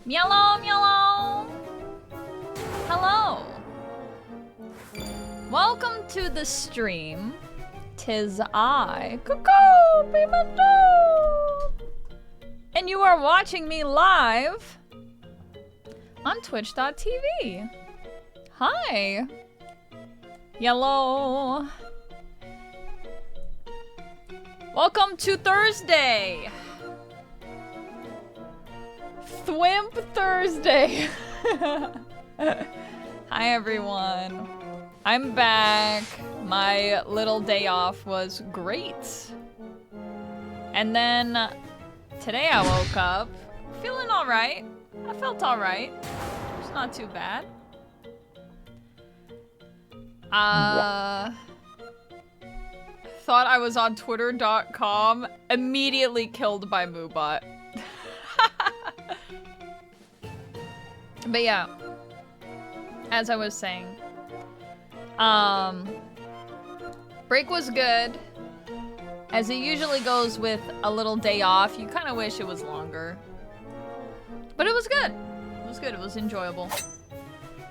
Meow, meow. Hello. Welcome to the stream. 'Tis I, Coco Pimento. And you are watching me live on twitch.tv. Hi. Yellow. Welcome to Thursday. Thwimp Thursday. Hi everyone. I'm back. My little day off was great. And then today I woke up feeling alright. I felt alright. It's not too bad. Thought I was on twitter.com, immediately killed by Moobot. But yeah, as I was saying, break was good. As it usually goes with a little day off, you kind of wish it was longer. But it was good. It was good. It was enjoyable.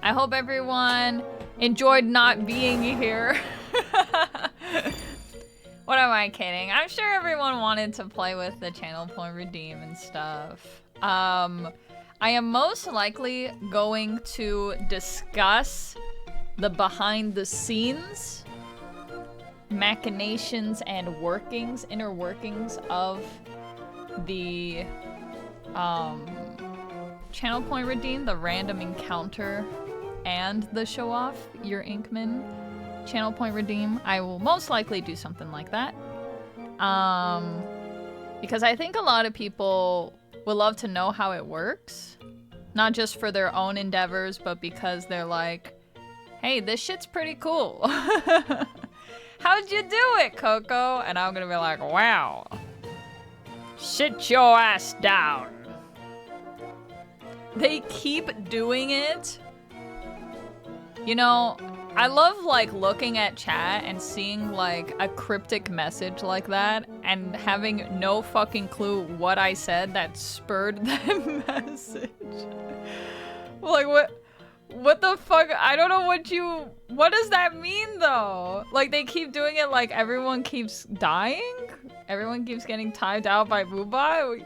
I hope everyone enjoyed not being here. What am I kidding? I'm sure everyone wanted to play with the channel point redeem and stuff. I am most likely going to discuss the behind the scenes machinations and workings, inner workings of the channel point redeem, the random encounter, and the show off your Inkman channel point redeem. I will most likely do something like that. Because I think a lot of people would love to know how it works. Not just for their own endeavors, but because they're like, hey, this shit's pretty cool. How'd you do it, Coco? And I'm gonna be like, wow. Sit your ass down. They keep doing it. You know, I love like looking at chat and seeing like a cryptic message like that and having no fucking clue what I said that spurred that message. Like what the fuck? I don't know what does that mean though? Like they keep doing it like everyone keeps dying? Everyone keeps getting timed out by Booba?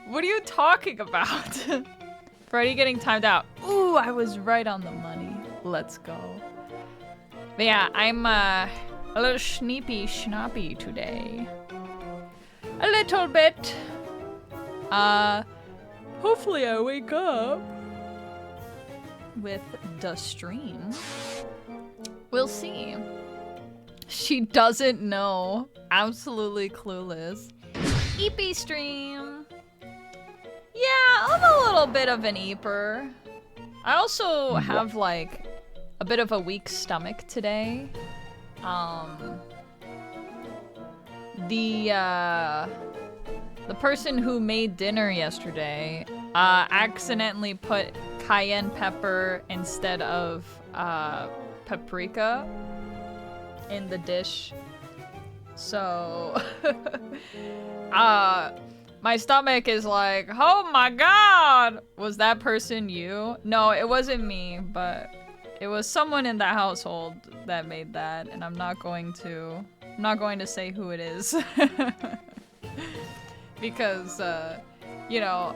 What are you talking about? Freddy getting timed out. Ooh, I was right on the money. Let's go. But yeah, I'm a little schnappy today. A little bit. Hopefully I wake up with the stream. We'll see. She doesn't know. Absolutely clueless. Eepy stream. Yeah, I'm a little bit of an eeper. I also have like a bit of a weak stomach today. The person who made dinner yesterday accidentally put cayenne pepper instead of paprika in the dish. So my stomach is like, oh my god! Was that person you? No, it wasn't me, but it was someone in the household that made that, and I'm not going to say who it is. Because, you know,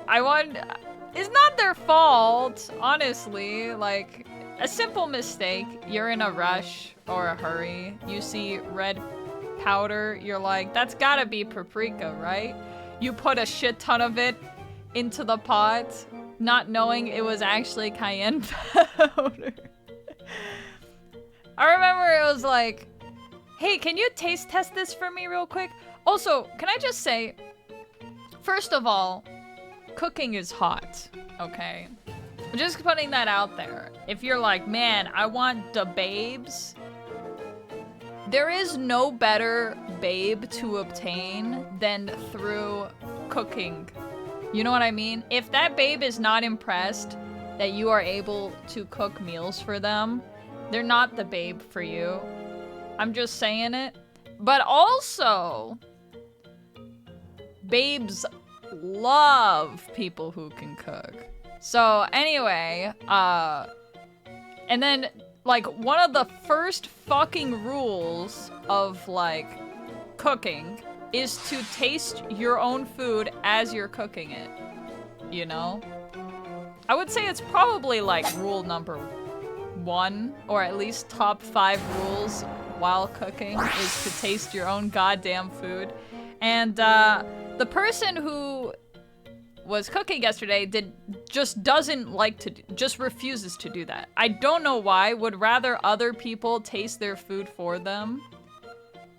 it's not their fault, honestly. Like, a simple mistake, you're in a rush or a hurry, you see red powder, you're like, that's gotta be paprika, right? You put a shit ton of it into the pot, not knowing it was actually cayenne powder. I remember it was like, hey, can you taste test this for me real quick? Also, can I just say, first of all, cooking is hot, okay? I'm just putting that out there. If you're like, man, I want the babes, there is no better babe to obtain than through cooking. You know what I mean? If that babe is not impressed that you are able to cook meals for them, they're not the babe for you. I'm just saying it. But also, babes love people who can cook. So anyway, and then like one of the first fucking rules of like cooking is to taste your own food as you're cooking it, you know? I would say it's probably like rule number 1, or at least top 5 rules while cooking, is to taste your own goddamn food. And the person who was cooking yesterday doesn't like to, just refuses to do that. I don't know why, would rather other people taste their food for them.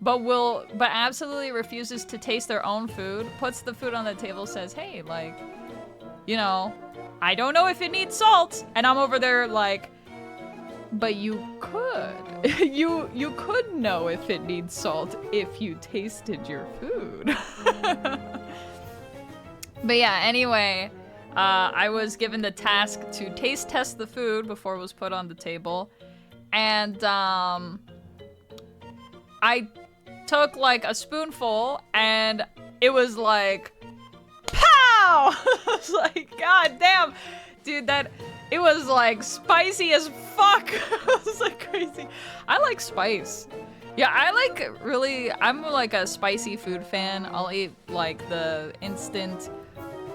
But absolutely refuses to taste their own food, puts the food on the table, says, hey, like, you know, I don't know if it needs salt. And I'm over there like, but you could. you could know if it needs salt if you tasted your food. But yeah, anyway, I was given the task to taste test the food before it was put on the table. And I took like a spoonful and it was like, pow! I was like, god damn, dude, it was like spicy as fuck. It was like crazy. I like spice. Yeah, I'm like a spicy food fan. I'll eat like the instant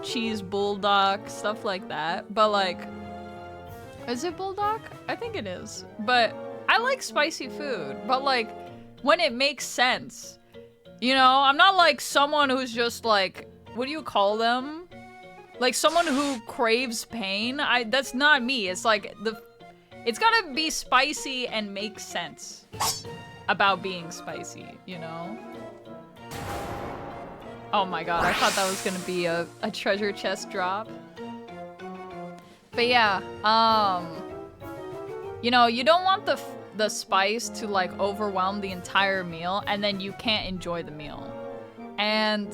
cheese bulldog, stuff like that. But like, is it bulldog? I think it is. But I like spicy food, but like, when it makes sense. You know, I'm not like someone who's just like, what do you call them? Like someone who craves pain. That's not me. It's like it's gotta be spicy and make sense about being spicy, you know? Oh my god, I thought that was gonna be a treasure chest drop. But yeah, you know, you don't want the spice to like overwhelm the entire meal and then you can't enjoy the meal. And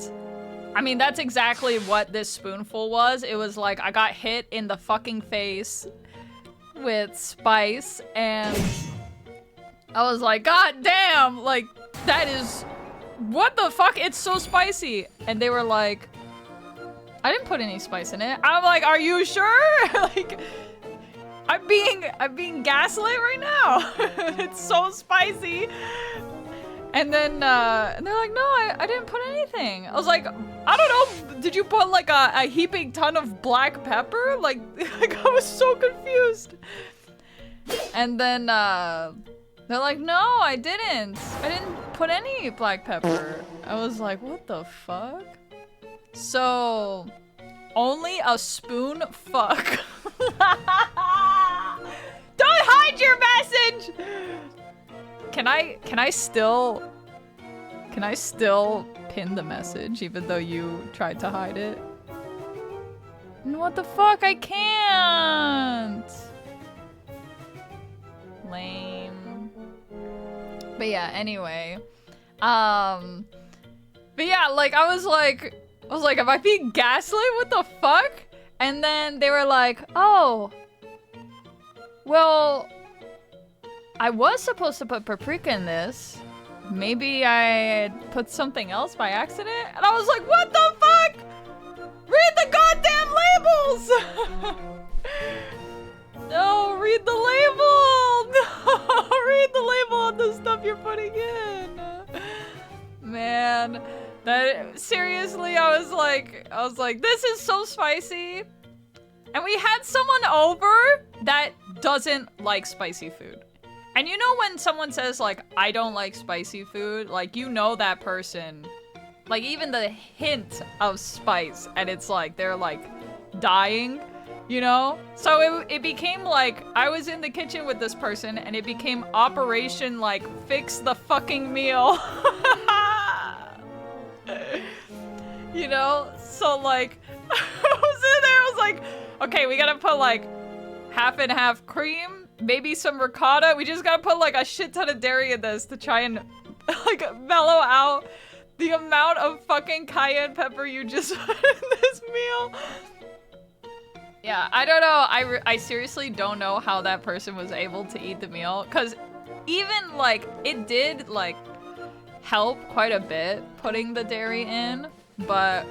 I mean, that's exactly what this spoonful was. It was like I got hit in the fucking face with spice and I was like, god damn, like that is, what the fuck, it's so spicy. And they were like, I didn't put any spice in it. I'm like, are you sure? Like, I'm being gaslit right now. It's so spicy. And then and they're like, no, I didn't put anything. I was like, I don't know, did you put like a heaping ton of black pepper? Like I was so confused. And then they're like, no, I didn't put any black pepper. I was like, what the fuck? So only a spoon fuck. Don't hide your message! Can I still pin the message even though you tried to hide it? What the fuck? I can't. Lame. But yeah, anyway. But yeah, like I was like, am I being gaslit? What the fuck? And then they were like, oh, well, I was supposed to put paprika in this. Maybe I put something else by accident? And I was like, what the fuck? Read the goddamn labels! No, read the label! No, read the label on the stuff you're putting in. Man, that seriously, I was like, this is so spicy. And we had someone over that doesn't like spicy food. And you know when someone says like, I don't like spicy food, like you know that person, like even the hint of spice and it's like, they're like dying, you know? So it became like, I was in the kitchen with this person and it became Operation like, fix the fucking meal. You know? So like, I was in there, I was like, okay, we gotta put like half and half cream, maybe some ricotta. We just gotta put like a shit ton of dairy in this to try and like mellow out the amount of fucking cayenne pepper you just put in this meal. Yeah, I don't know. I seriously don't know how that person was able to eat the meal, because even like it did like help quite a bit putting the dairy in, but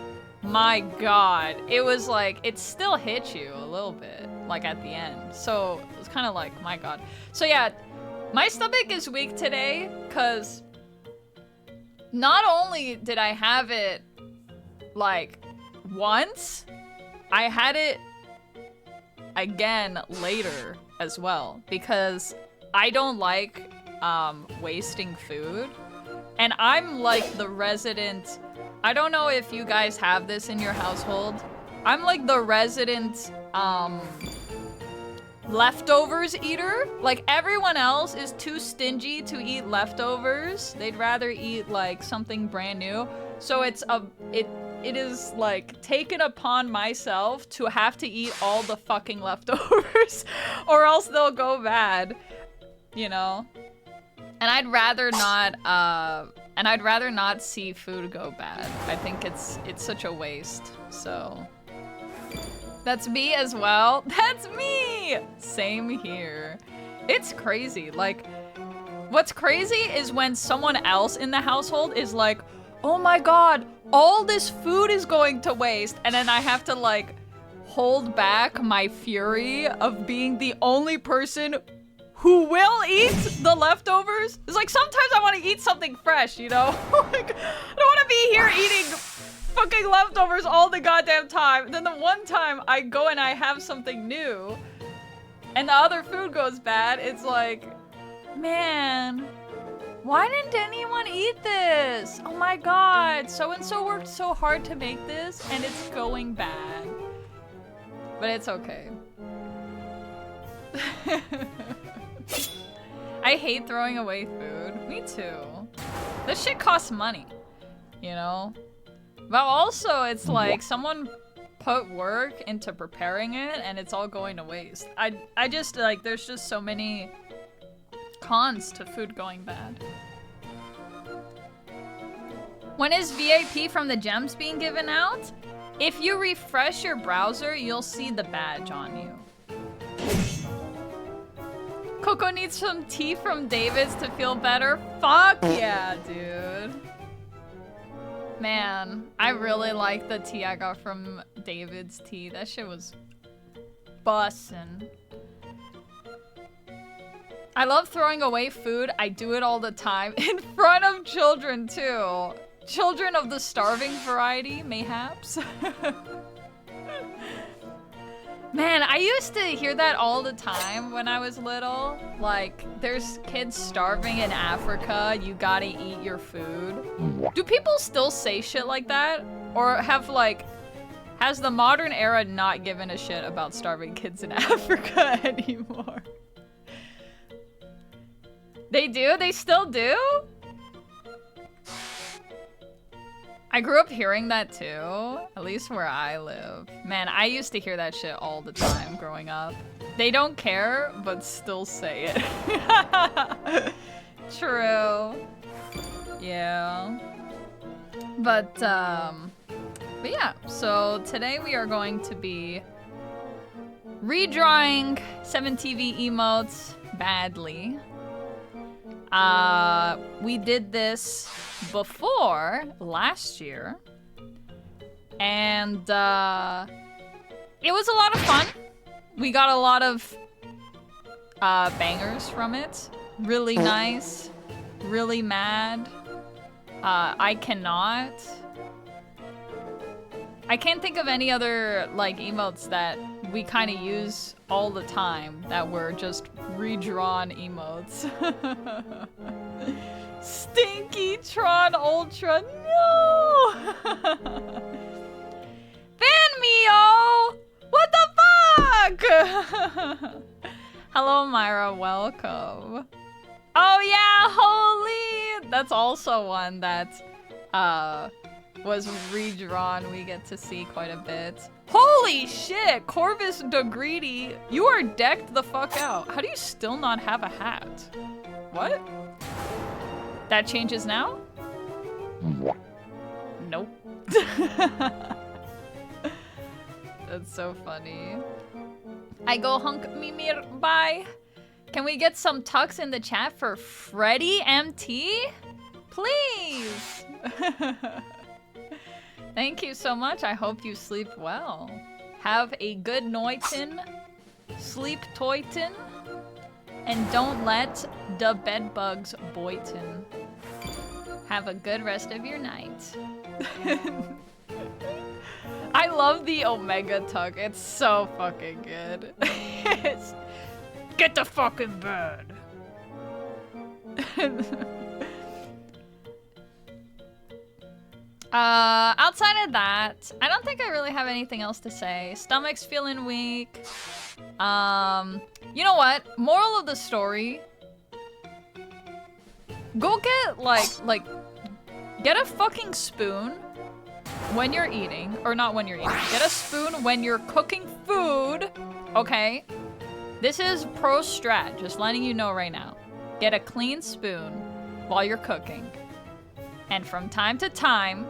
my god. It was like, it still hit you a little bit, like at the end. So it was kind of like, my god. So yeah, my stomach is weak today because not only did I have it like once, I had it again later as well because I don't like wasting food. And I'm like the resident, I don't know if you guys have this in your household. I'm like the resident leftovers eater. Like everyone else is too stingy to eat leftovers. They'd rather eat like something brand new. So it is like taken upon myself to have to eat all the fucking leftovers or else they'll go bad, you know? And I'd rather not see food go bad. I think it's such a waste. So that's me as well. That's me. Same here. It's crazy. Like what's crazy is when someone else in the household is like, "Oh my god, all this food is going to waste." And then I have to like hold back my fury of being the only person who will eat the leftovers. It's like sometimes I want to eat something fresh, you know? Like, I don't want to be here eating fucking leftovers all the goddamn time. And then the one time I go and I have something new and the other food goes bad, it's like, man, why didn't anyone eat this? Oh my god, so-and-so worked so hard to make this and it's going bad. But it's okay. I hate throwing away food. Me too. This shit costs money, you know? But also, it's like someone put work into preparing it and it's all going to waste. I just, like, there's just so many cons to food going bad. When is VIP from the gems being given out? If you refresh your browser, you'll see the badge on you. Coco needs some tea from David's to feel better. Fuck yeah, dude. Man, I really like the tea I got from David's tea. That shit was bussin'. I love throwing away food. I do it all the time in front of children too. Children of the starving variety, mayhaps. Man, I used to hear that all the time when I was little. Like, there's kids starving in Africa, you gotta eat your food. Do people still say shit like that? Or have, like, has the modern era not given a shit about starving kids in Africa anymore? They do? They still do? I grew up hearing that too, at least where I live. Man, I used to hear that shit all the time growing up. They don't care, but still say it. True. Yeah. But yeah, so today we are going to be redrawing 7TV emotes badly. We did this before last year, and it was a lot of fun. We got a lot of bangers from it. Really nice, really mad. I can't think of any other like emotes that we kind of use all the time that were just redrawn emotes. Stinky Tron Ultra, no! Ban me, oh! What the fuck? Hello, Myra, welcome. Oh yeah, holy! That's also one that was redrawn. We get to see quite a bit. Holy shit, Corvus the Greedy, you are decked the fuck out. How do you still not have a hat? What? That changes now? Nope. That's so funny. I go hunk mimir, bye. Can we get some tucks in the chat for Freddy MT? Please. Thank you so much. I hope you sleep well. Have a good noitin, sleep toitin, and don't let the bed bugs boitin. Have a good rest of your night. I love the Omega Tug. It's so fucking good. Get the fucking bed. Outside of that, I don't think I really have anything else to say. Stomach's feeling weak. You know what? Moral of the story. Go get, get a fucking spoon when you're eating. Or not when you're eating. Get a spoon when you're cooking food. Okay? This is pro strat, just letting you know right now. Get a clean spoon while you're cooking. And from time to time,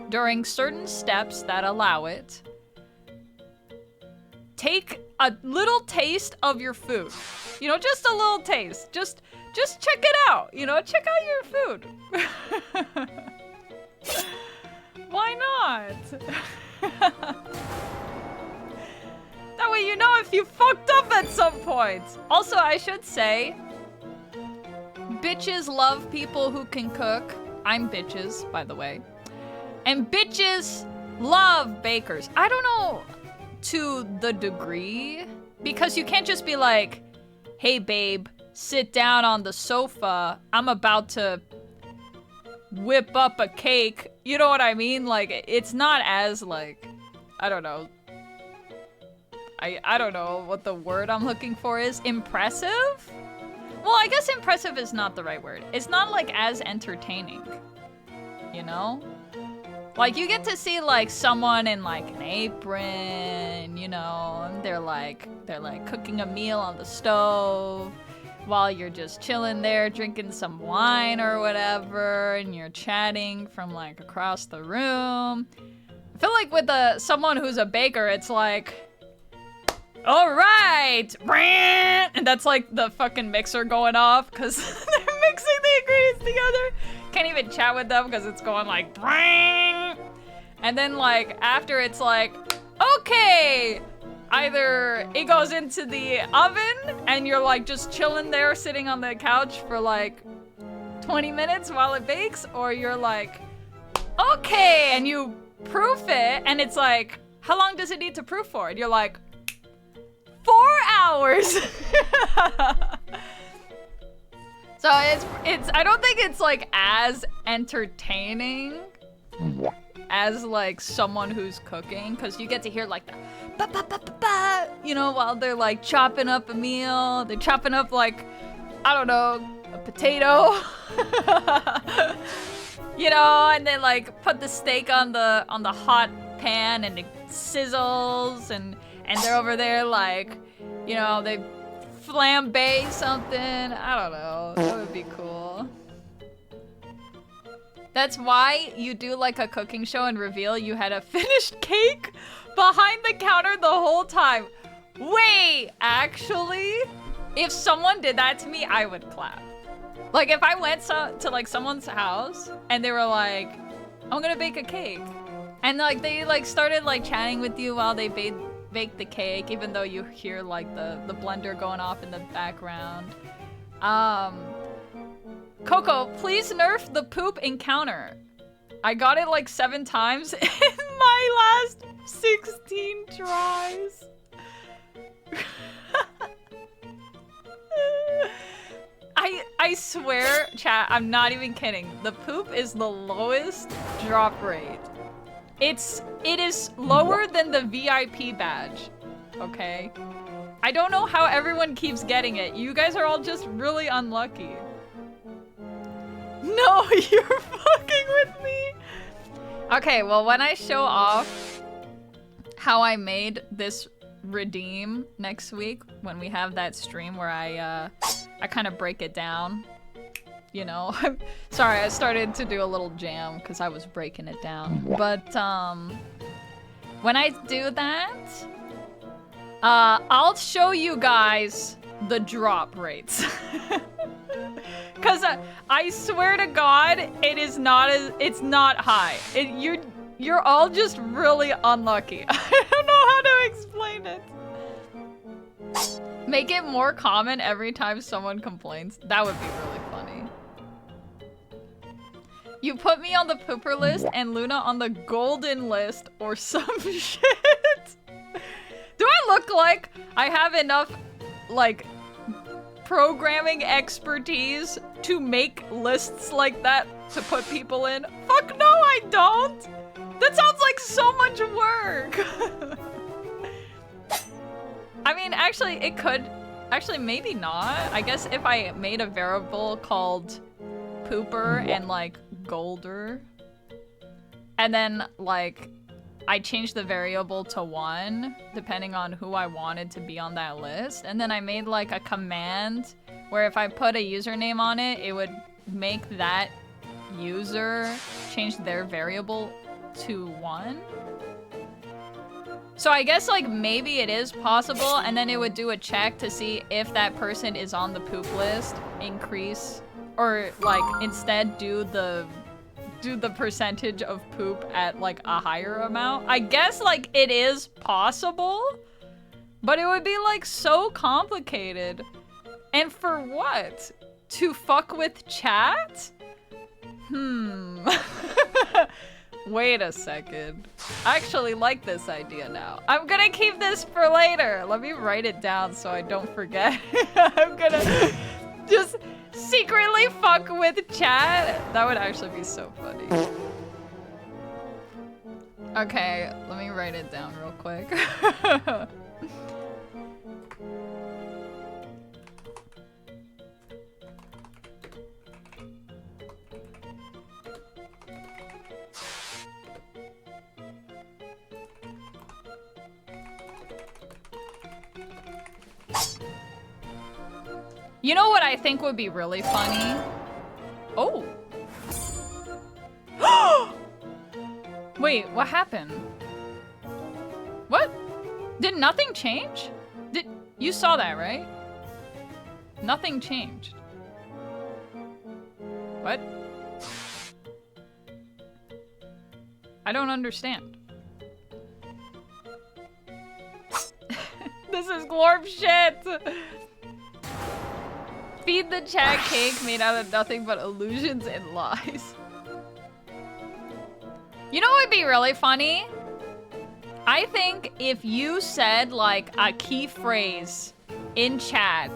during certain steps that allow it, take a little taste of your food. You know, just a little taste. Just check it out. You know, check out your food. Why not? That way you know if you fucked up at some point. Also, I should say, bitches love people who can cook. I'm bitches, by the way. And bitches love bakers. I don't know to the degree, because you can't just be like, hey babe, sit down on the sofa. I'm about to whip up a cake. You know what I mean? Like, it's not as like, I don't know. I don't know what the word I'm looking for is. Impressive? Well, I guess impressive is not the right word. It's not like as entertaining, you know? Like you get to see like someone in like an apron, you know, and they're like cooking a meal on the stove while you're just chilling there drinking some wine or whatever, and you're chatting from like across the room. I feel like with someone who's a baker, it's like, all right, and that's like the fucking mixer going off because they're mixing the ingredients together. Can't even chat with them because it's going like, and then like after it's like, okay, either it goes into the oven and you're like just chilling there sitting on the couch for like 20 minutes while it bakes, or you're like, okay, and you proof it and it's like, how long does it need to proof for? And you're like, 4 hours. So it's I don't think it's like as entertaining as like someone who's cooking, because you get to hear like the ba ba ba ba ba, you know, while they're like chopping up a meal. They're chopping up like, I don't know, a potato. You know, and they like put the steak on the hot pan and it sizzles, and they're over there like, you know, they flambe something. I don't know. That would be cool. That's why you do like a cooking show and reveal you had a finished cake behind the counter the whole time. Wait, actually, if someone did that to me, I would clap. Like if I went to like someone's house and they were like, I'm gonna bake a cake. And like they like started like chatting with you while they bake the cake, even though you hear like the blender going off in the background. Coco, please nerf the poop encounter. I got it like 7 times in my last 16 tries. I swear, chat, I'm not even kidding. The poop is the lowest drop rate. It is lower than the VIP badge, okay? I don't know how everyone keeps getting it. You guys are all just really unlucky. No, you're fucking with me. Okay, well, when I show off how I made this redeem next week, when we have that stream where I kind of break it down, you know. Sorry, I started to do a little jam because I was breaking it down. But when I do that, I'll show you guys the drop rates. Because I swear to God, it's not high. You're all just really unlucky. I don't know how to explain it. Make it more common every time someone complains. That would be really funny. You put me on the pooper list and Luna on the golden list or some shit. Do I look like I have enough, like, programming expertise to make lists like that to put people in? Fuck no, I don't. That sounds like so much work. I mean, actually, it could. Actually, maybe not. I guess if I made a variable called pooper and, like, golder, and then, like, I changed the variable to 1, depending on who I wanted to be on that list, and then I made, like, a command where if I put a username on it, it would make that user change their variable to 1. So I guess, like, maybe it is possible, and then it would do a check to see if that person is on the poop list, increase, or, like, instead do the percentage of poop at, like, a higher amount. I guess, like, it is possible, but it would be, like, so complicated. And for what? To fuck with chat? Wait a second. I actually like this idea now. I'm gonna keep this for later. Let me write it down so I don't forget. I'm gonna just secretly fuck with chat. That would actually be so funny. Okay, let me write it down real quick. You know what I think would be really funny? Oh. Wait, what happened? What? Did nothing change? You saw that, right? Nothing changed. What? I don't understand. This is glorp shit! Feed the chat cake made out of nothing but illusions and lies. You know what would be really funny? I think if you said, like, a key phrase in chat,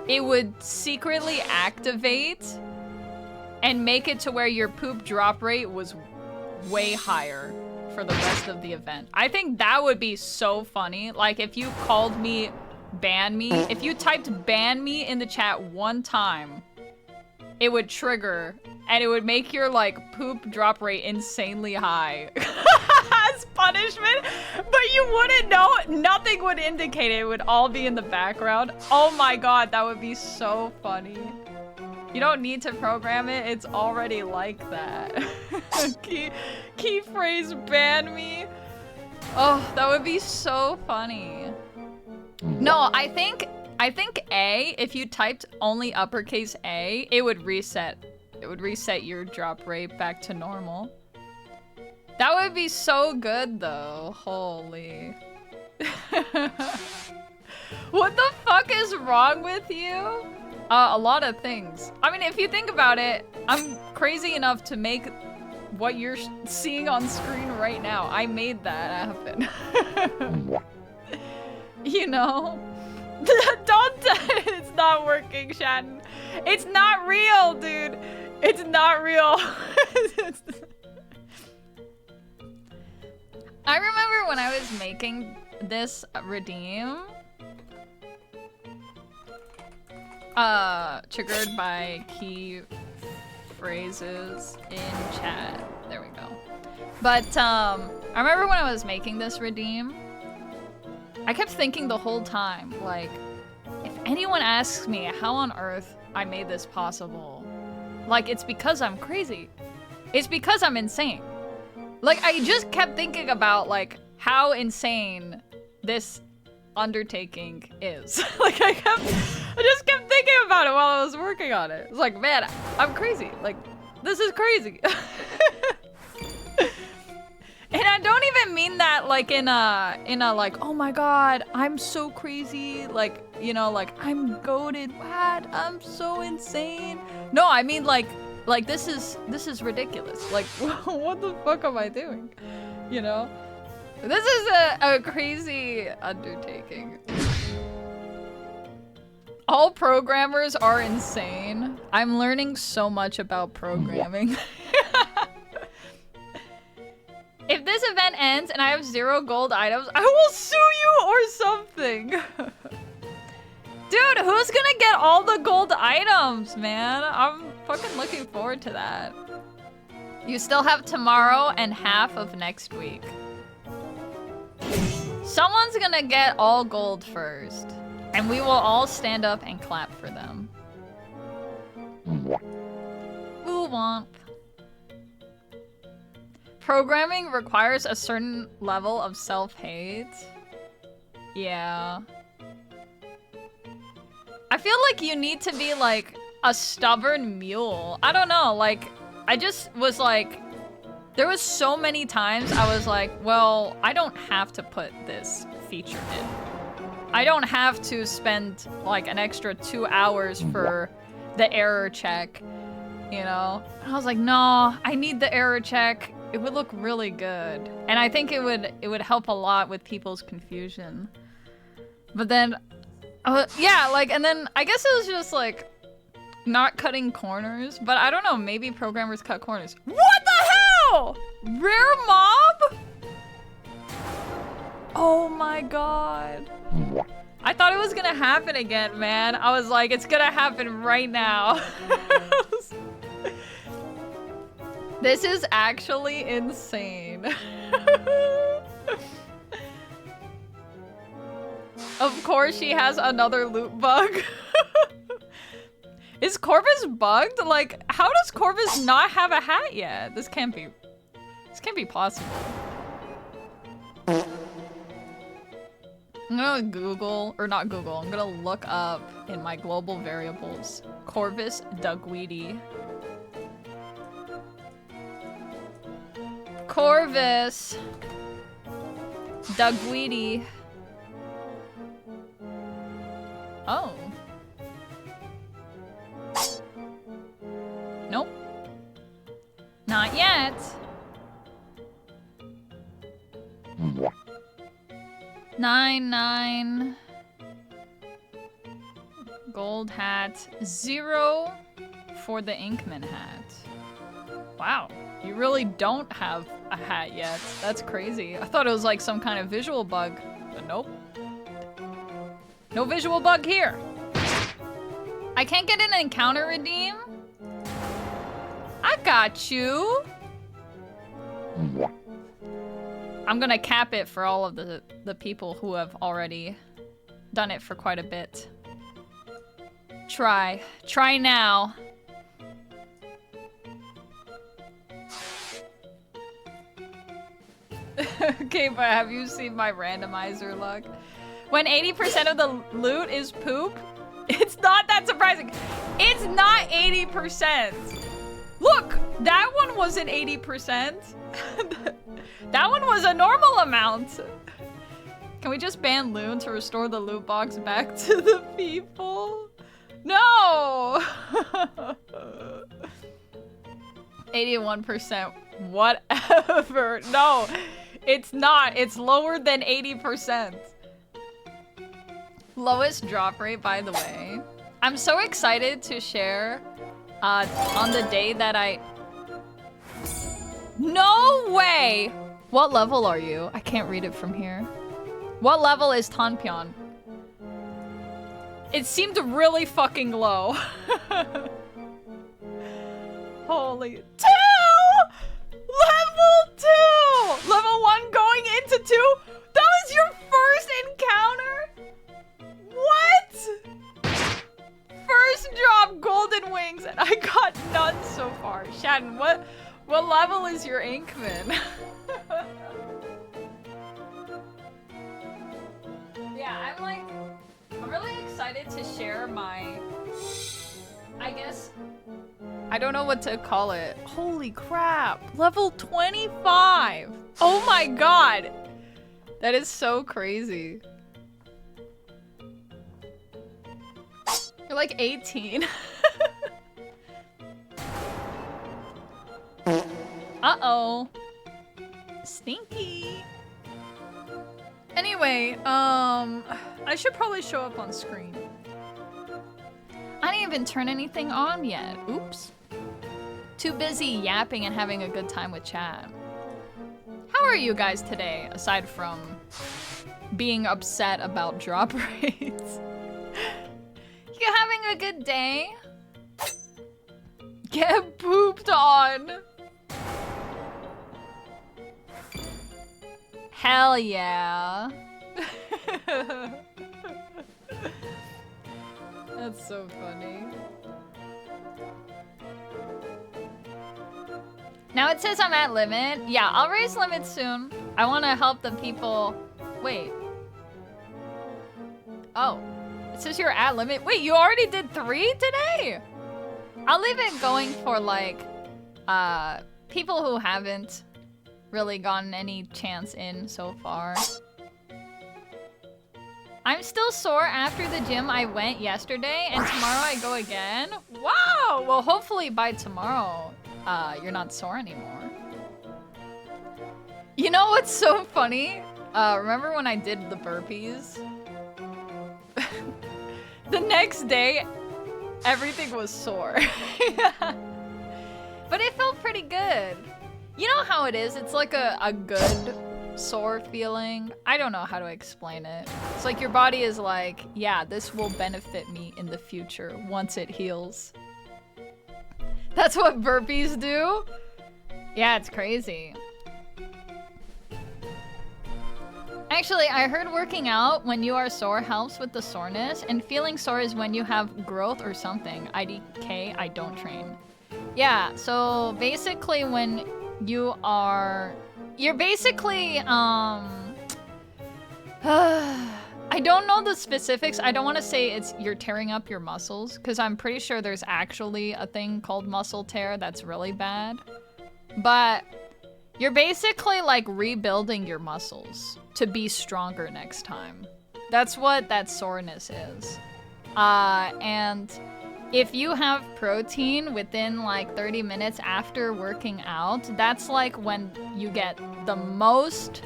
it would secretly activate and make it to where your poop drop rate was way higher for the rest of the event. I think that would be so funny. Like, if you called me ban me, if you typed ban me in the chat one time, it would trigger and it would make your, like, poop drop rate insanely high as punishment, but you wouldn't know. Nothing would indicate it. It would all be in the background. Oh my god, that would be so funny. You don't need to program it, it's already like that. key phrase ban me. Oh, that would be so funny. No, I think A, if you typed only uppercase A, it would reset. It would reset your drop rate back to normal. That would be so good though. Holy. What the fuck is wrong with you? A lot of things. I mean, if you think about it, I'm crazy enough to make what you're seeing on screen right now. I made that happen. You know? Don't, it's not working, Shatton. It's not real, dude. It's not real. I remember when I was making this redeem, triggered by key phrases in chat. There we go. But, I remember when I was making this redeem, I kept thinking the whole time, like, if anyone asks me how on earth I made this possible, like, it's because I'm crazy. It's because I'm insane. Like, I just kept thinking about, like, how insane this undertaking is. Like, I just kept thinking about it while I was working on it. It's like, man, I'm crazy. Like, this is crazy. And I don't even mean that like in a like, oh my god, I'm so crazy, like, you know, like I'm goated, what? I'm so insane. No, I mean like this is ridiculous. Like what the fuck am I doing? You know? This is a crazy undertaking. All programmers are insane. I'm learning so much about programming. If this event ends and I have 0 gold items, I will sue you or something. Dude, who's gonna get all the gold items, man? I'm fucking looking forward to that. You still have tomorrow and half of next week. Someone's gonna get all gold first. And we will all stand up and clap for them. Ooh, womp. Programming requires a certain level of self-hate. Yeah. I feel like you need to be like a stubborn mule. I don't know, like, I just was like, there was so many times I was like, well, I don't have to put this feature in. I don't have to spend like an extra 2 hours for the error check, you know? And I was like, no, I need the error check. It would look really good. And I think it would help a lot with people's confusion. But then, yeah, like, and then I guess it was just like not cutting corners, but I don't know, maybe programmers cut corners. What the hell? Rare mob? Oh my god. I thought it was gonna happen again, man. I was like, it's gonna happen right now. This is actually insane. Of course she has another loot bug. Is Corvus bugged? Like, how does Corvus not have a hat yet? This can't be possible. I'm gonna Google, or not Google, I'm gonna look up in my global variables, Corvus Dugweedy. Corvus Dugweedy. Oh. Nope. Not yet. $9.9 gold hat, 0 for the Inkman hat. Wow, you really don't have a hat yet. That's crazy. I thought it was like some kind of visual bug, but nope. No visual bug here. I can't get an encounter redeem. I got you. I'm gonna cap it for all of the people who have already done it for quite a bit. Try now. Okay, but have you seen my randomizer luck? When 80% of the loot is poop, it's not that surprising. It's not 80%. Look, that one wasn't 80%. That one was a normal amount. Can we just ban Loon to restore the loot box back to the people? No! 81%. Whatever. No, it's not. It's lower than 80%. Lowest drop rate, by the way. I'm so excited to share on the day that I... No way! What level are you? I can't read it from here. What level is Tanpyeon? It seemed really fucking low. Holy... 2! Level 2! Level 1 going into 2? That was your first encounter? What? First drop golden wings and I got none so far. Shatton, what level is your Inkman? Yeah, I'm really excited to share my, I guess, I don't know what to call it. Holy crap, level 25. Oh my god! That is so crazy. You're like 18. Uh-oh. Stinky. Anyway, I should probably show up on screen. I didn't even turn anything on yet. Oops. Too busy yapping and having a good time with chat. How are you guys today, aside from being upset about drop rates? You having a good day? Get pooped on. Hell yeah. That's so funny. Now it says I'm at limit. Yeah, I'll raise limits soon. I want to help the people. Wait. Oh, it says you're at limit. Wait, you already did 3 today? I'll leave it going for like people who haven't really gotten any chance in so far. I'm still sore after the gym I went yesterday, and tomorrow I go again. Wow! Well, hopefully by tomorrow, you're not sore anymore. You know what's so funny? Remember when I did the burpees? The next day, everything was sore. But it felt pretty good. You know how it is? It's like a good sore feeling. I don't know how to explain it. It's like your body is like, yeah, this will benefit me in the future once it heals. That's what burpees do? Yeah, it's crazy. Actually, I heard working out when you are sore helps with the soreness, and feeling sore is when you have growth or something. IDK, I don't train. Yeah, so basically when you're basically, I don't know the specifics. I don't want to say you're tearing up your muscles, because I'm pretty sure there's actually a thing called muscle tear that's really bad. But you're basically like rebuilding your muscles to be stronger next time. That's what that soreness is. And if you have protein within like 30 minutes after working out, that's like when you get the most,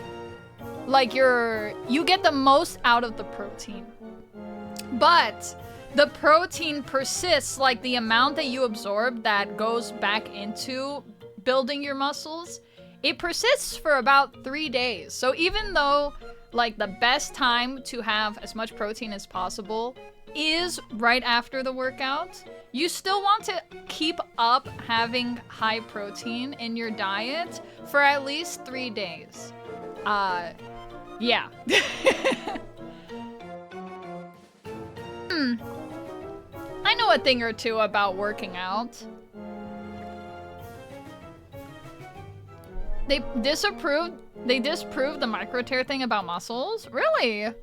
like you get the most out of the protein. But the protein persists, like the amount that you absorb that goes back into building your muscles, it persists for about 3 days. So even though like the best time to have as much protein as possible is right after the workout, you still want to keep up having high protein in your diet for at least 3 days. Yeah. I know a thing or two about working out. They disproved the micro tear thing about muscles? Really?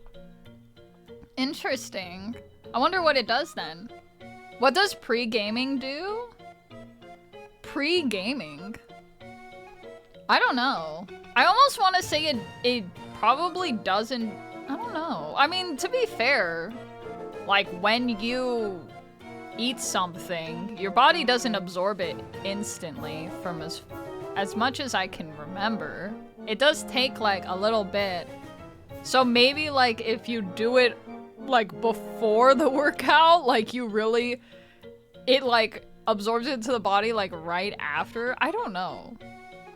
Interesting. I wonder what it does then. What does pre-gaming do? Pre-gaming? I don't know. I almost want to say it probably doesn't. I don't know. I mean, to be fair, like when you eat something, your body doesn't absorb it instantly from as much as I can remember. It does take like a little bit. So maybe like if you do it like before the workout, like you really, it like absorbs it into the body like right after. I don't know.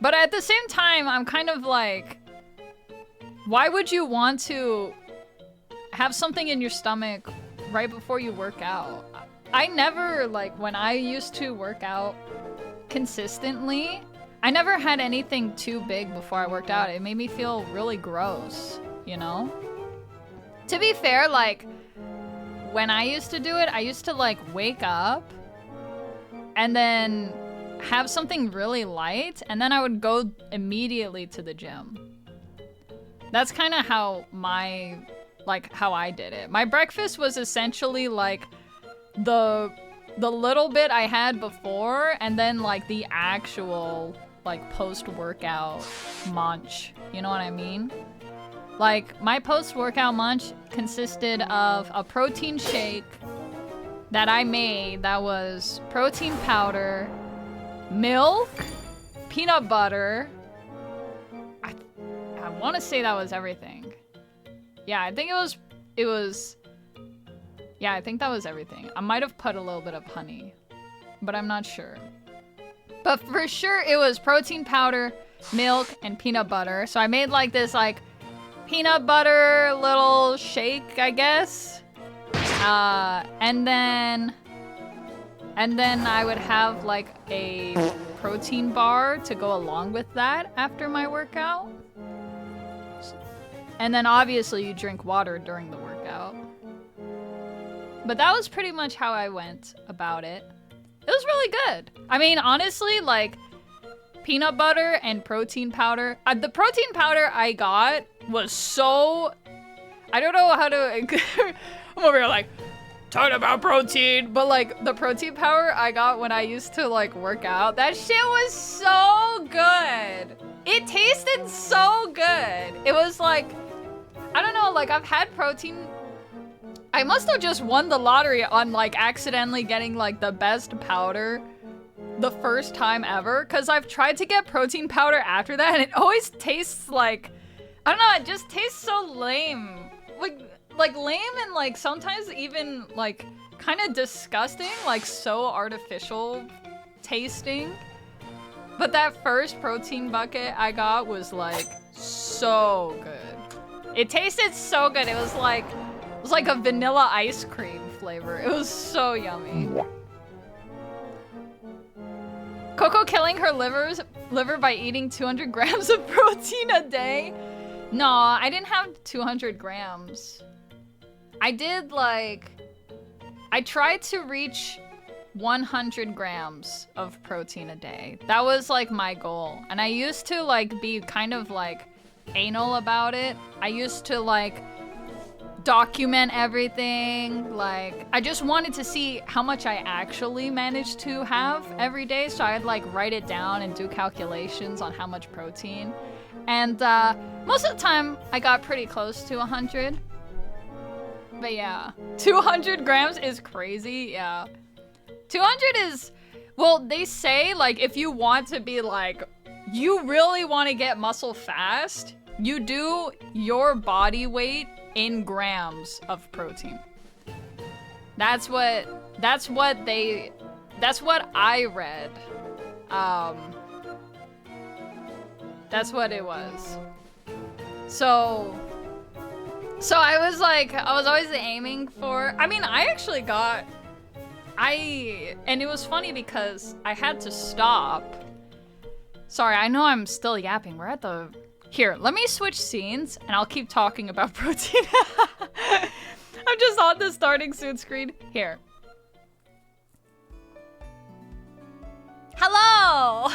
But at the same time, I'm kind of like, why would you want to have something in your stomach right before you work out? I never, like when I used to work out consistently, I never had anything too big before I worked out. It made me feel really gross, you know? To be fair, like, when I used to do it, I used to, like, wake up and then have something really light, and then I would go immediately to the gym. That's kind of how how I did it. My breakfast was essentially, like, the little bit I had before, and then, like, the actual like post-workout munch. You know what I mean? Like, my post-workout munch consisted of a protein shake that I made that was protein powder, milk, peanut butter. I want to say that was everything. Yeah, I think it was, yeah, I think that was everything. I might have put a little bit of honey, but I'm not sure. But for sure, it was protein powder, milk, and peanut butter. So I made like this like peanut butter little shake, I guess. And then I would have like a protein bar to go along with that after my workout. And then obviously you drink water during the workout. But that was pretty much how I went about it. It was really good. I mean, honestly, like peanut butter and protein powder. The protein powder I got was so, I don't know how to, I'm over here like, talking about protein, but like the protein powder I got when I used to like work out, that shit was so good. It tasted so good. It was like, I don't know, like I've had protein. I must have just won the lottery on like accidentally getting like the best powder the first time ever, because I've tried to get protein powder after that and it always tastes like, I don't know, it just tastes so lame. Like lame and like sometimes even like kind of disgusting, like so artificial tasting. But that first protein bucket I got was like so good. It tasted so good. It was like a vanilla ice cream flavor. It was so yummy. Coco killing her liver by eating 200 grams of protein a day? No, I didn't have 200 grams. I did like, I tried to reach 100 grams of protein a day. That was like my goal. And I used to like be kind of like anal about it. I used to like document everything. Like I just wanted to see how much I actually managed to have every day. So I'd like write it down and do calculations on how much protein. And most of the time I got pretty close to 100. But yeah, 200 grams is crazy, yeah. 200 is, well, they say, like, if you want to be, like, you really want to get muscle fast, you do your body weight in grams of protein. That's what I read. That's what it was. So I was like, I was always aiming for, I mean, I actually got, and it was funny because I had to stop. Sorry, I know I'm still yapping. We're at the, here, let me switch scenes and I'll keep talking about protein. I'm just on the starting soon screen. Here. Hello!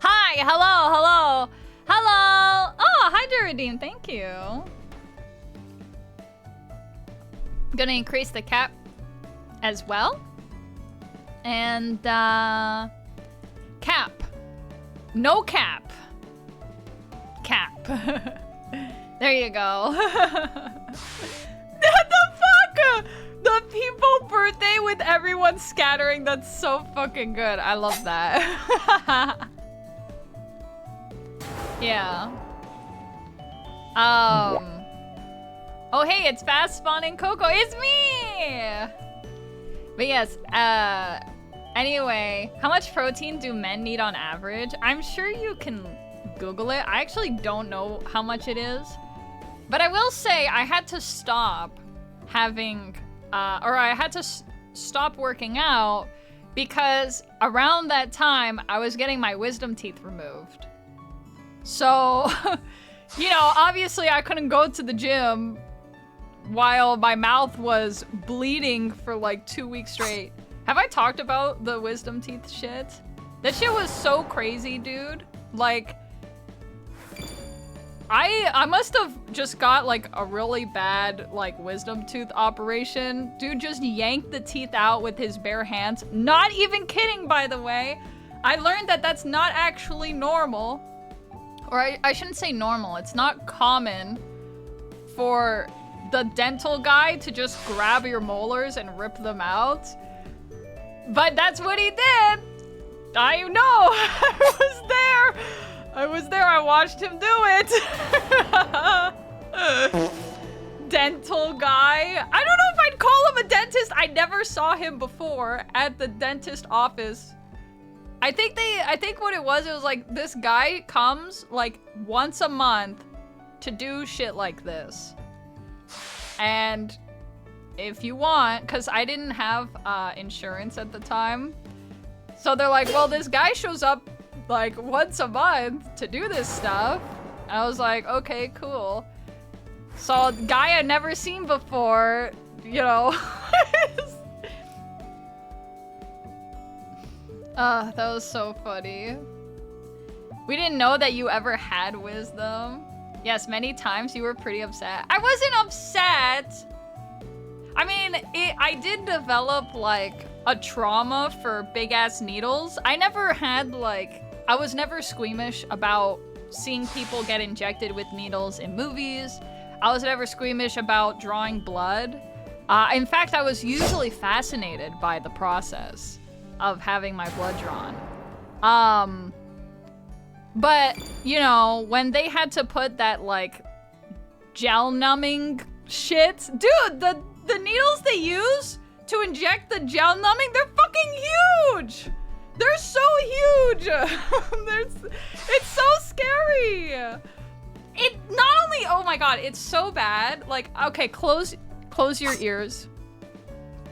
Hi, hello. Oh, hi, Duradine, thank you. Gonna increase the cap as well. And cap. No cap. Cap. There you go. What the fuck? The people birthday with everyone scattering. That's so fucking good. I love that. Yeah. Oh hey, it's fast spawning Coco. It's me! But yes, anyway, how much protein do men need on average? I'm sure you can Google it. I actually don't know how much it is. But I will say I had to stop having, or I had to stop working out because around that time I was getting my wisdom teeth removed. So, you know, obviously I couldn't go to the gym while my mouth was bleeding for like 2 weeks straight. Have I talked about the wisdom teeth shit? That shit was so crazy, dude. Like, I must have just got like a really bad like wisdom tooth operation. Dude just yanked the teeth out with his bare hands. Not even kidding, by the way. I learned that that's not actually normal. Or I shouldn't say normal. It's not common for the dental guy to just grab your molars and rip them out. But that's what he did. I know. I was there. I watched him do it. Dental guy. I don't know if I'd call him a dentist. I never saw him before at the dentist office. I think what it was like this guy comes like once a month to do shit like this. And if you want, because I didn't have insurance at the time. So they're like, well, this guy shows up like once a month to do this stuff. And I was like, okay, cool. So a guy I'd never seen before, you know. That was so funny. We didn't know that you ever had wisdom. Yes, many times you were pretty upset. I wasn't upset. I mean, I did develop like a trauma for big ass needles. I never had like, I was never squeamish about seeing people get injected with needles in movies. I was never squeamish about drawing blood. In fact, I was usually fascinated by the process of having my blood drawn. But, you know, when they had to put that, like, gel numbing shit, dude, the needles they use to inject the gel numbing, they're fucking huge! They're so huge! It's so scary! It not only, oh my god, it's so bad. Like, okay, close your ears.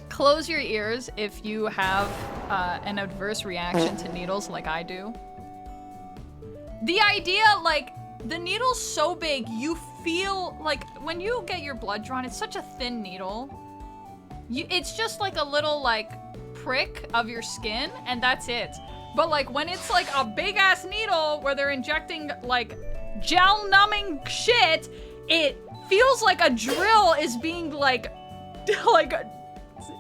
Close your ears if you have an adverse reaction to needles like I do. The idea, like, the needle's so big, you feel, like, when you get your blood drawn, it's such a thin needle. It's just like a little, like, prick of your skin, and that's it. But, like, when it's, like, a big-ass needle where they're injecting, like, gel-numbing shit, it feels like a drill is being, like,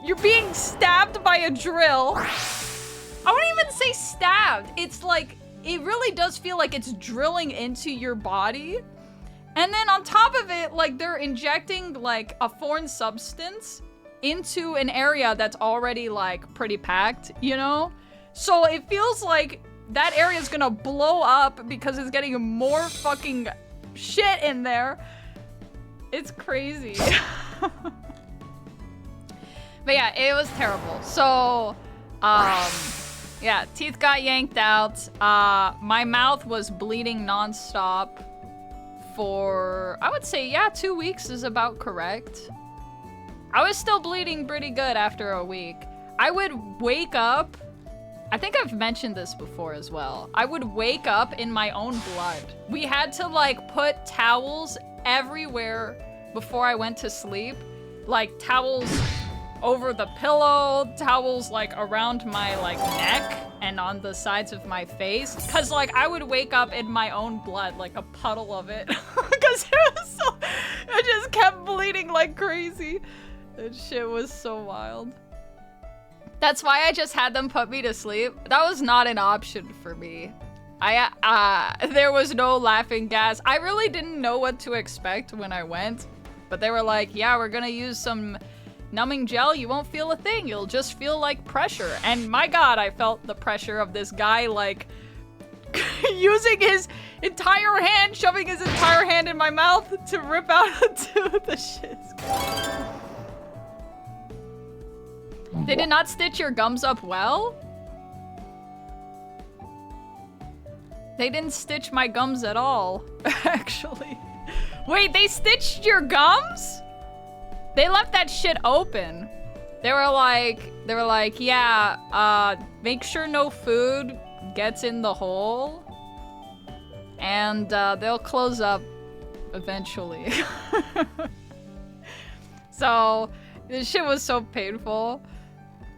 you're being stabbed by a drill. I wouldn't even say stabbed. It's like, it really does feel like it's drilling into your body. And then on top of it, like they're injecting like a foreign substance into an area that's already like pretty packed, you know? So it feels like that area is gonna blow up because it's getting more fucking shit in there. It's crazy. But yeah, it was terrible. So, yeah, teeth got yanked out. My mouth was bleeding nonstop for, I would say, yeah, 2 weeks is about correct. I was still bleeding pretty good after a week. I would wake up, I think I've mentioned this before as well. I would wake up in my own blood. We had to like put towels everywhere before I went to sleep. Like towels over the pillow, towels like around my like neck and on the sides of my face. Cause like I would wake up in my own blood, like a puddle of it. Cause it was so, I just kept bleeding like crazy. That shit was so wild. That's why I just had them put me to sleep. That was not an option for me. There was no laughing gas. I really didn't know what to expect when I went, but they were like, yeah, we're gonna use some numbing gel. You won't feel a thing. You'll just feel like pressure. And my god, I felt the pressure of this guy like using his entire hand, shoving his entire hand in my mouth to rip out the shit. They did not stitch your gums up well? They didn't stitch my gums at all, actually. Wait, they stitched your gums? They left that shit open. They were like, yeah, make sure no food gets in the hole. And they'll close up eventually. So, this shit was so painful.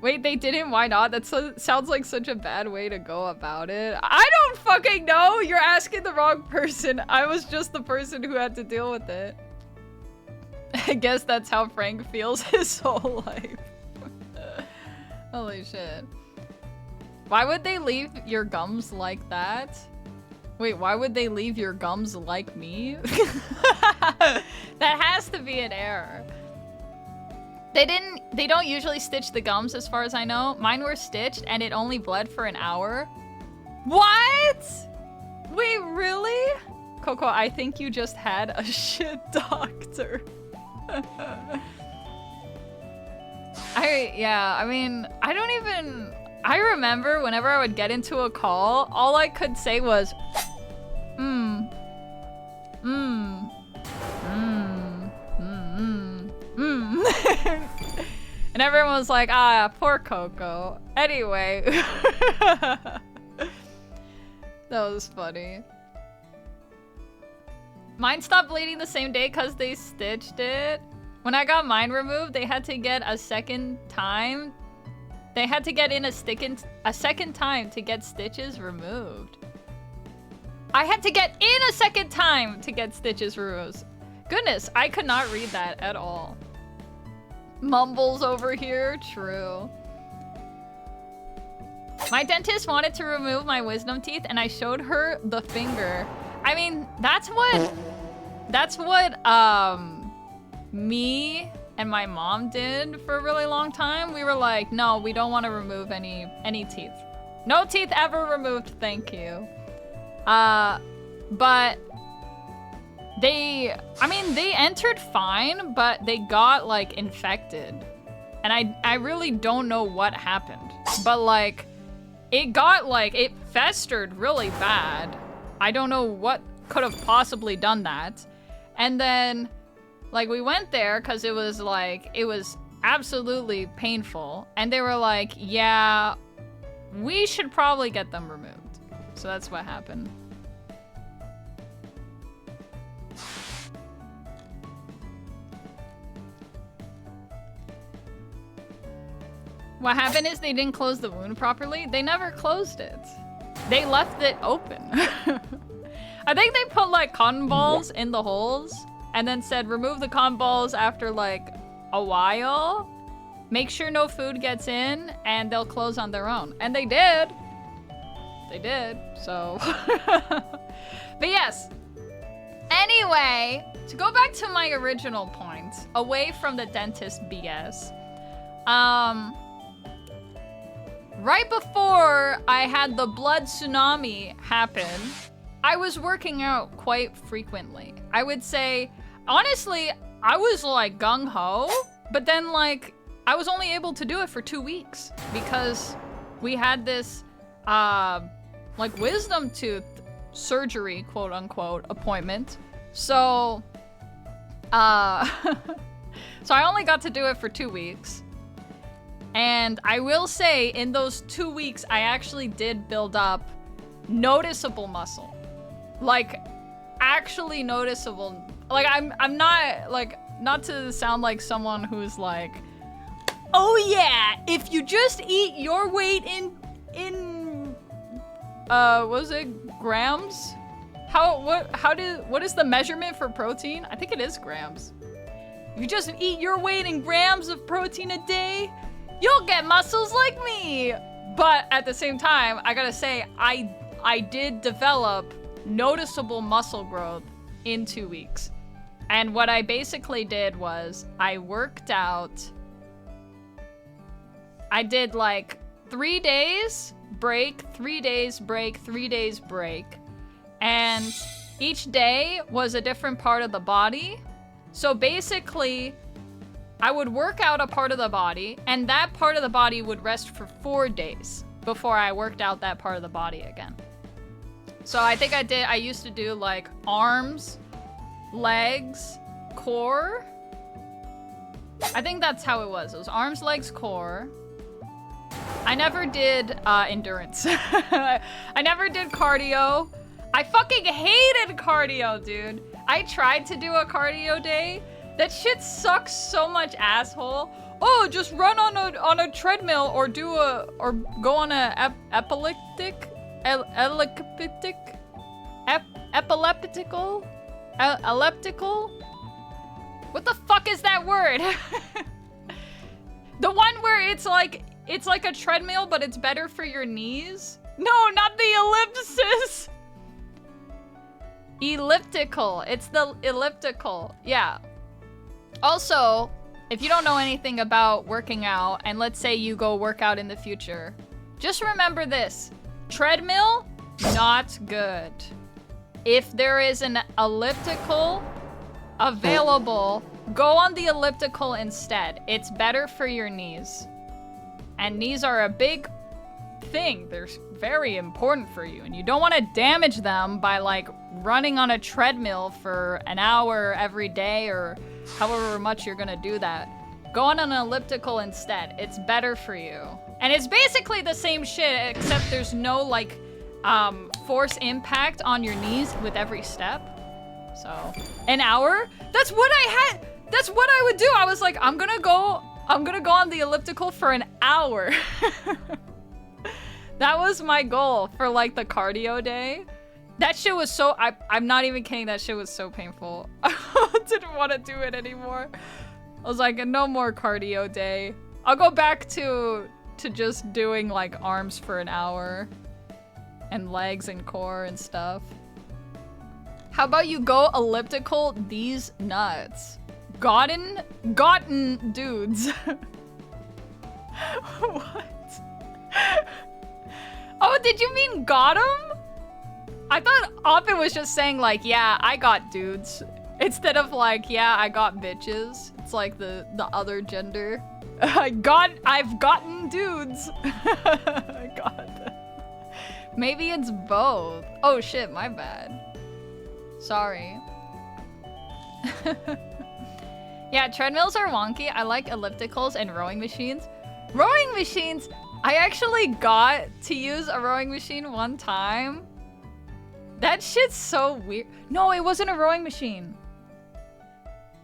Wait, they didn't? Why not? That sounds like such a bad way to go about it. I don't fucking know! You're asking the wrong person. I was just the person who had to deal with it. I guess that's how Frank feels his whole life. Holy shit. Why would they leave your gums like that? Wait, why would they leave your gums like me? That has to be an error. They don't usually stitch the gums as far as I know. Mine were stitched and it only bled for an hour. What? Wait, really? Coco, I think you just had a shit doctor. I mean, I remember whenever I would get into a call, all I could say was, and everyone was like, ah, poor Coco. Anyway. That was funny. Mine stopped bleeding the same day because they stitched it. When I got mine removed, they had to get a second time. They had to get in a second time to get stitches removed. I had to get in a second time to get stitches removed. Goodness, I could not read that at all. Mumbles over here, true. My dentist wanted to remove my wisdom teeth and I showed her the finger. I mean, that's what me and my mom did for a really long time. We were like, no, we don't want to remove any teeth. No teeth ever removed, thank you. But they entered fine, but they got like infected. And I really don't know what happened. But like, it festered really bad. I don't know what could have possibly done that. And then, like, we went there because it was absolutely painful. And they were like, yeah, we should probably get them removed. So that's what happened. What happened is they didn't close the wound properly. They never closed it. They left it open. I think they put like cotton balls in the holes and then said remove the cotton balls after like a while. Make sure no food gets in and they'll close on their own. And they did. They did, so. But yes. Anyway, to go back to my original point, away from the dentist BS. Right before I had the blood tsunami happen, I was working out quite frequently. I would say, honestly, I was like gung-ho, but then like, I was only able to do it for 2 weeks because we had this, like wisdom tooth surgery, quote unquote, appointment. So, so I only got to do it for 2 weeks. And I will say, in those 2 weeks, I actually did build up noticeable muscle. Like, actually noticeable. Like, I'm not, like, not to sound like someone who's like, oh yeah, if you just eat your weight in what was it, grams? What is the measurement for protein? I think it is grams. If you just eat your weight in grams of protein a day, you'll get muscles like me. But at the same time, I gotta say, I did develop noticeable muscle growth in 2 weeks. And what I basically did was I worked out. I did like 3 days break, 3 days break, 3 days break. And each day was a different part of the body. So basically, I would work out a part of the body, and that part of the body would rest for 4 days before I worked out that part of the body again. So I think I used to do like arms, legs, core. I think that's how it was. It was arms, legs, core. I never did endurance. I never did cardio. I fucking hated cardio, dude. I tried to do a cardio day. That shit sucks so much, asshole. Oh, just run on a treadmill or go on a epileptical. What the fuck is that word? The one where it's like it's like a treadmill, but it's better for your knees. No, not the ellipsis. Elliptical. It's the elliptical. Yeah. Also, if you don't know anything about working out, and let's say you go work out in the future, just remember this. Treadmill, not good. If there is an elliptical available, go on the elliptical instead. It's better for your knees. And knees are a big thing. They're very important for you. And you don't want to damage them by like running on a treadmill for an hour every day or however much you're gonna do that. Go on an elliptical instead. It's better for you. And it's basically the same shit, except there's no like force impact on your knees with every step. So, an hour? That's what I had. That's what I would do. I was like, I'm gonna go on the elliptical for an hour. That was my goal for like the cardio day. That shit was so, I'm not even kidding, that shit was so painful. I didn't want to do it anymore. I was like, no more cardio day. I'll go back to just doing like arms for an hour. And legs and core and stuff. How about you go elliptical these nuts? Gotten dudes. What? Oh, did you mean got 'em? I thought Artin was just saying like, yeah, I got dudes. Instead of like, yeah, I got bitches. It's like the other gender. I've gotten dudes. God. Maybe it's both. Oh shit, my bad. Sorry. Yeah, treadmills are wonky. I like ellipticals and rowing machines. Rowing machines, I actually got to use a rowing machine one time. That shit's so weird. No, it wasn't a rowing machine.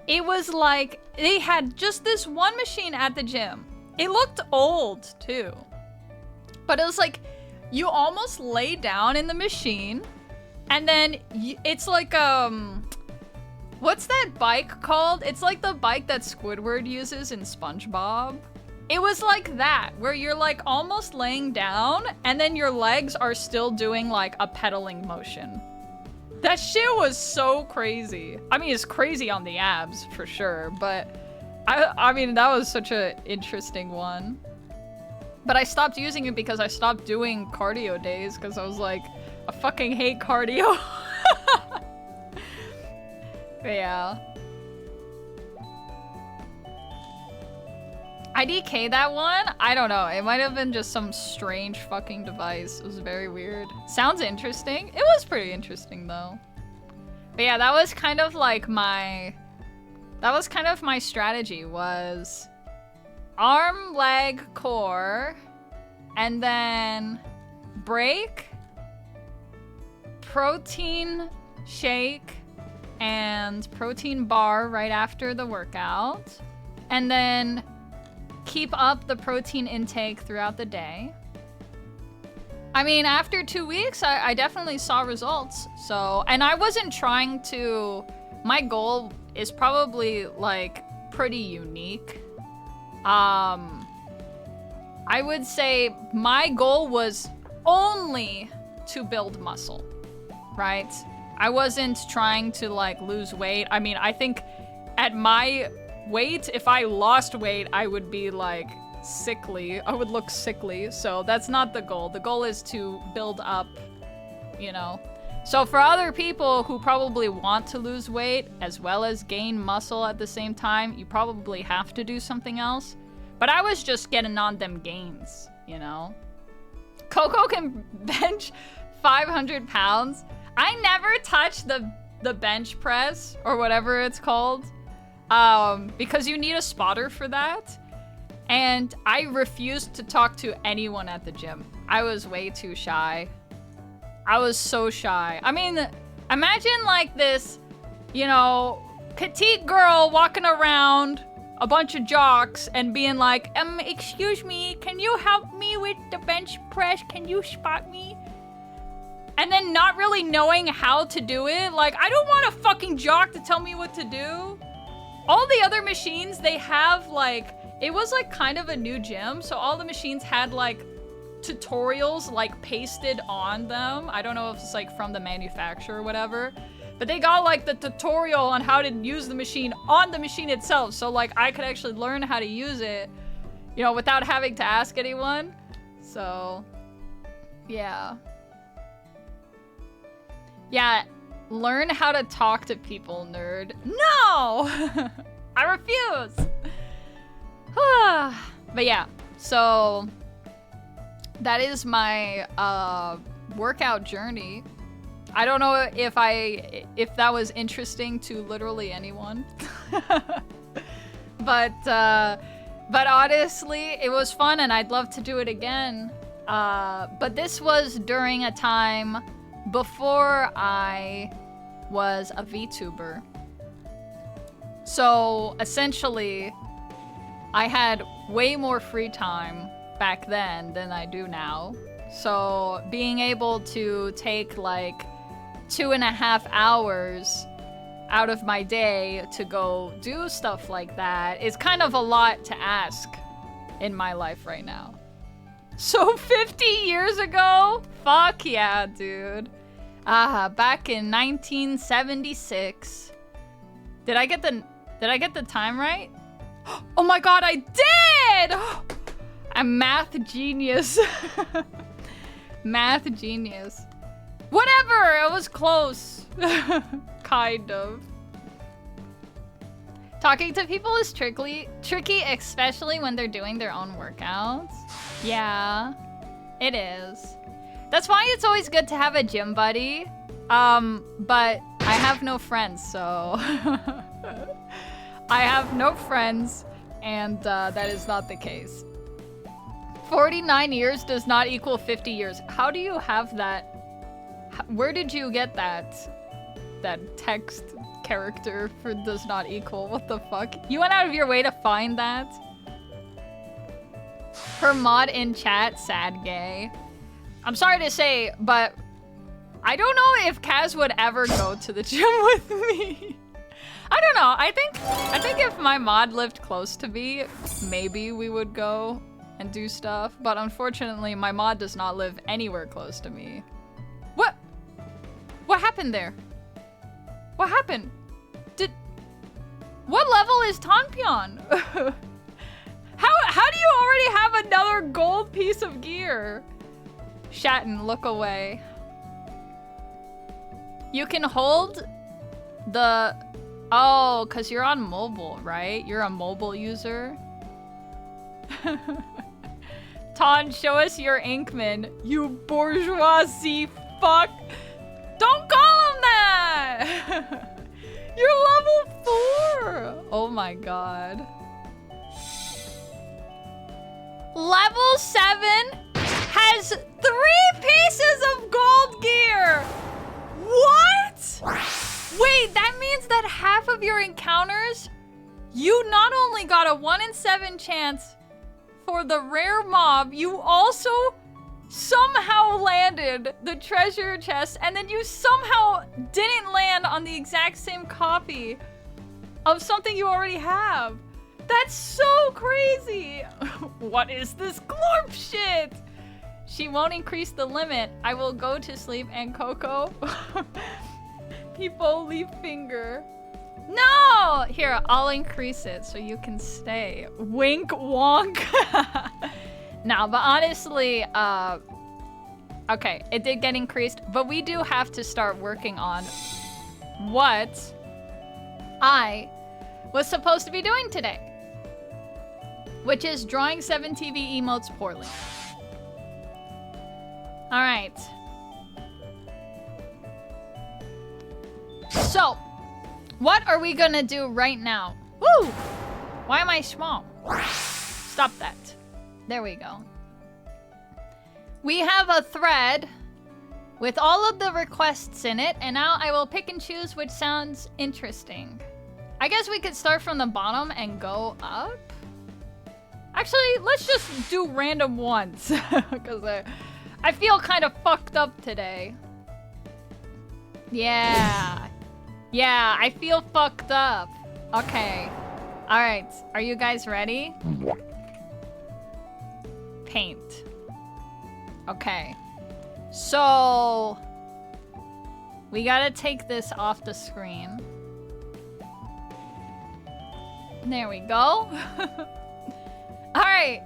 It was like, they had just this one machine at the gym. It looked old too. But it was like, you almost lay down in the machine and then it's like, what's that bike called? It's like the bike that Squidward uses in SpongeBob. It was like that, where you're like almost laying down and then your legs are still doing like a pedaling motion. That shit was so crazy. I mean, it's crazy on the abs for sure, but I mean, that was such an interesting one. But I stopped using it because I stopped doing cardio days because I was like, I fucking hate cardio. But yeah. IDK that one? I don't know. It might have been just some strange fucking device. It was very weird. Sounds interesting. It was pretty interesting though. But yeah, that was kind of like my... That was kind of my strategy was... arm, leg, core, and then break, protein shake, and protein bar right after the workout, and then keep up the protein intake throughout the day. I mean, after 2 weeks, I definitely saw results. So, and I wasn't trying to, my goal is probably like pretty unique. I would say my goal was only to build muscle, right? I wasn't trying to like lose weight. I mean, I think at my weight, if I lost weight, I would be like sickly. I would look sickly. So that's not the goal. The goal is to build up, you know. So for other people who probably want to lose weight as well as gain muscle at the same time, you probably have to do something else. But I was just getting on them gains, you know? Coco can bench 500 pounds. I never touched the bench press or whatever it's called because you need a spotter for that. And I refused to talk to anyone at the gym. I was way too shy. I was so shy. I mean, imagine like this, you know, petite girl walking around a bunch of jocks and being like, excuse me, can you help me with the bench press? Can you spot me? And then not really knowing how to do it. Like, I don't want a fucking jock to tell me what to do. All the other machines, they have like it was like kind of a new gym, so all the machines had like tutorials like pasted on them. I don't know if it's like from the manufacturer or whatever, but they got like the tutorial on how to use the machine on the machine itself, so like I could actually learn how to use it, you know, without having to ask anyone. So yeah. Yeah, learn how to talk to people, nerd. No! I refuse! But yeah, so that is my workout journey. I don't know if that was interesting to literally anyone. But honestly, it was fun and I'd love to do it again. But this was during a time before I was a VTuber. So essentially, I had way more free time back then than I do now. So being able to take like 2.5 hours out of my day to go do stuff like that is kind of a lot to ask in my life right now. So 50 years ago? Fuck yeah, dude. Back in 1976. Did I get the time right? Oh my god, I did! I'm math genius. Math genius. Whatever, it was close. Kind of. Talking to people is tricky, especially when they're doing their own workouts. Yeah, it is. That's why it's always good to have a gym buddy. But I have no friends, so... I have no friends, and that is not the case. 49 years does not equal 50 years. How do you have that? Where did you get that text character for does not equal? What the fuck? You went out of your way to find that? Her mod in chat, sad gay. I'm sorry to say, but I don't know if Kaz would ever go to the gym with me. I don't know. I think if my mod lived close to me, maybe we would go and do stuff. But unfortunately, my mod does not live anywhere close to me. What happened there? What happened? What level is Tanpion? How do you already have another gold piece of gear? Shatten, look away. You can hold the... Oh, because you're on mobile, right? You're a mobile user. Ton, show us your Inkman. You bourgeoisie fuck. Don't call him that! You're level 4! Oh my god. Level 7 has 3 pieces of gold gear! What? Wait, that means that half of your encounters, you not only got a 1 in 7 chance for the rare mob, you also somehow landed the treasure chest, and then you somehow didn't land on the exact same copy of something you already have. That's so crazy. What is this glorp shit? She won't increase the limit. I will go to sleep and Coco. People leave finger. No! Here, I'll increase it so you can stay. Wink wonk. No, but honestly, okay, it did get increased, but we do have to start working on what I was supposed to be doing today, which is drawing 7 TV emotes poorly. All right. So, what are we gonna do right now? Woo! Why am I small? Stop that. There we go. We have a thread with all of the requests in it, and now I will pick and choose which sounds interesting. I guess we could start from the bottom and go up. Actually, let's just do random ones, because I feel kind of fucked up today. Yeah. Yeah, I feel fucked up. Okay. All right, are you guys ready? Paint. Okay. So we gotta take this off the screen. There we go. All right.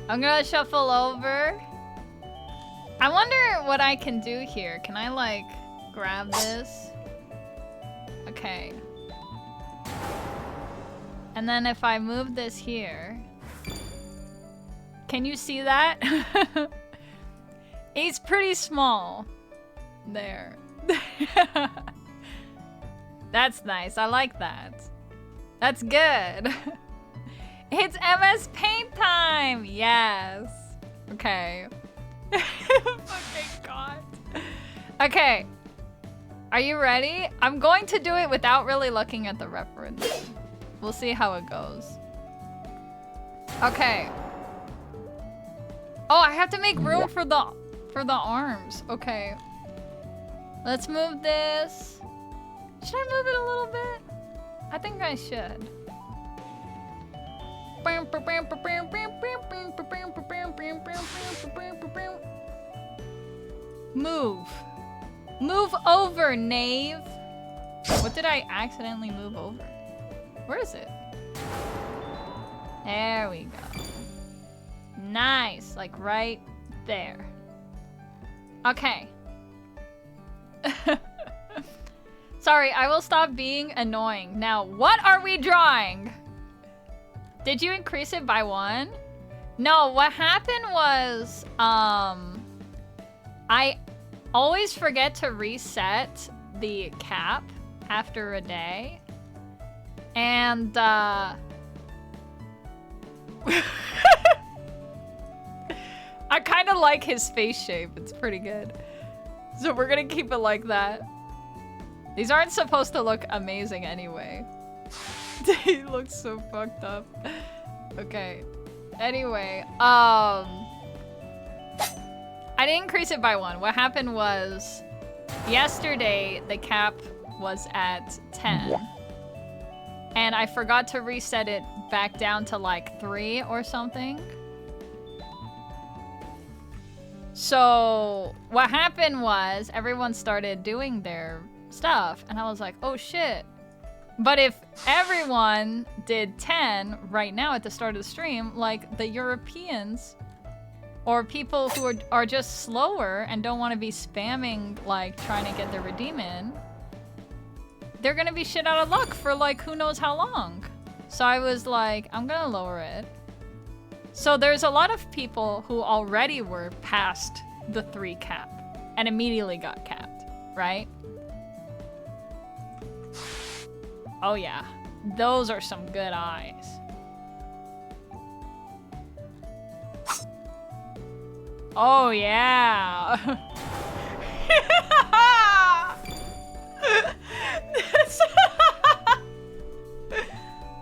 I'm gonna shuffle over. I wonder what I can do here. Can I like grab this? Okay. And then if I move this here, can you see that? It's pretty small. There. That's nice. I like that. That's good. It's MS Paint time! Yes. Okay. Fucking God. Okay. Are you ready? I'm going to do it without really looking at the reference. We'll see how it goes. Okay. Oh, I have to make room for the arms. Okay. Let's move this. Should I move it a little bit? I think I should. Move. Move over, knave. What did I accidentally move over? Where is it? There we go. Nice, like right there. Okay. Sorry, I will stop being annoying. Now, what are we drawing? Did you increase it by 1? No, what happened was, I always forget to reset the cap after a day. And, I kind of like his face shape. It's pretty good. So we're gonna keep it like that. These aren't supposed to look amazing anyway. He looks so fucked up. Okay. Anyway, I didn't increase it by 1. What happened was, yesterday the cap was at 10. And I forgot to reset it back down to like 3 or something. So what happened was everyone started doing their stuff and I was like, oh shit. But if everyone did 10 right now at the start of the stream, like the Europeans or people who are just slower and don't want to be spamming like trying to get their redeem in, they're gonna be shit out of luck for like who knows how long. So I was like, I'm gonna lower it. So there's a lot of people who already were past the 3 cap and immediately got capped, right? Oh yeah, those are some good eyes. Oh yeah.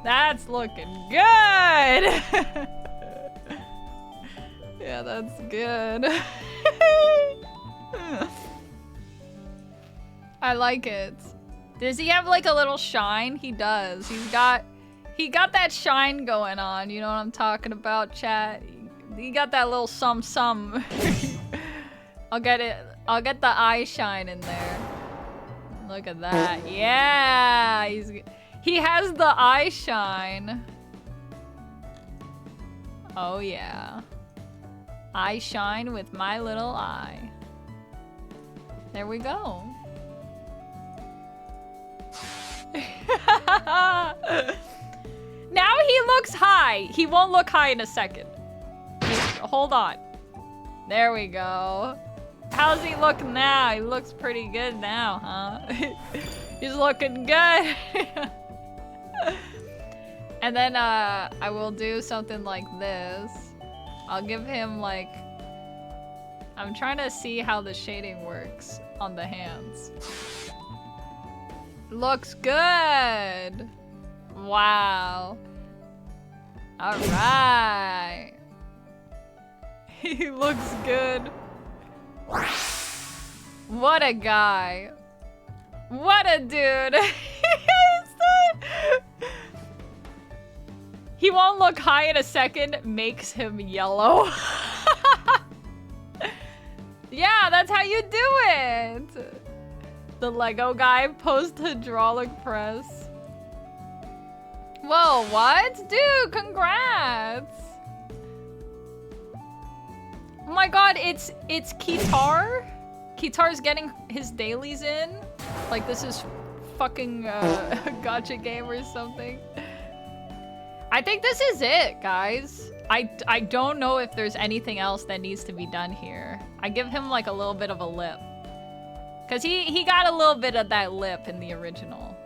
That's looking good. Yeah, that's good. I like it. Does he have like a little shine? He does. He got that shine going on. You know what I'm talking about, chat? He got that little some. I'll get it. I'll get the eye shine in there. Look at that. Yeah, he has the eye shine. Oh yeah. I shine with my little eye. There we go. Now he looks high. He won't look high in a second. Hold on. There we go. How's he look now? He looks pretty good now, huh? He's looking good. And then I will do something like this. I'll give him like... I'm trying to see how the shading works on the hands. Looks good. Wow. All right. He looks good. What a guy. What a dude. He won't look high in a second, makes him yellow. Yeah, that's how you do it. The Lego guy post-hydraulic press. Whoa, what? Dude, congrats. Oh my god, it's Kitar? Kitar's getting his dailies in? Like this is fucking a gacha game or something. I think this is it, guys. I don't know if there's anything else that needs to be done here. I give him like a little bit of a lip. Cause he got a little bit of that lip in the original.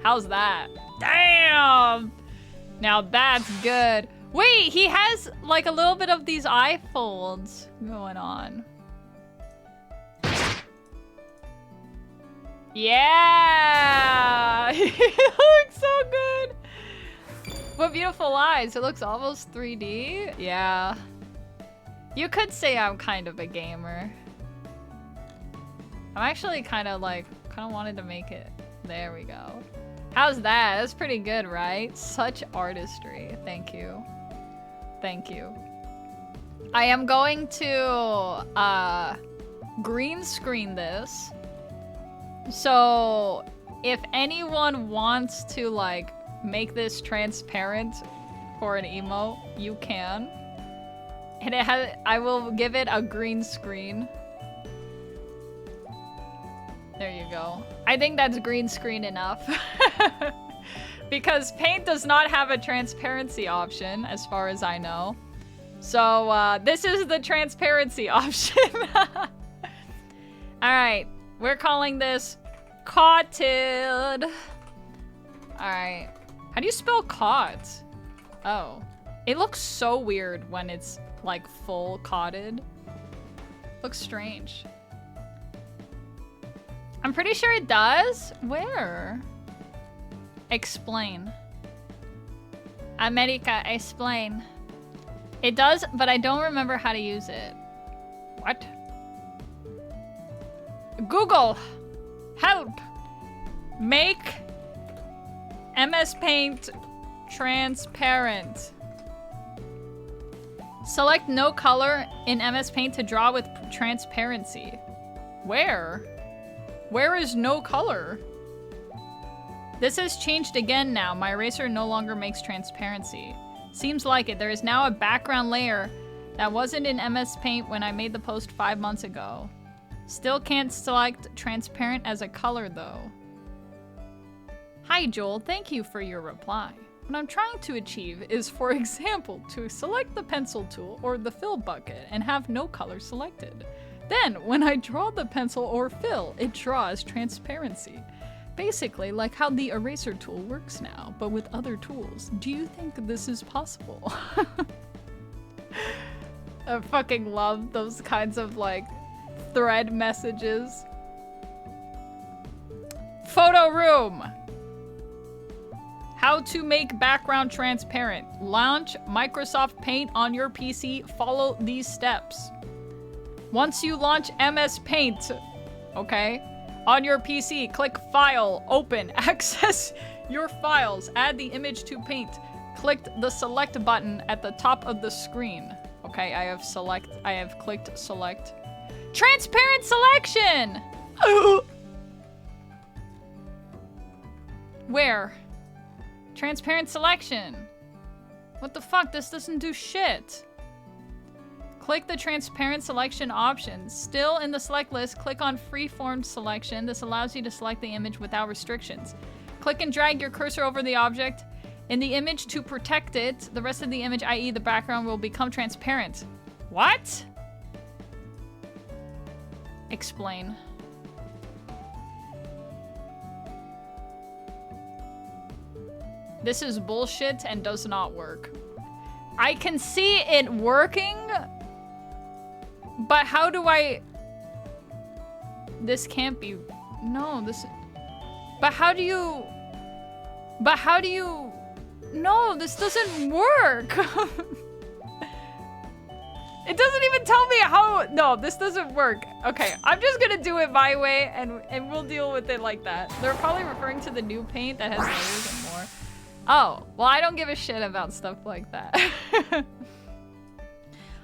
How's that? Damn! Now that's good. Wait, he has like a little bit of these eye folds going on. Yeah! He looks so good! What beautiful eyes. It looks almost 3D. Yeah. You could say I'm kind of a gamer. I'm actually kind of wanted to make it. There we go. How's that? That's pretty good, right? Such artistry. Thank you. Thank you. I am going to green screen this. So if anyone wants to like make this transparent for an emote, you can. And I will give it a green screen. There you go. I think that's green screen enough. Because Paint does not have a transparency option, as far as I know. So, this is the transparency option. Alright, we're calling this Cotted. Alright. How do you spell cot? Oh. It looks so weird when it's, like, full cotted. Looks strange. I'm pretty sure it does. Where? Explain. America, explain. It does, but I don't remember how to use it. What? Google! Help! Make MS Paint transparent. Select no color in MS Paint to draw with transparency. Where? Where is no color? This has changed again now. My eraser no longer makes transparency. Seems like it. There is now a background layer that wasn't in MS Paint when I made the post 5 months ago. Still can't select transparent as a color though. Hi Joel, thank you for your reply. What I'm trying to achieve is, for example, to select the pencil tool or the fill bucket and have no color selected. Then, when I draw the pencil or fill, it draws transparency. Basically, like how the eraser tool works now, but with other tools. Do you think this is possible? I fucking love those kinds of, like, thread messages. Photo room! How to make background transparent. Launch Microsoft Paint on your PC. Follow these steps. Once you launch MS Paint, okay, on your PC, click File, Open, access your files, add the image to Paint. Click the Select button at the top of the screen. Okay, I have clicked Select. Transparent selection! Where? Transparent selection. What the fuck? This doesn't do shit. Click the transparent selection option. Still in the select list, click on freeform selection. This allows you to select the image without restrictions. Click and drag your cursor over the object in the image to protect it. The rest of the image, i.e. the background, will become transparent. What? Explain. This is bullshit and does not work. I can see it working, but how do I... This can't be... No, this... But how do you... No, this doesn't work! It doesn't even tell me how... No, this doesn't work. Okay, I'm just gonna do it my way, and we'll deal with it like that. They're probably referring to the new paint that has layers and more. Oh, well, I don't give a shit about stuff like that.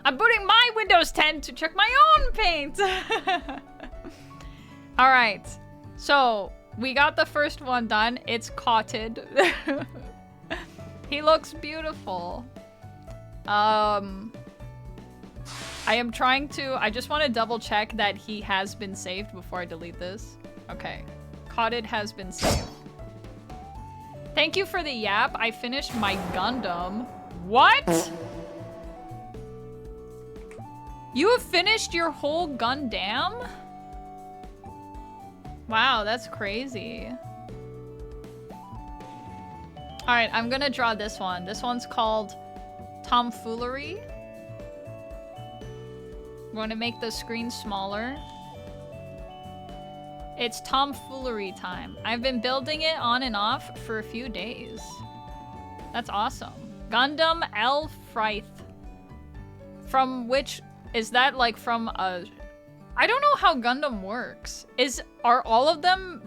I'm booting my Windows 10 to check my own paint. All right, so we got the first one done. It's cotted. He looks beautiful. I am trying to, I just want to double check that he has been saved before I delete this. Okay, cotted has been saved. Thank you for the yap. I finished my Gundam. What? You have finished your whole Gundam? Wow, that's crazy. All right, I'm gonna draw this one. This one's called Tomfoolery. I'm going to make the screen smaller. It's tomfoolery time. I've been building it on and off for a few days. That's awesome. Gundam L Frith. From which, is that like from a... I don't know how Gundam works. Are all of them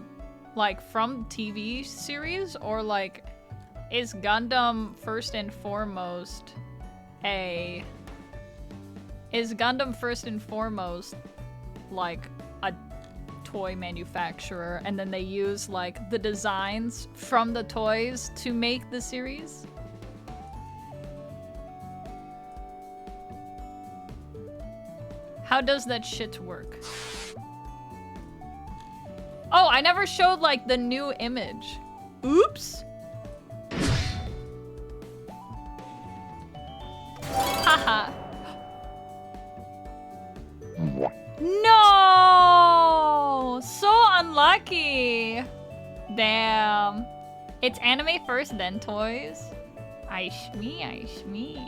like from TV series, or like is Gundam first and foremost like a toy manufacturer, and then they use like the designs from the toys to make the series? How does that shit work? Oh, I never showed like the new image. Oops. Haha. No! So unlucky. Damn. It's anime first, then toys. Aish me.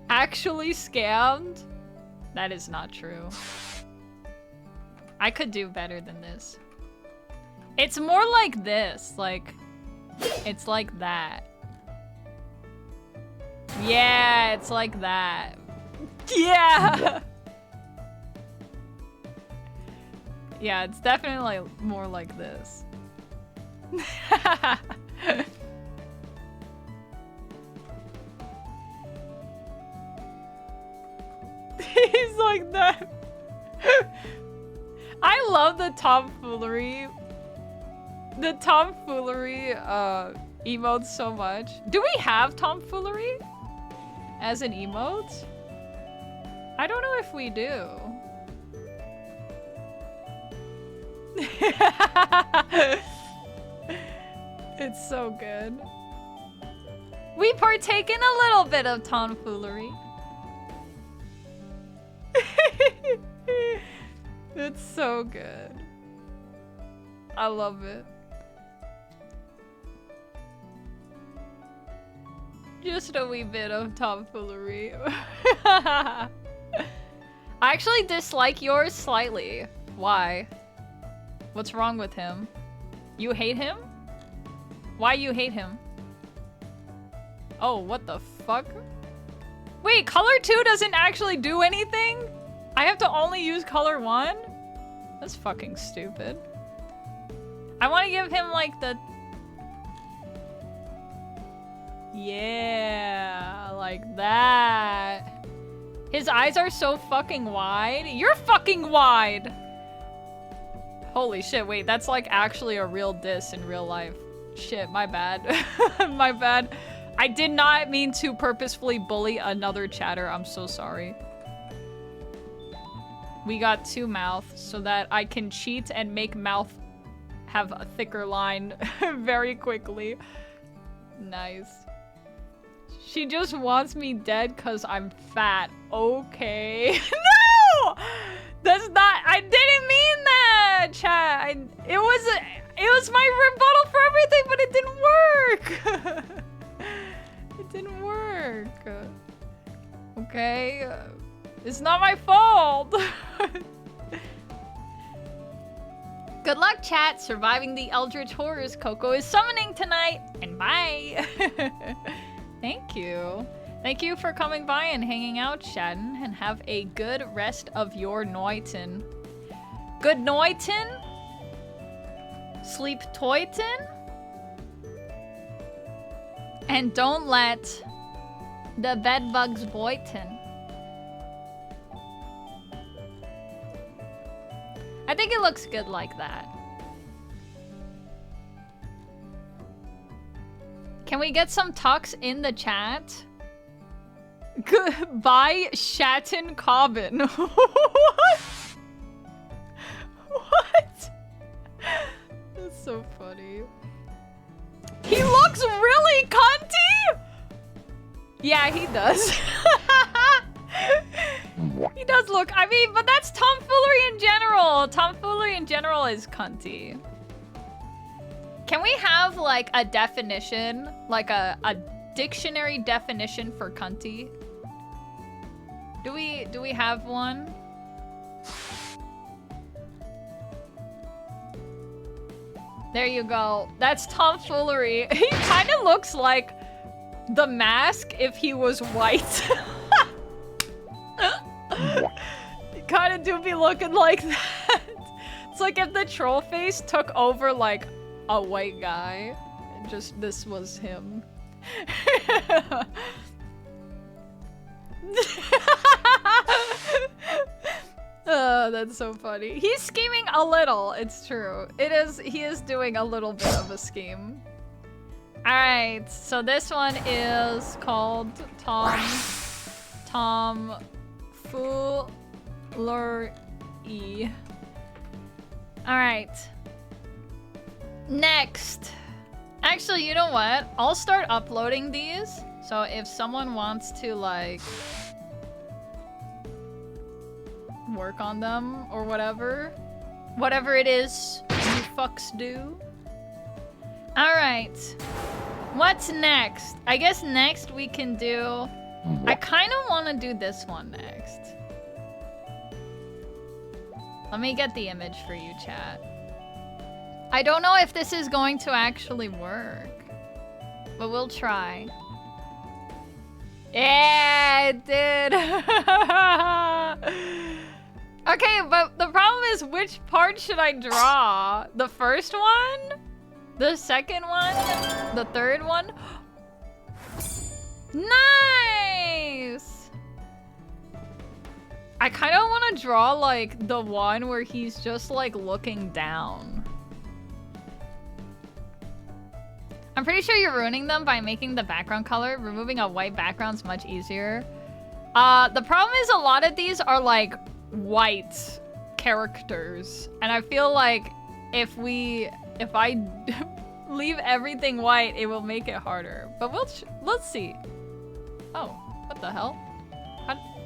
Actually scammed? That is not true. I could do better than this. It's more like this, like, it's like that. Yeah, it's like that. Yeah! Yeah, it's definitely more like this. He's like that. I love the tomfoolery. The tomfoolery emotes so much. Do we have tomfoolery as an emote? I don't know if we do. It's so good. We partake in a little bit of tomfoolery. It's so good. I love it. Just a wee bit of tomfoolery. I actually dislike yours slightly. Why? What's wrong with him? You hate him? Why you hate him? Oh, what the fuck? Wait, color 2 doesn't actually do anything? I have to only use color 1? That's fucking stupid. I want to give him like the... Yeah, like that. His eyes are so fucking wide. You're fucking wide! Holy shit, wait, that's like actually a real diss in real life. Shit, my bad. My bad. I did not mean to purposefully bully another chatter. I'm so sorry. We got 2 mouths so that I can cheat and make mouth have a thicker line very quickly. Nice. She just wants me dead because I'm fat. Okay. No! That's not, I didn't mean that, chat. It was my rebuttal for everything, but it didn't work. It didn't work. Okay. It's not my fault. Good luck, chat, surviving the Eldritch Horrors Coco is summoning tonight. And bye. Thank you. Thank you for coming by and hanging out, Shadden, and have a good rest of your Noiten. Good Noiten? Sleep Toiten? And don't let the bedbugs boyten. I think it looks good like that. Can we get some talks in the chat? Goodbye, Shatten Cobbin. What? What? That's so funny. He looks really cunty! Yeah, he does. He does look, I mean, but that's tomfoolery in general. Tomfoolery in general is cunty. Can we have like a definition, like a dictionary definition for cunty? Do we have one? There you go. That's tomfoolery. He kind of looks like The Mask if he was white. Kind of do be looking like that. It's like if the troll face took over like a white guy. Just this was him. Oh, that's so funny. He's scheming a little, it's true. He is doing a little bit of a scheme. Alright, so this one is called Tomfoolery. Alright. Next. Actually, you know what? I'll start uploading these. So if someone wants to like work on them or whatever it is you fucks do. Alright. What's next? I guess next we can do... I kind of want to do this one next. Let me get the image for you, chat. I don't know if this is going to actually work, but we'll try. Yeah, it did. Okay, but the problem is, which part should I draw? The first one? The second one? The third one? Nice! I kind of want to draw, like, the one where he's just, like, looking down. I'm pretty sure you're ruining them by making the background color. Removing a white background's much easier. The problem is a lot of these are, like, white characters. And I feel like if I leave everything white, it will make it harder. But let's see. Oh, what the hell?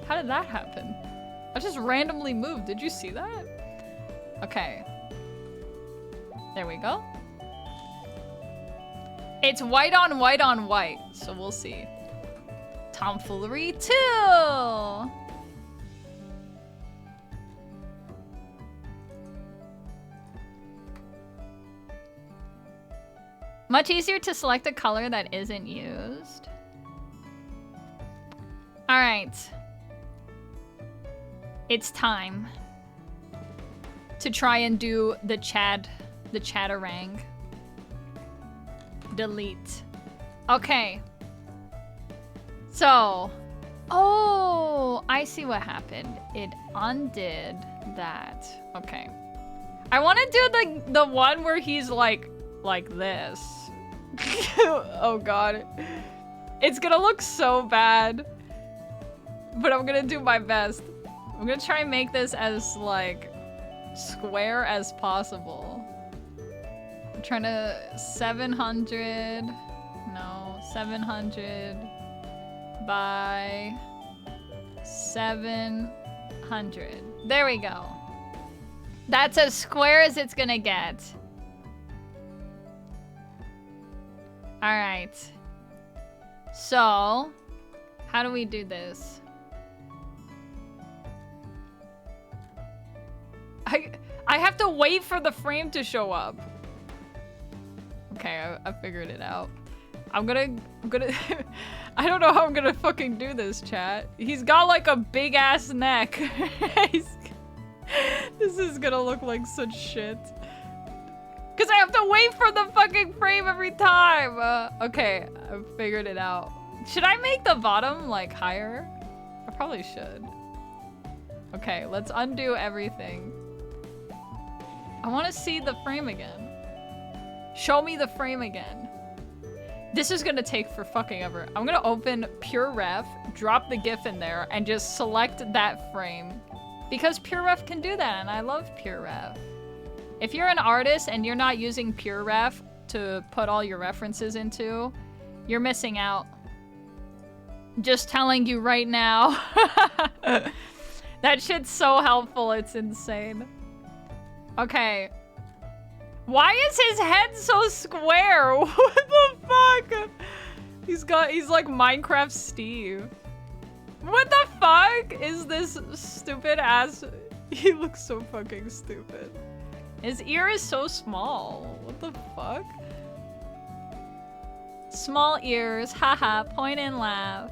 How did that happen? I just randomly moved. Did you see that? Okay. There we go. It's white on white on white, so we'll see. Tomfoolery 2! Much easier to select a color that isn't used. Alright. It's time to try and do the chatterang. Delete. Okay. So. Oh, I see what happened. It undid that. Okay. I want to do the one where he's like this. Oh god. It's gonna look so bad. But I'm gonna do my best. I'm gonna try and make this as like square as possible. I'm trying to 700. No, 700 by 700. There we go. That's as square as it's gonna get. All right. So, how do we do this? I have to wait for the frame to show up. Okay, I figured it out. I'm gonna I don't know how I'm gonna fucking do this, chat. He's got like a big ass neck. This is gonna look like such shit. Cause I have to wait for the fucking frame every every time. Okay, I figured it out. Should I make the bottom like higher? I probably should. Okay, let's undo everything. I want to see the frame again. Show me the frame again. This is gonna take for fucking ever. I'm gonna open Pure Ref, drop the GIF in there, and just select that frame. Because Pure Ref can do that, and I love Pure Ref. If you're an artist and you're not using Pure Ref to put all your references into, you're missing out. Just telling you right now. That shit's so helpful, it's insane. Okay. Why is his head so square? What the fuck? He's like Minecraft Steve. What the fuck is this stupid ass? He looks so fucking stupid. His ear is so small. What the fuck? Small ears, haha, point and laugh.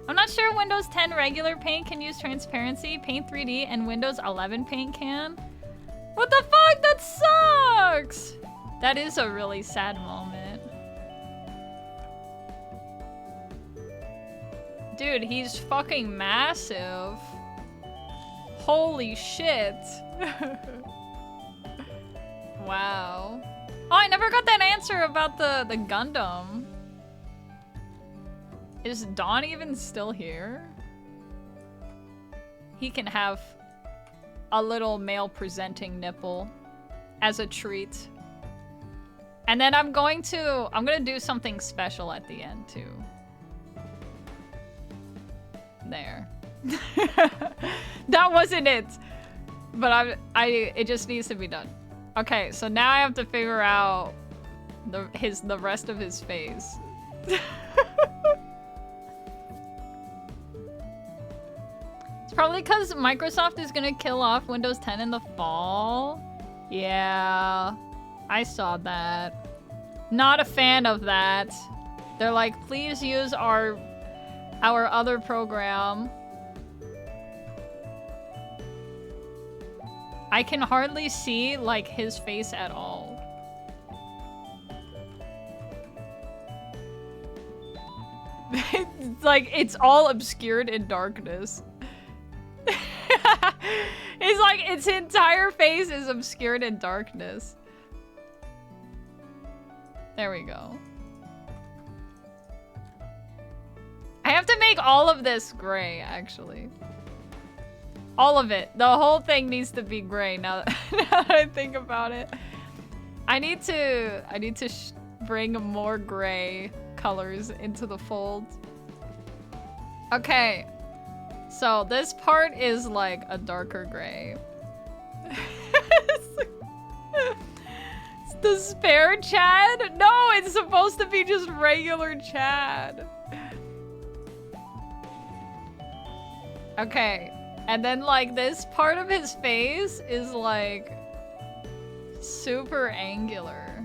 I'm not sure Windows 10 regular Paint can use transparency, Paint 3D, and Windows 11 Paint can. What the fuck? That sucks! That is a really sad moment. Dude, he's fucking massive. Holy shit. Wow. Oh, I never got that answer about the Gundam. Is Dawn even still here? He can have a little male presenting nipple as a treat. And then I'm gonna do something special at the end too. There. That wasn't it. But it just needs to be done. Okay, so now I have to figure out the rest of his face. It's probably because Microsoft is gonna kill off Windows 10 in the fall. Yeah, I saw that. Not a fan of that. They're like, please use our other program. I can hardly see like his face at all. It's like it's all obscured in darkness. It's like its entire face is obscured in darkness. There we go. I have to make all of this gray, actually. All of it. The whole thing needs to be gray now that I think about it. I need to bring more gray colors into the fold. Okay. So this part is like a darker gray. It's the spare Chad? No, it's supposed to be just regular Chad. Okay. And then like this part of his face is like super angular.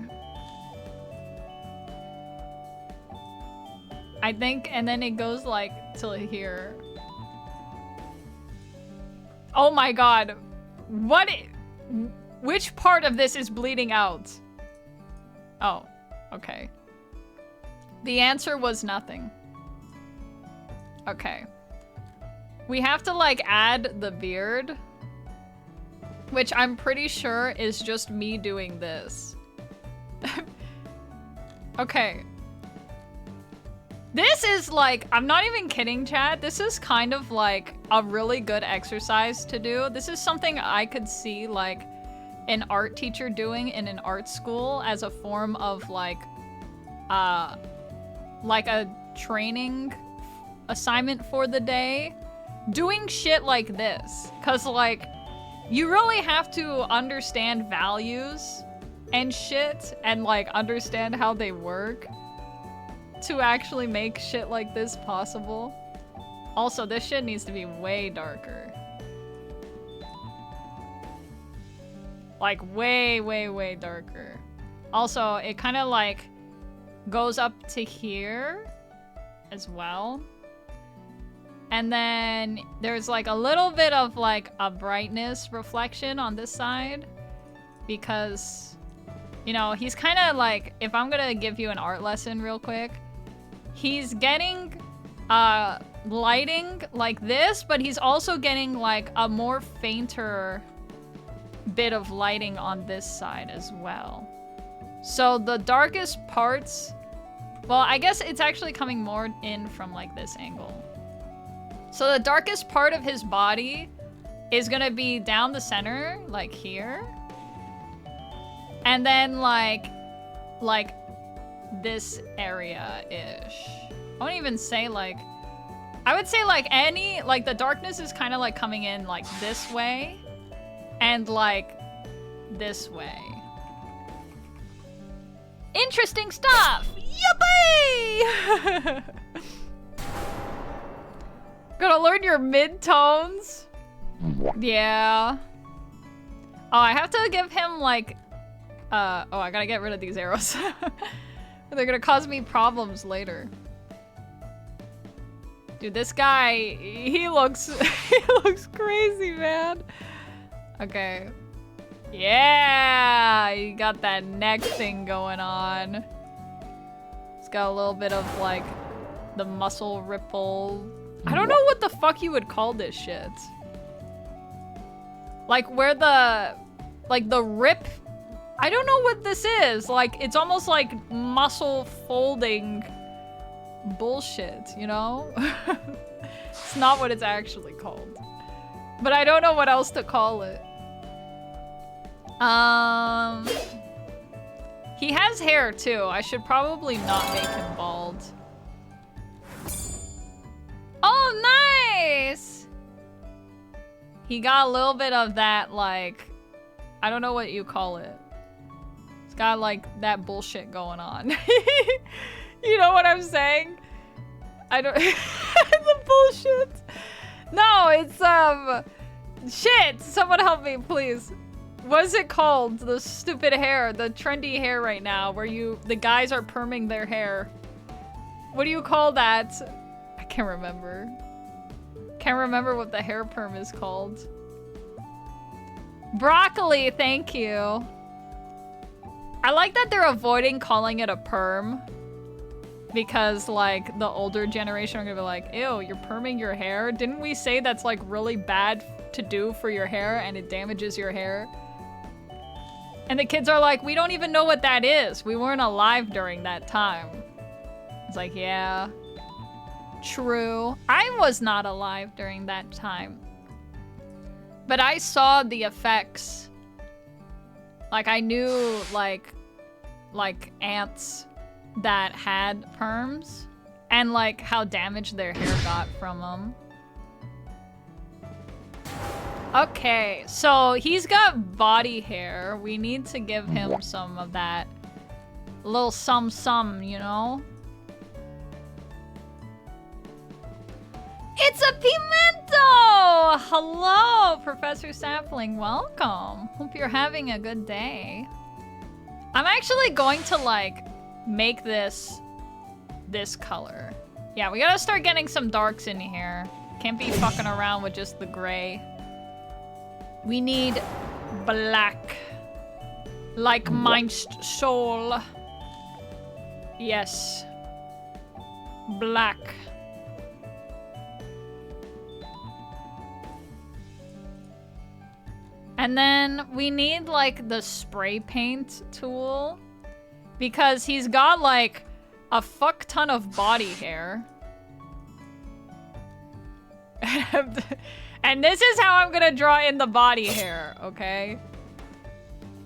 I think, and then it goes like till here. Oh my god. Which part of this is bleeding out? Oh, okay. The answer was nothing. Okay. We have to like add the beard, which I'm pretty sure is just me doing this. Okay. This is like, I'm not even kidding, chat. This is kind of like a really good exercise to do. This is something I could see like an art teacher doing in an art school as a form of like a training assignment for the day. Doing shit like this. Cause like, you really have to understand values and shit and like understand how they work to actually make shit like this possible. Also, this shit needs to be way darker. Like way, way, way darker. Also, it kind of like goes up to here as well. And then there's like a little bit of like a brightness reflection on this side because You know, he's kind of like, if I'm gonna give you an art lesson real quick, he's getting lighting like this, but he's also getting like a more fainter bit of lighting on this side as well. So the darkest parts, well, I guess it's actually coming more in from like this angle. So the darkest part of his body is gonna be down the center, like here. And then like this area-ish. I won't even say like, I would say like the darkness is kind of like coming in like this way and like this way. Interesting stuff! Yippee! Gonna learn your mid-tones? Yeah. Oh, I have to give him like, oh, I gotta get rid of these arrows. They're gonna cause me problems later. Dude, this guy, he looks crazy, man. Okay. Yeah, you got that neck thing going on. It's got a little bit of like the muscle ripple. I don't know what the fuck you would call this shit. Like where the rip, I don't know what this is. Like it's almost like muscle folding bullshit, you know? It's not what it's actually called. But I don't know what else to call it. He has hair too. I should probably not make him bald. Oh, nice! He got a little bit of that, like, I don't know what you call it. It's got like that bullshit going on. You know what I'm saying? I don't, the bullshit. No, it's, shit, someone help me, please. What is it called? The stupid hair, the trendy hair right now where the guys are perming their hair. What do you call that? I can't remember. Can't remember what the hair perm is called. Broccoli, thank you. I like that they're avoiding calling it a perm. Because, like, the older generation are gonna be like, ew, you're perming your hair? Didn't we say that's, like, really bad to do for your hair and it damages your hair? And the kids are like, we don't even know what that is. We weren't alive during that time. It's like, yeah, true. I was not alive during that time. But I saw the effects. Like, I knew, like ants that had perms and like how damaged their hair got from them. Okay, so he's got body hair. We need to give him some of that little some, you know? It's a pimento! Hello, Professor Sapling, welcome. Hope you're having a good day. I'm actually going to like make this color. Yeah, we gotta start getting some darks in here. Can't be fucking around with just the gray. We need black. Like my soul. Yes. Black. And then we need like the spray paint tool. Because he's got like a fuck ton of body hair. And this is how I'm gonna draw in the body hair, okay?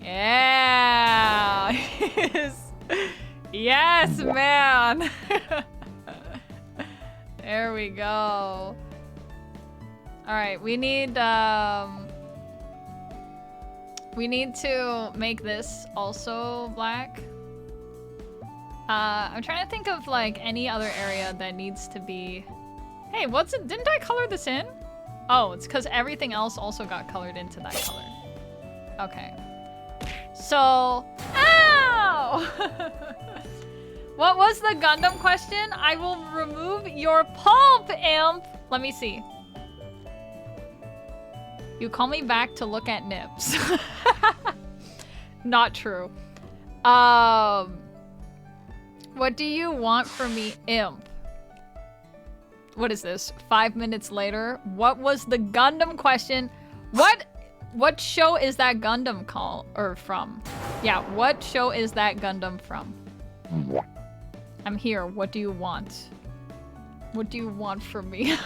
Yeah. Yes, man. There we go. All right, we need to make this also black. I'm trying to think of like any other area that needs to be. Hey, what's it? Didn't I color this in? Oh, it's because everything else also got colored into that color. Okay. So, ow! What was the Gundam question? I will remove your pulp, imp. Let me see. You call me back to look at nips. Not true. What do you want from me, imp? What is this? 5 minutes later. What was the Gundam question? What show is that Gundam call or from? Yeah, what show is that Gundam from? I'm here. What do you want? What do you want from me?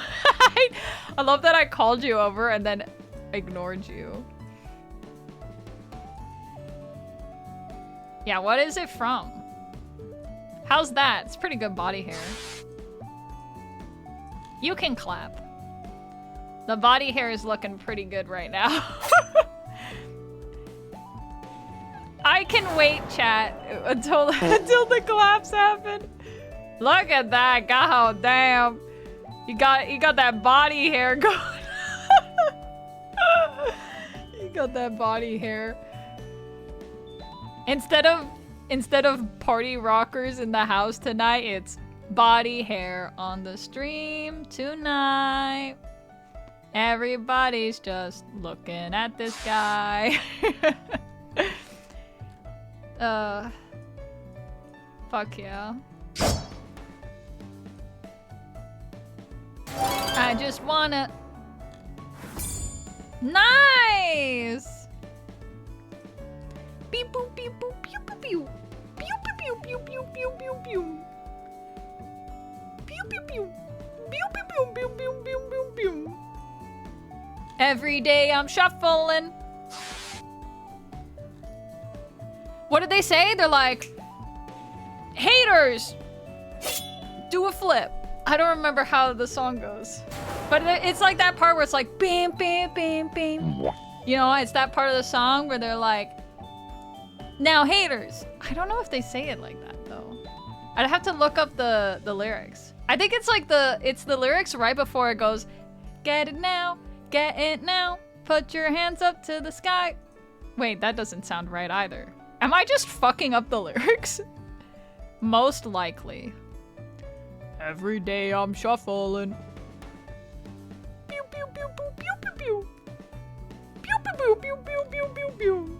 I love that I called you over and then ignored you. Yeah, what is it from? How's that? It's pretty good body hair. You can clap. The body hair is looking pretty good right now. I can wait, chat, until the claps happen. Look at that. God damn. You got that body hair going. You got that body hair. Instead of party rockers in the house tonight, it's body hair on the stream tonight. Everybody's just looking at this guy. Fuck yeah. I just wanna... Nice! Beep boop beep boop pew pew pew. Pew pew pew pew pew pew pew. Pew pew pew. Pew pew pew pew pew pew pew pew. Every day I'm shuffling. What did they say? They're like, haters, do a flip. I don't remember how the song goes. But it's like that part where it's like, bam, bam, bam, bam. You know, it's that part of the song where they're like, now haters. I don't know if they say it like that though. I'd have to look up the lyrics. I think it's like it's the lyrics right before it goes, get it now, get it now, put your hands up to the sky. Wait, that doesn't sound right either. Am I just fucking up the lyrics? Most likely. Every day I'm shuffling. Pew pew pew pew pew pew pew. Pew pew pew pew pew pew pew pew.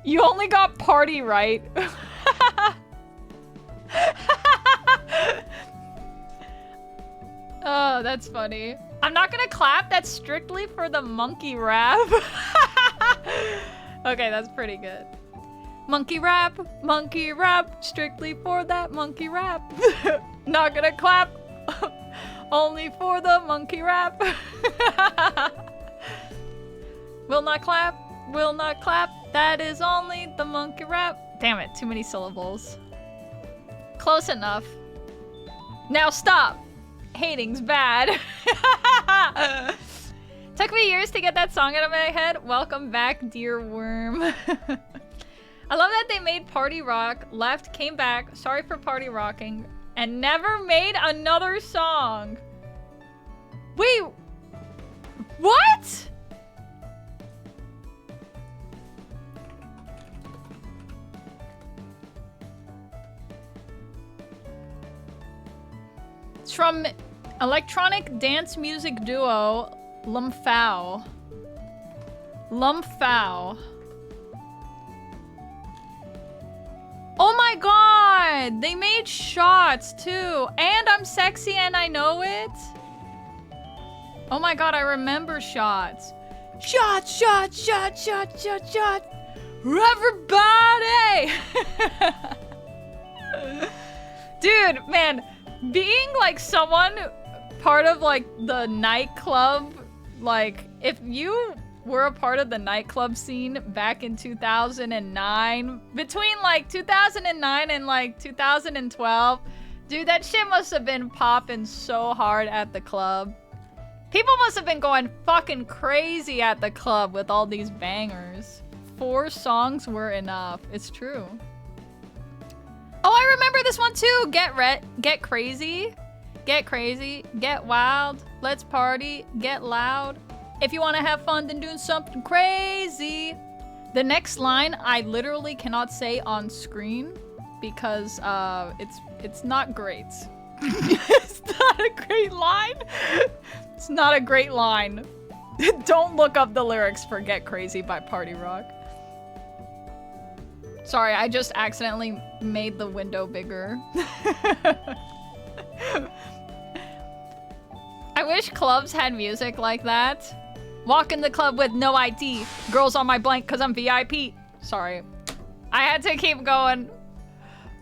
You only got party right. Oh, that's funny. I'm not gonna clap. That's strictly for the monkey rap. Okay, that's pretty good. Monkey rap, strictly for that monkey rap. Not gonna clap, only for the monkey rap. Will not clap, that is only the monkey rap. Damn it, too many syllables. Close enough. Now stop. Hating's bad. Took me years to get that song out of my head. Welcome back, dear worm. I love that they made party rock, left, came back, sorry for party rocking, and never made another song. Wait, what? It's from electronic dance music duo Lumphao. Oh my god! They made shots too! And I'm sexy and I know it? Oh my god, I remember shots. Shots, shots, shots, shots, shots, shots! Everybody! Dude, man, being like someone part of like the nightclub, like if you were a part of the nightclub scene back in 2009, between like 2009 and like 2012, dude, that shit must have been popping so hard at the club. People must have been going fucking crazy at the club with all these bangers. 4 songs were enough. It's true. Oh, I remember this one too. Get crazy, get wild, let's party, get loud. If you want to have fun, then do something crazy. The next line I literally cannot say on screen because it's not great. It's not a great line. It's not a great line. Don't look up the lyrics for Get Crazy by Party Rock. Sorry, I just accidentally made the window bigger. I wish clubs had music like that. Walk in the club with no ID. Girls on my blank cause I'm VIP. Sorry. I had to keep going.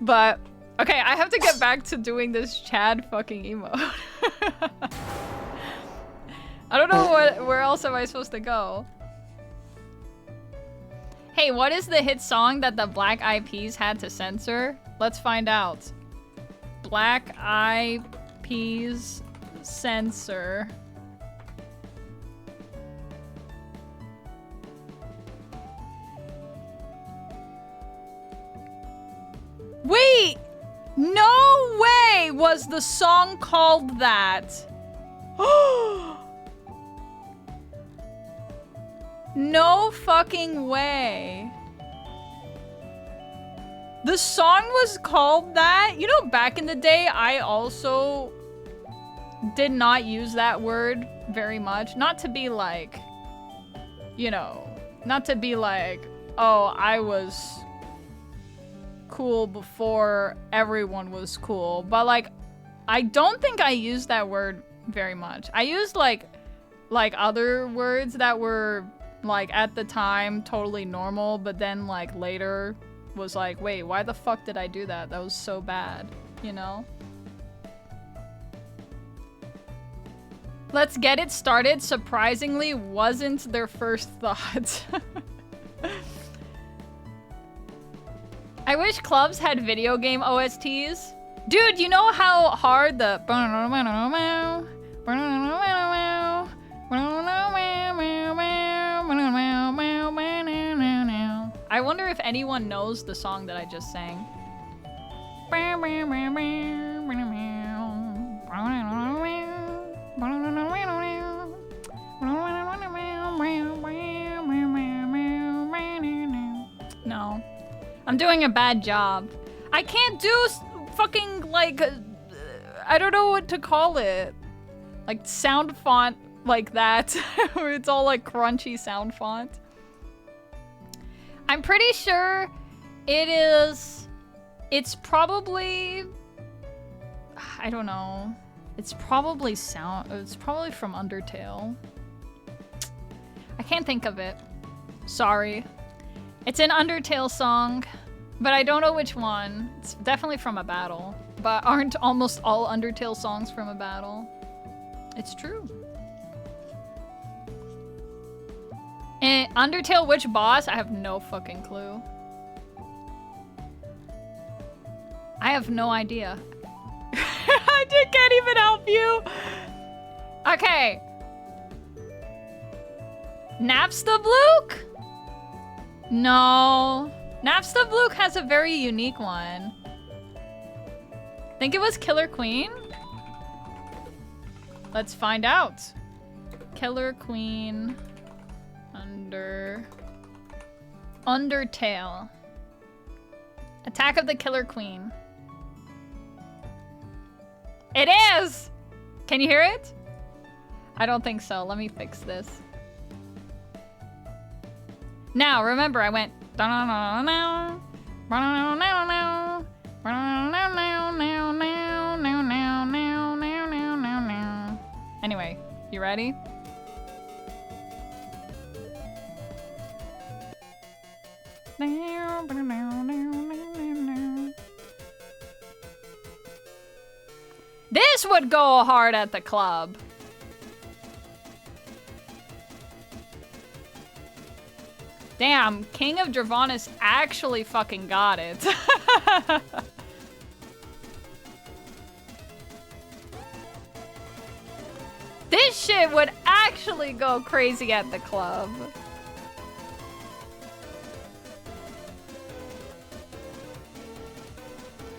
But, okay, I have to get back to doing this Chad fucking emote. I don't know where else am I supposed to go. Hey, what is the hit song that the Black Eyed Peas had to censor? Let's find out. Black Eyed Peas censor. Wait! No way was the song called that. No fucking way. The song was called that? You know, back in the day, I also did not use that word very much. Not to be like, you know, not to be like, oh, I was cool before everyone was cool. But like, I don't think I used that word very much. I used like other words that were like at the time totally normal, but then like later was like, wait, why the fuck did I do that? That was so bad, you know? Let's get it started surprisingly wasn't their first thought. I wish clubs had video game OSTs. Dude, you know how hard the I wonder if anyone knows the song that I just sang. No. I'm doing a bad job. I can't do fucking, like, I don't know what to call it. Like, sound font like that. Where it's all, like, crunchy sound font. I'm pretty sure it's probably, I don't know. It's probably from Undertale. I can't think of it. Sorry. It's an Undertale song, but I don't know which one. It's definitely from a battle. But aren't almost all Undertale songs from a battle? It's true. In Undertale, which boss? I have no fucking clue. I have no idea. I just can't even help you. Okay. Napstablook? No. Napstablook has a very unique one. Think it was Killer Queen? Let's find out. Killer Queen. Undertale. Attack of the Killer Queen. It is! Can you hear it? I don't think so. Let me fix this. Now, remember, I went. Anyway, you ready? This would go hard at the club. Damn, King of Dravanis actually fucking got it. This shit would actually go crazy at the club.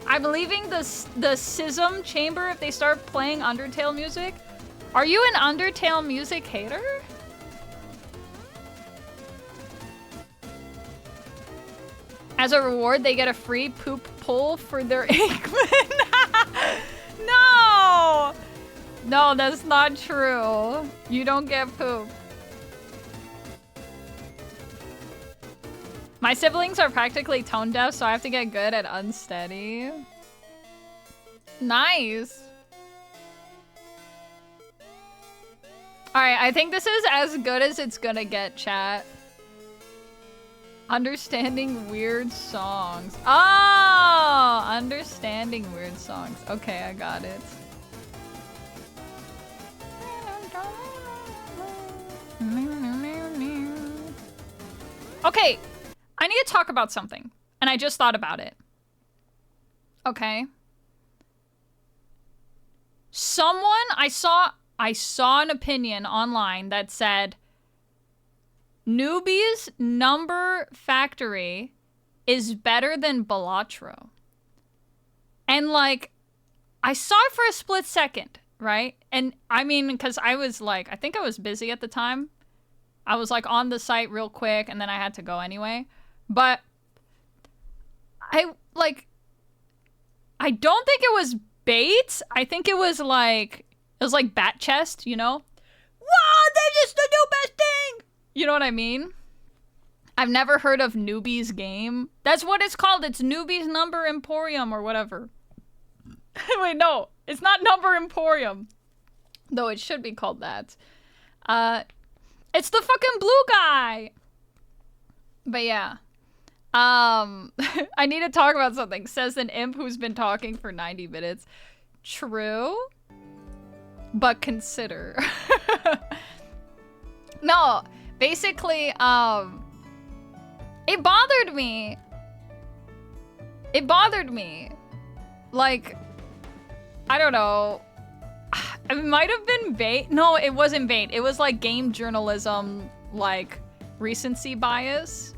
I'm leaving the Sism chamber if they start playing Undertale music. Are you an Undertale music hater? As a reward, they get a free poop pull for their Aikman. No! No, that's not true. You don't get poop. My siblings are practically tone deaf, so I have to get good at unsteady. Nice. Alright, I think this is as good as it's gonna get, chat. Understanding weird songs. Oh! Understanding weird songs. Okay, I got it. Okay, I need to talk about something, and I just thought about it. Okay. I saw an opinion online that said Newbie's Number Factory is better than Balatro. And like, I saw it for a split second, right? And I mean, because I was like, I think I was busy at the time. I was like on the site real quick and then I had to go anyway. But I don't think it was bait. I think it was like bat chest, you know? Whoa, they're just the new best thing! You know what I mean? I've never heard of Newbie's Game. That's what it's called. It's Newbie's Number Emporium or whatever. Wait, no. It's not Number Emporium. Though it should be called that. It's the fucking blue guy! But yeah. I need to talk about something. Says an imp who's been talking for 90 minutes. True. But consider. No. Basically, it bothered me. It bothered me. Like, I don't know. It might have been bait. No, it wasn't bait. It was like game journalism, like recency bias.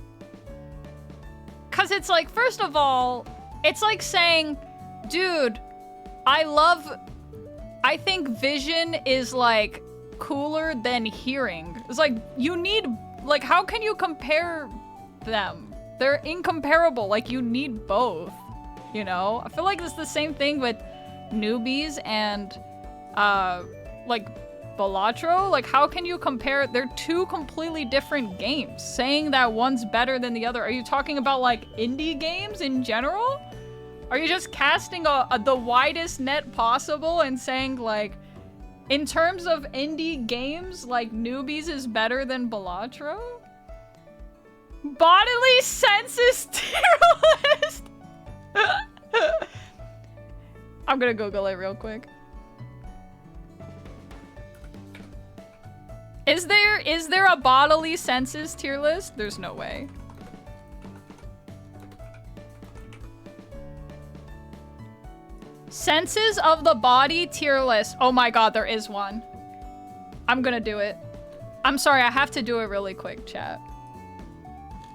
Cause it's like, first of all, it's like saying, dude, I think vision is like cooler than hearing. It's like, you need, like, how can you compare them? They're incomparable. Like, you need both, you know? I feel like it's the same thing with Newbies and, like, Balatro. Like, how can you compare? They're two completely different games. Saying that one's better than the other. Are you talking about, like, indie games in general? Are you just casting the widest net possible and saying, like, in terms of indie games, like, Newbies is better than Balatro? Bodily senses tier list! I'm gonna Google it real quick. Is there a bodily senses tier list? There's no way. Senses of the body tier list. Oh my god, there is one. I'm gonna do it. I'm sorry, I have to do it really quick, chat.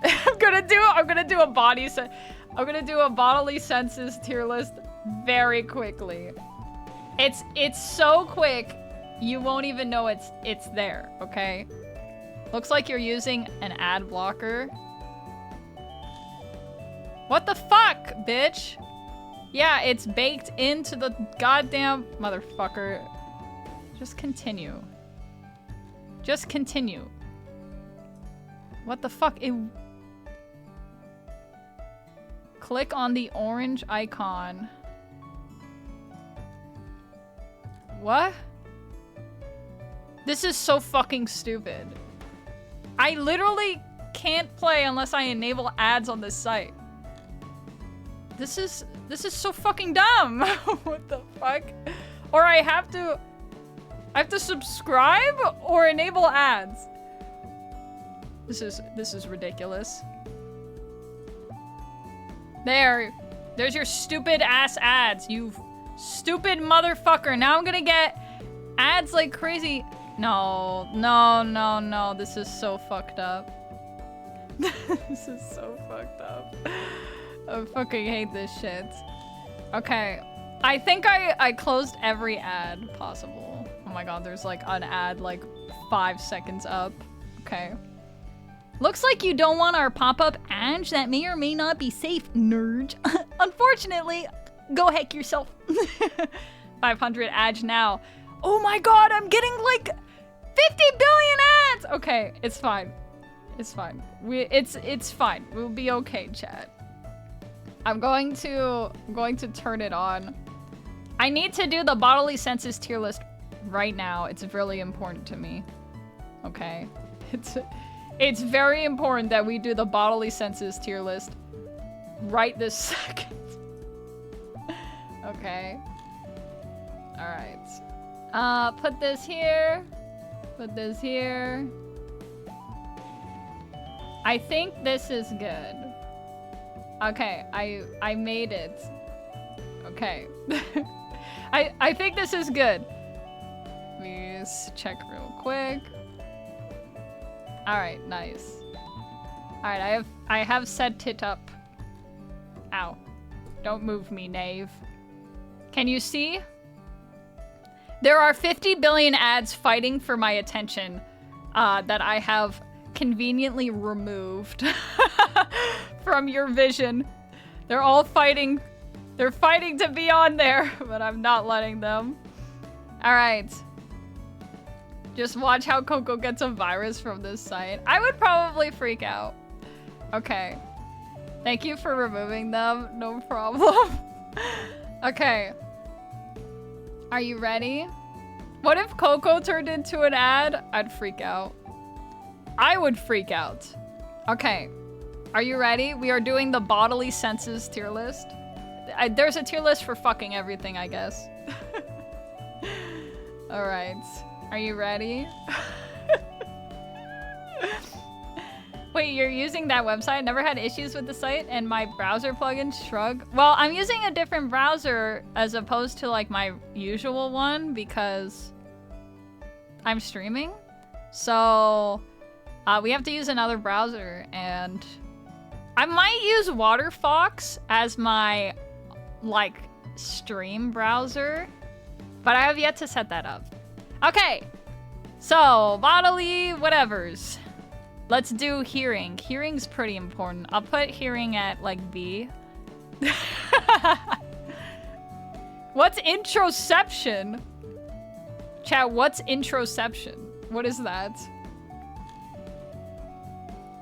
I'm gonna do a bodily senses tier list very quickly. It's so quick, you won't even know it's there, okay? Looks like you're using an ad blocker. What the fuck, bitch? Yeah, it's baked into the goddamn motherfucker. Just continue. Just continue. What the fuck? Click on the orange icon. What? This is so fucking stupid. I literally can't play unless I enable ads on this site. This is so fucking dumb. What the fuck? Or I have to subscribe or enable ads. This is ridiculous. There's your stupid ass ads, you stupid motherfucker. Now I'm gonna get ads like crazy. No, this is so fucked up. This is so fucked up. I fucking hate this shit. Okay, I think I closed every ad possible. Oh my god, there's like an ad like 5 seconds up. Okay. Looks like you don't want our pop-up ads that may or may not be safe, nerd. Unfortunately, go heck yourself. 500 ads now. Oh my god, I'm getting like 50 billion ads! Okay, it's fine. It's fine. It's fine. We'll be okay, chat. I'm going to turn it on. I need to do the bodily senses tier list right now. It's really important to me. Okay. It's very important that we do the bodily senses tier list right this second. Okay. All right. Put this here. Put this here. I think this is good. Okay, I made it. Okay. I think this is good. Let me just check real quick. All right, nice. All right, I have set it up. Ow. Don't move me, knave. Can you see? There are 50 billion ads fighting for my attention that I have conveniently removed from your vision. They're all fighting. They're fighting to be on there, but I'm not letting them. All right. Just watch how Coco gets a virus from this site. I would probably freak out. Okay. Thank you for removing them. No problem. Okay. Are you ready? What if Coco turned into an ad? I'd freak out. I would freak out. Okay. Are you ready? We are doing the bodily senses tier list. There's a tier list for fucking everything, I guess. All right. Are you ready? Wait, you're using that website? Never had issues with the site and my browser plugin shrug. Well, I'm using a different browser as opposed to like my usual one because I'm streaming. So we have to use another browser, and I might use WaterFox as my like stream browser, but I have yet to set that up. Okay, so bodily whatevers. Let's do hearing. Hearing's pretty important. I'll put hearing at like B. What's introception? Chat, what's introception? What is that?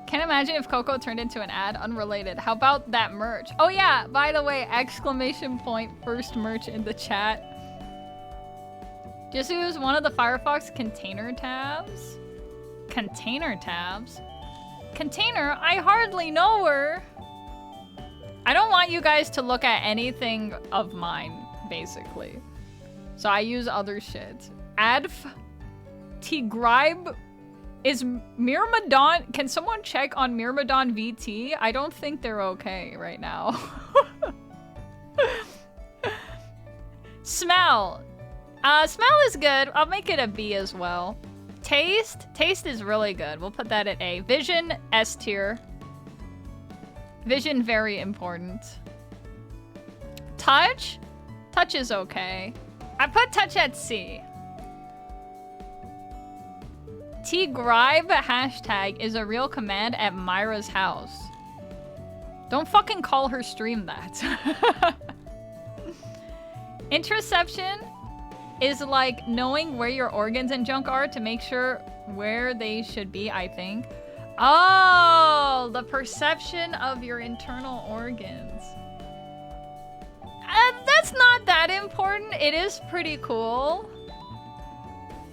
Can't imagine if Coco turned into an ad. Unrelated. How about that merch? Oh yeah, by the way, exclamation point first merch in the chat. Just use one of the Firefox container tabs. Container tabs? Container? I hardly know her. I don't want you guys to look at anything of mine, basically. So I use other shit. Adf Tigribe is Myrmidon. Can someone check on Myrmidon VT? I don't think they're okay right now. Smell. Smell is good. I'll make it a B as well. Taste? Taste is really good. We'll put that at A. Vision, S tier. Vision, very important. Touch? Touch is okay. I put touch at C. Tgribe hashtag is a real command at Myra's house. Don't fucking call her stream that. Introception is like knowing where your organs and junk are to make sure where they should be, I think. Oh, the perception of your internal organs. That's not that important. It is pretty cool.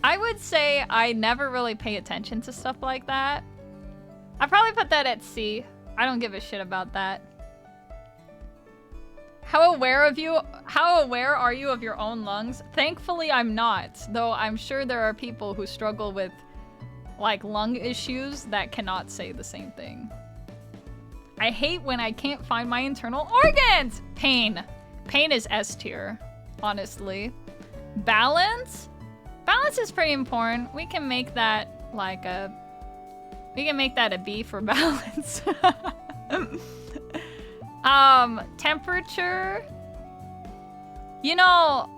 I would say I never really pay attention to stuff like that. I probably put that at C. I don't give a shit about that. How aware are you of your own lungs? Thankfully, I'm not, though I'm sure there are people who struggle with like lung issues that cannot say the same thing. I hate when I can't find my internal organs. Pain. Pain is S tier, honestly. Balance? Balance is pretty important. We can make that like a B for balance. Temperature. You know,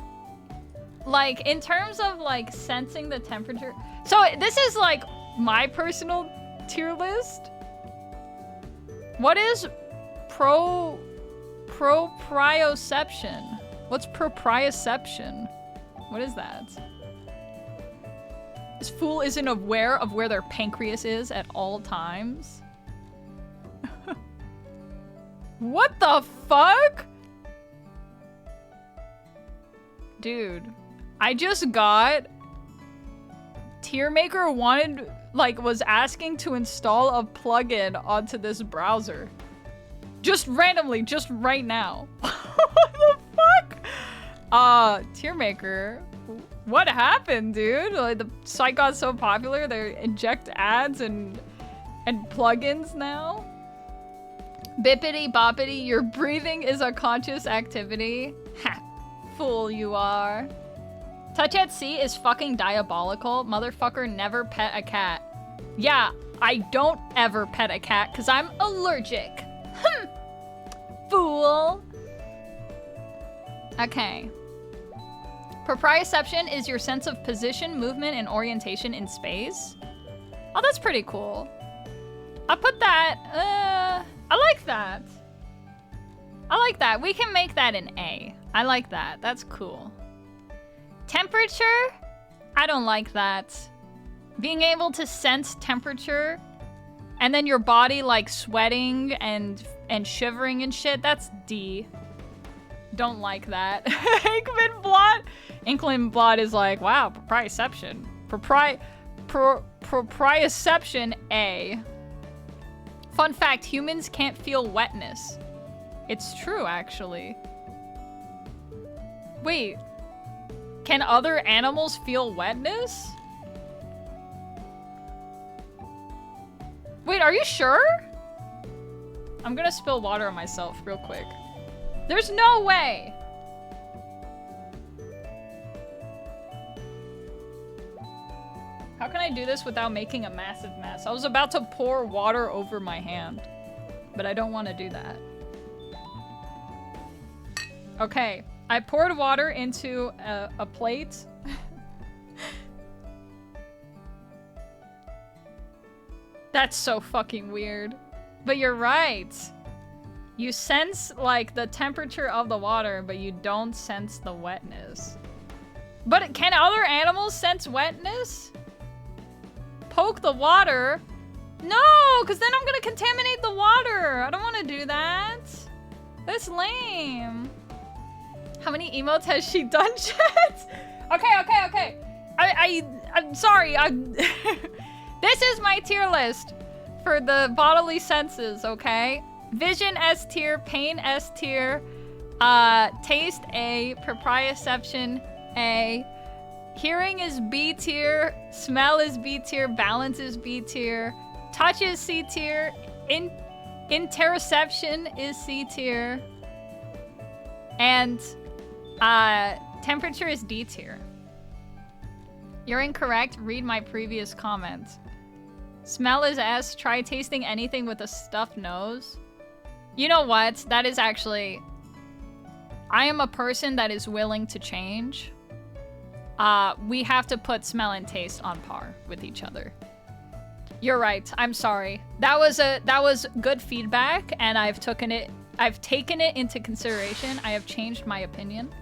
like in terms of like sensing the temperature. So this is like my personal tier list. What is proprioception? What's proprioception? What is that? This fool isn't aware of where their pancreas is at all times. What the fuck? Dude, I just got... Tier Maker was asking to install a plugin onto this browser. Just randomly, just right now. What the fuck? Tier Maker, what happened, dude? Like, the site got so popular, they inject ads and plugins now? Bippity boppity, your breathing is a conscious activity. Ha, fool you are. Touch at sea is fucking diabolical. Motherfucker, never pet a cat. Yeah, I don't ever pet a cat because I'm allergic. Fool. Okay. Proprioception is your sense of position, movement, and orientation in space. Oh, that's pretty cool. I put that, I like that. I like that. We can make that an A. I like that. That's cool. Temperature? I don't like that. Being able to sense temperature and then your body like sweating and shivering and shit, that's D. Don't like that. Inkling Blot is like, wow, proprioception. Proprioception A. Fun fact, humans can't feel wetness. It's true, actually. Wait. Can other animals feel wetness? Wait, are you sure? I'm gonna spill water on myself real quick. There's no way! How can I do this without making a massive mess? I was about to pour water over my hand, but I don't want to do that. Okay. I poured water into a plate. That's so fucking weird. But you're right. You sense, like, the temperature of the water, but you don't sense the wetness. But can other animals sense wetness? Poke the water? No, because then I'm gonna contaminate the water. I don't want to do that. That's lame. How many emotes has she done, chat? Okay. I'm sorry. This is my tier list for the bodily senses, okay? Vision S tier, pain S tier, taste A, proprioception A, hearing is B tier, smell is B tier, balance is B tier, touch is C tier, interoception is C tier, and temperature is D tier. You're incorrect. Read my previous comment. Smell is S. Try tasting anything with a stuffed nose. You know what? That is actually... I am a person that is willing to change. We have to put smell and taste on par with each other. You're right. I'm sorry. That was good feedback, and I've taken it into consideration. I have changed my opinion.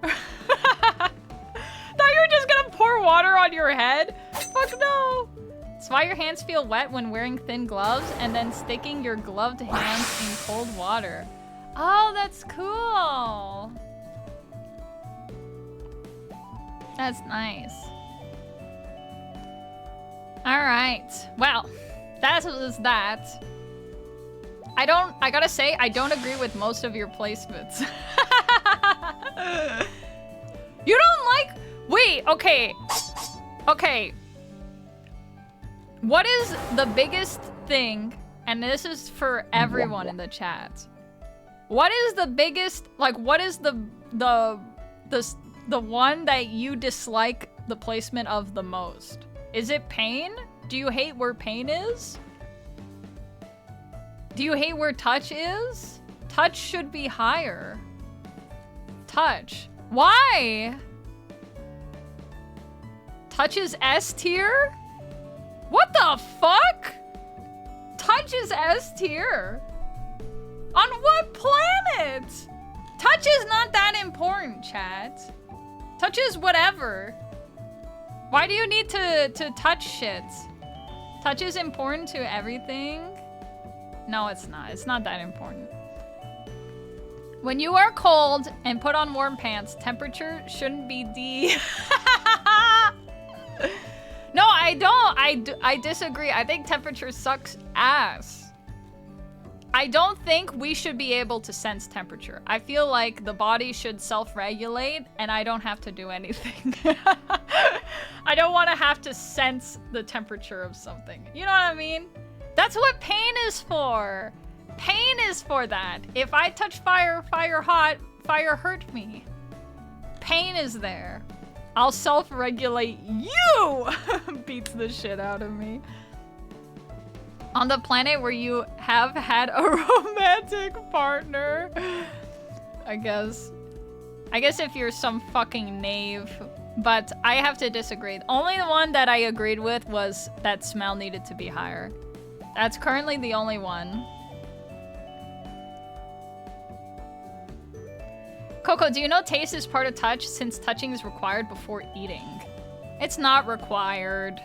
Thought you were just gonna pour water on your head? Fuck no! It's why your hands feel wet when wearing thin gloves and then sticking your gloved hands in cold water. Oh, that's cool! That's nice. Alright. Well, that was that. I gotta say, I don't agree with most of your placements. You don't like... Wait, okay. Okay. What is the biggest thing, and this is for everyone in the chat. What is the biggest, like, what is the one that you dislike the placement of the most? Is it pain? Do you hate where pain is? Do you hate where touch is? Touch should be higher. Touch. Why? Touch is S tier? What the fuck? Touch is S tier? On what planet? Touch is not that important, chat. Touch is whatever. Why do you need to touch shit? Touch is important to everything. No, it's not. It's not that important. When you are cold and put on warm pants, temperature shouldn't be D. No, I don't. I disagree. I think temperature sucks ass. I don't think we should be able to sense temperature. I feel like the body should self-regulate and I don't have to do anything. I don't want to have to sense the temperature of something. You know what I mean? That's what pain is for. Pain is for that. If I touch fire, fire hot, fire hurt me. Pain is there. I'll self-regulate you! Beats the shit out of me. On the planet where you have had a romantic partner. I guess if you're some fucking knave. But I have to disagree. Only the one that I agreed with was that smell needed to be higher. That's currently the only one. Coco, do you know taste is part of touch since touching is required before eating? It's not required.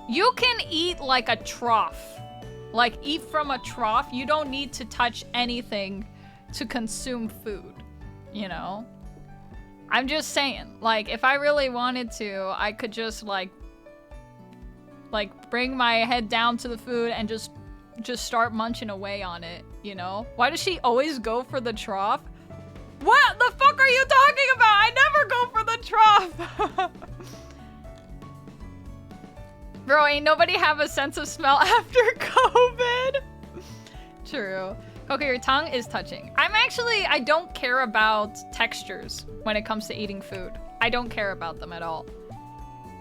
You can eat like a trough. Like, eat from a trough. You don't need to touch anything to consume food, you know? I'm just saying, like, if I really wanted to, I could just, like bring my head down to the food and just start munching away on it, you know? Why does she always go for the trough? What the fuck are you talking about? I never go for the trough! Bro, ain't nobody have a sense of smell after COVID. True. Okay, your tongue is touching. I don't care about textures when it comes to eating food. I don't care about them at all.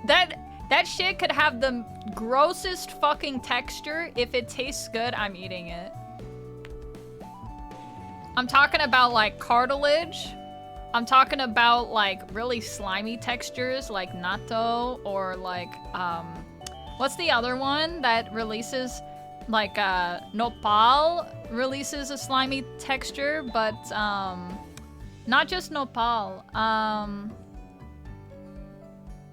That shit could have the grossest fucking texture. If it tastes good, I'm eating it. I'm talking about like cartilage. I'm talking about like really slimy textures like natto or like, what's the other one that releases, like, nopal releases a slimy texture, but, not just nopal.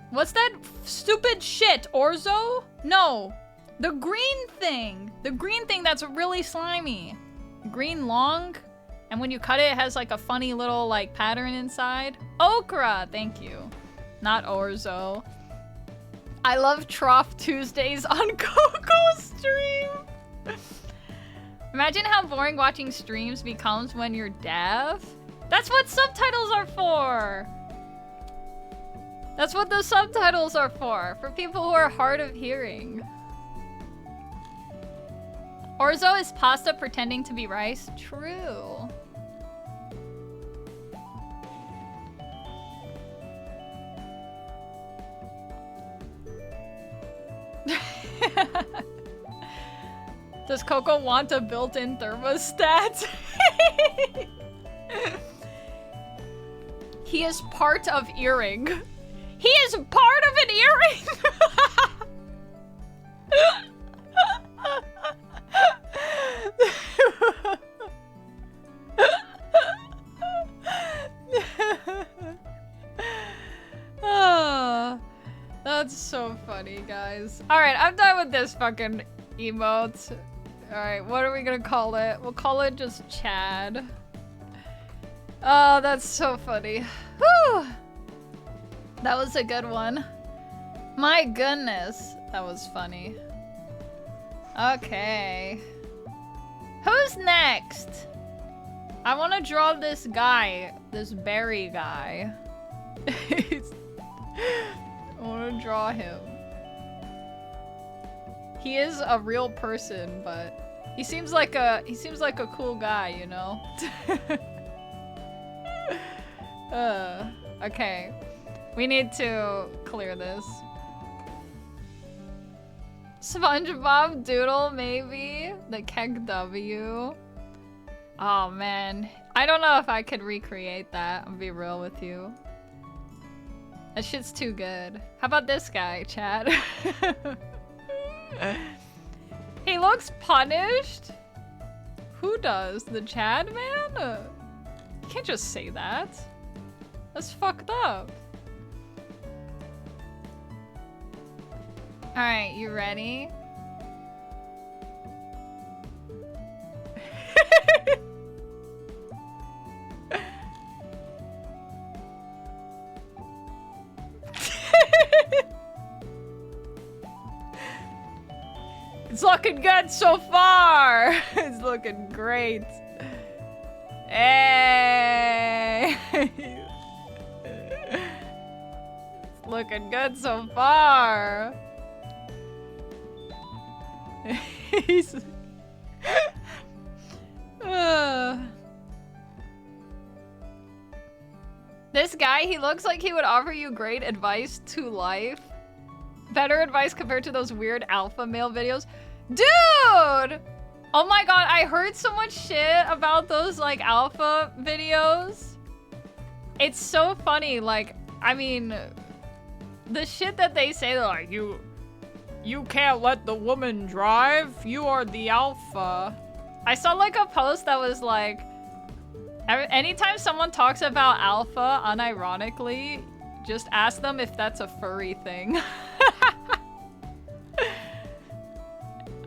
What's that stupid shit? Orzo? No. The green thing. The green thing that's really slimy. Green long. And when you cut it, it has, like, a funny little, like, pattern inside. Okra! Thank you. Not orzo. I love Trough Tuesdays on Coco stream. Imagine how boring watching streams becomes when you're deaf. That's what subtitles are for. That's what the subtitles are for people who are hard of hearing. Orzo is pasta pretending to be rice. True. Does Coco want a built-in thermostat? He is part of earring. He is part of an earring! Oh, that's so funny, guys. Alright, I'm done with this fucking emote. Alright, what are we gonna call it? We'll call it just Chad. Oh, that's so funny. Whew! That was a good one. My goodness, that was funny. Okay. Who's next? I want to draw this guy, this berry guy. I want to draw him. He is a real person, but he seems like a cool guy, you know? Okay. We need to clear this. SpongeBob Doodle, maybe? The Keg W. Oh, man. I don't know if I could recreate that. I'll be real with you. That shit's too good. How about this guy, Chad? He looks punished? Who does? The Chad man? You can't just say that. That's fucked up. Alright, you ready? It's looking good so far! It's looking great. Hey! It's looking good so far. He's... This guy, he looks like he would offer you great advice to life. Better advice compared to those weird alpha male videos. Dude! Oh my god, I heard so much shit about those, like, alpha videos. It's so funny, like, I mean, the shit that they say, they're like, you can't let the woman drive, you are the alpha. I saw, like, a post that was like, anytime someone talks about alpha, unironically, just ask them if that's a furry thing.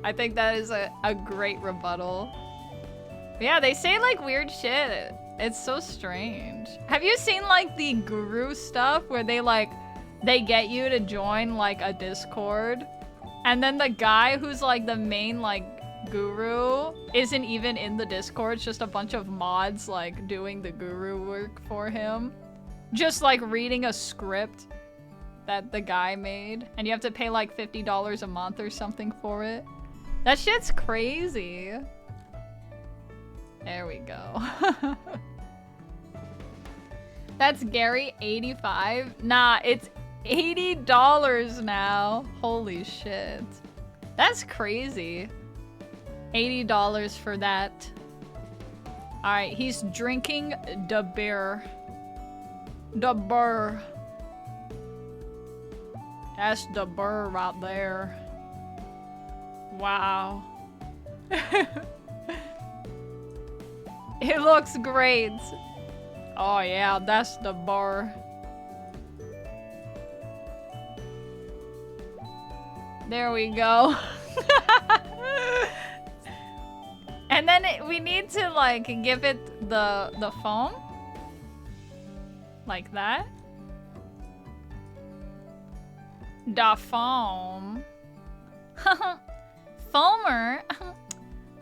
I think that is a great rebuttal. But yeah, they say like weird shit. It's so strange. Have you seen like the guru stuff where they get you to join like a Discord and then the guy who's like the main like guru isn't even in the Discord, it's just a bunch of mods like doing the guru work for him. Just like reading a script that the guy made and you have to pay like $50 a month or something for it. That shit's crazy. There we go. That's Gary, 85. Nah, it's $80 now. Holy shit. That's crazy. $80 for that. Alright, he's drinking the beer. The burr. That's the burr right there. Wow. It looks great. Oh yeah, that's the bar. There we go. And then we need to like give it the foam. Like that. Da foam. Foamer?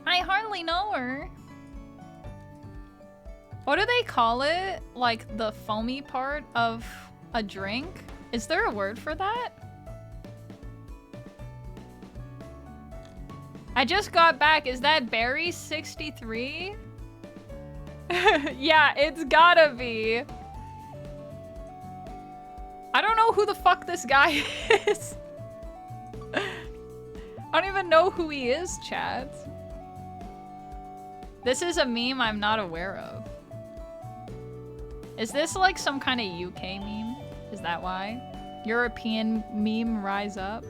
I hardly know her. What do they call it? Like the foamy part of a drink? Is there a word for that? I just got back. Is that Barry 63? Yeah, it's gotta be. I don't know who the fuck this guy is. I don't even know who he is, chat. This is a meme I'm not aware of. Is this like some kind of UK meme? Is that why? European meme rise up?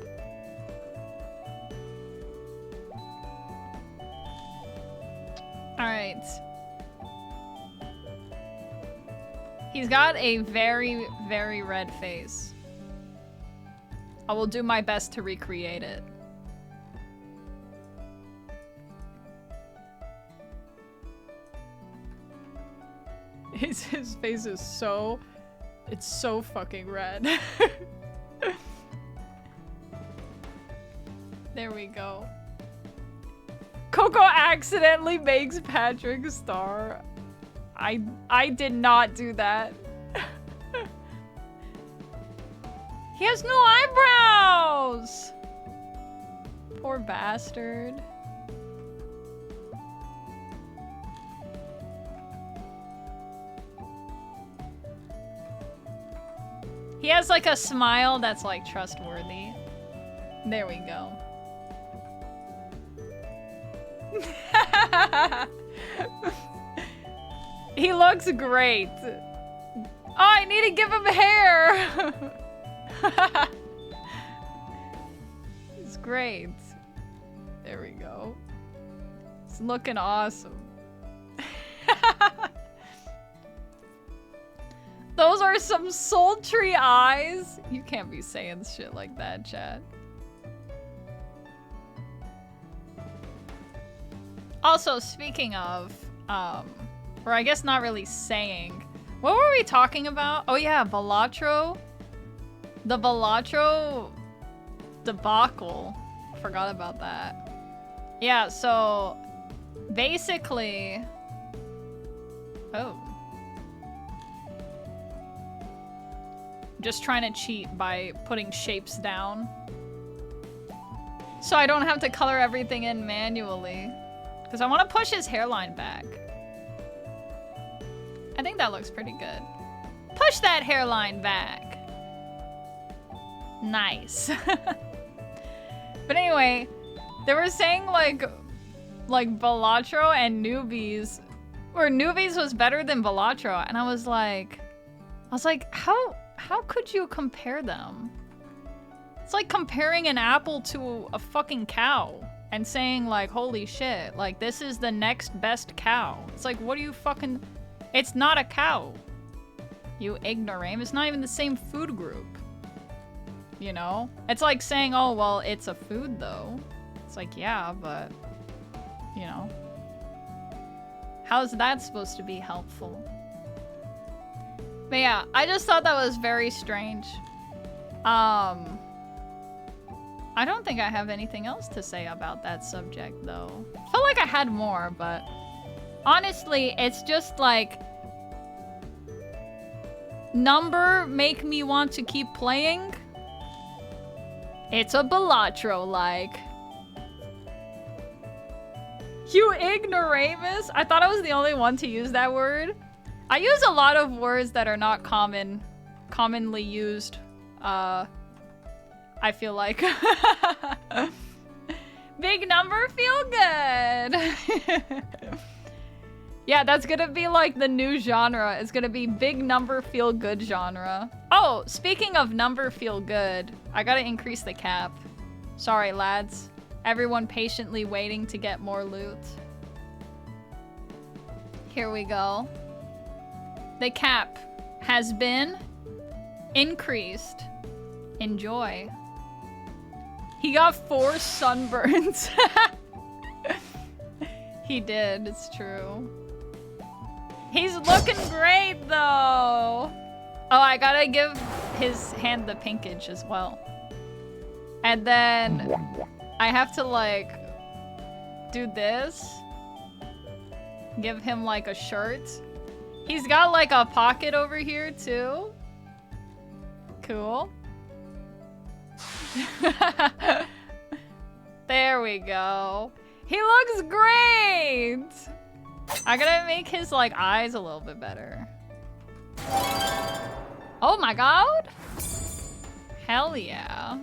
Alright. He's got a very, very red face. I will do my best to recreate it. His face is so... It's so fucking red. There we go. Coco accidentally makes Patrick star. I did not do that. He has no eyebrows! Poor bastard. He has like a smile that's like trustworthy. There we go. He looks great. Oh, I need to give him hair. It's great. There we go. It's looking awesome. Those are some sultry eyes. You can't be saying shit like that, chat. Also, speaking of, or I guess not really saying, what were we talking about? Oh yeah, Balatro. The Balatro debacle. Forgot about that. Yeah, so basically, oh. Just trying to cheat by putting shapes down. So I don't have to color everything in manually. Because I want to push his hairline back. I think that looks pretty good. Push that hairline back. Nice. But anyway, they were saying like Balatro and Newbies, or Newbies was better than Balatro, and I was like, how could you compare them? It's like comparing an apple to a fucking cow and saying like, holy shit, like this is the next best cow. It's like, what do you fucking, it's not a cow. You ignorame, it's not even the same food group. You know? It's like saying, oh, well, it's a food though. It's like, yeah, but, you know. How's that supposed to be helpful? But yeah, I just thought that was very strange. I don't think I have anything else to say about that subject though. Felt like I had more, but honestly, it's just like, number make me want to keep playing. It's a Balatro-like. You ignoramus? I thought I was the only one to use that word. I use a lot of words that are not commonly used. I feel like. Big number feel good. Yeah, that's gonna be like the new genre. It's gonna be big number feel good genre. Oh, speaking of number feel good, I gotta increase the cap. Sorry, lads. Everyone patiently waiting to get more loot. Here we go. The cap has been increased. Enjoy. He got 4 sunburns. He did, it's true. He's looking great though. Oh, I gotta give his hand the pinkage as well. And then I have to like do this. Give him like a shirt. He's got like a pocket over here too. Cool. There we go. He looks great. I gotta make his like eyes a little bit better. Oh my god. Hell yeah.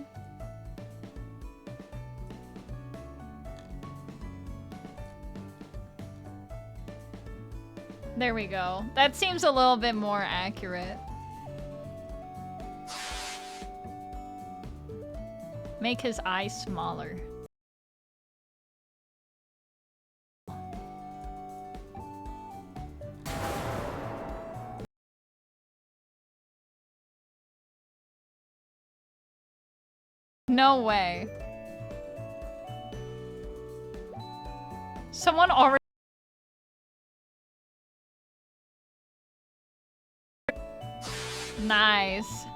There we go. That seems a little bit more accurate. Make his eyes smaller. No way. Someone already... Nice.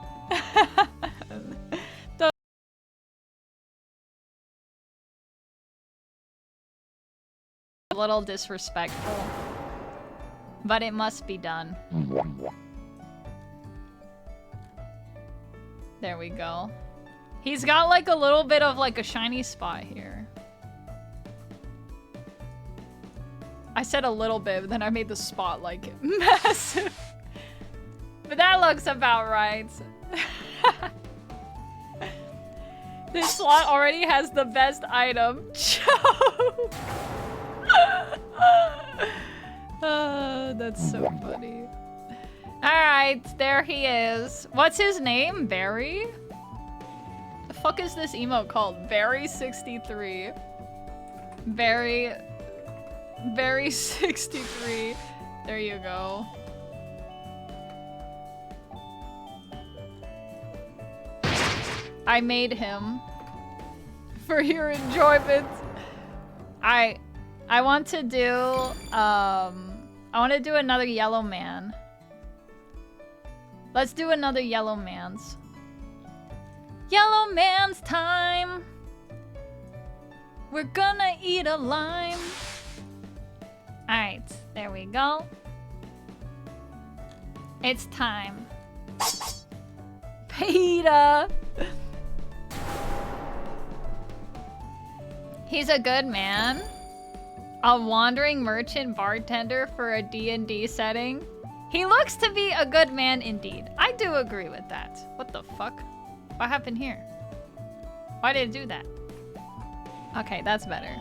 A little disrespectful, but it must be done. There we go. He's got like a little bit of like a shiny spot here. I said a little bit, but then I made the spot like massive. But that looks about right. This slot already has the best item. Choke! Oh, that's so funny. Alright, there he is. What's his name? Barry? The fuck is this emote called? Barry63. Barry63. There you go. I made him for your enjoyment. I I want to do another yellow man. Let's do another yellow man's. Yellow man's time. We're gonna eat a lime. Alright, there we go. It's time. Peter! He's a good man. A wandering merchant bartender for a D&D setting. He looks to be a good man indeed. I do agree with that. What the fuck? What happened here? Why did it do that? Okay, that's better.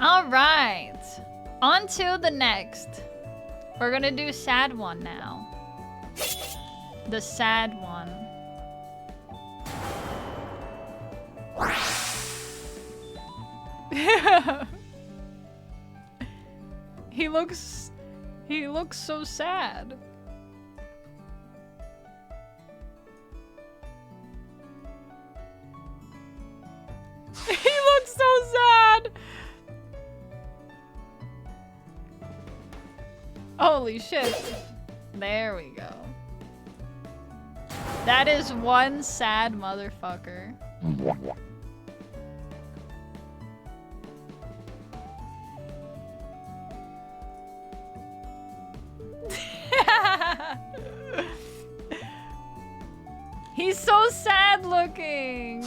Alright. On to the next. We're gonna do sad one now. The sad one. He looks so sad. He looks so sad. Holy shit. There we go. That is one sad motherfucker. He's so sad looking.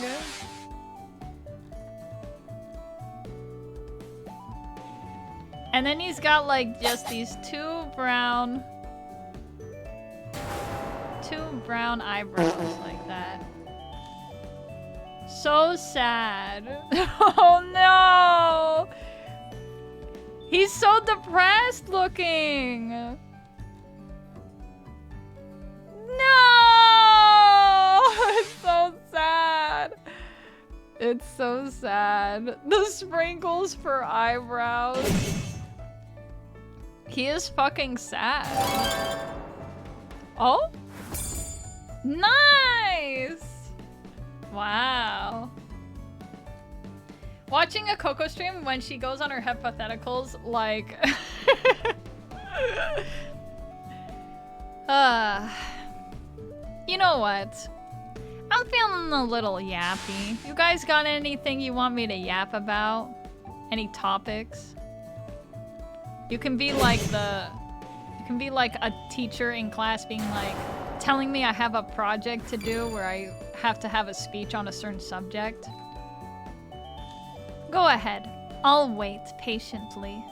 And then he's got like just these two brown eyebrows like that. So sad. Oh no! He's so depressed looking. No! It's so sad. It's so sad. The sprinkles for eyebrows. He is fucking sad. Oh? Nice! Wow. Watching a Coco stream when she goes on her hypotheticals, like... You know what? I'm feeling a little yappy. You guys got anything you want me to yap about? Any topics? You can be like a teacher in class being like, telling me I have a project to do where I have to have a speech on a certain subject. Go ahead. I'll wait patiently.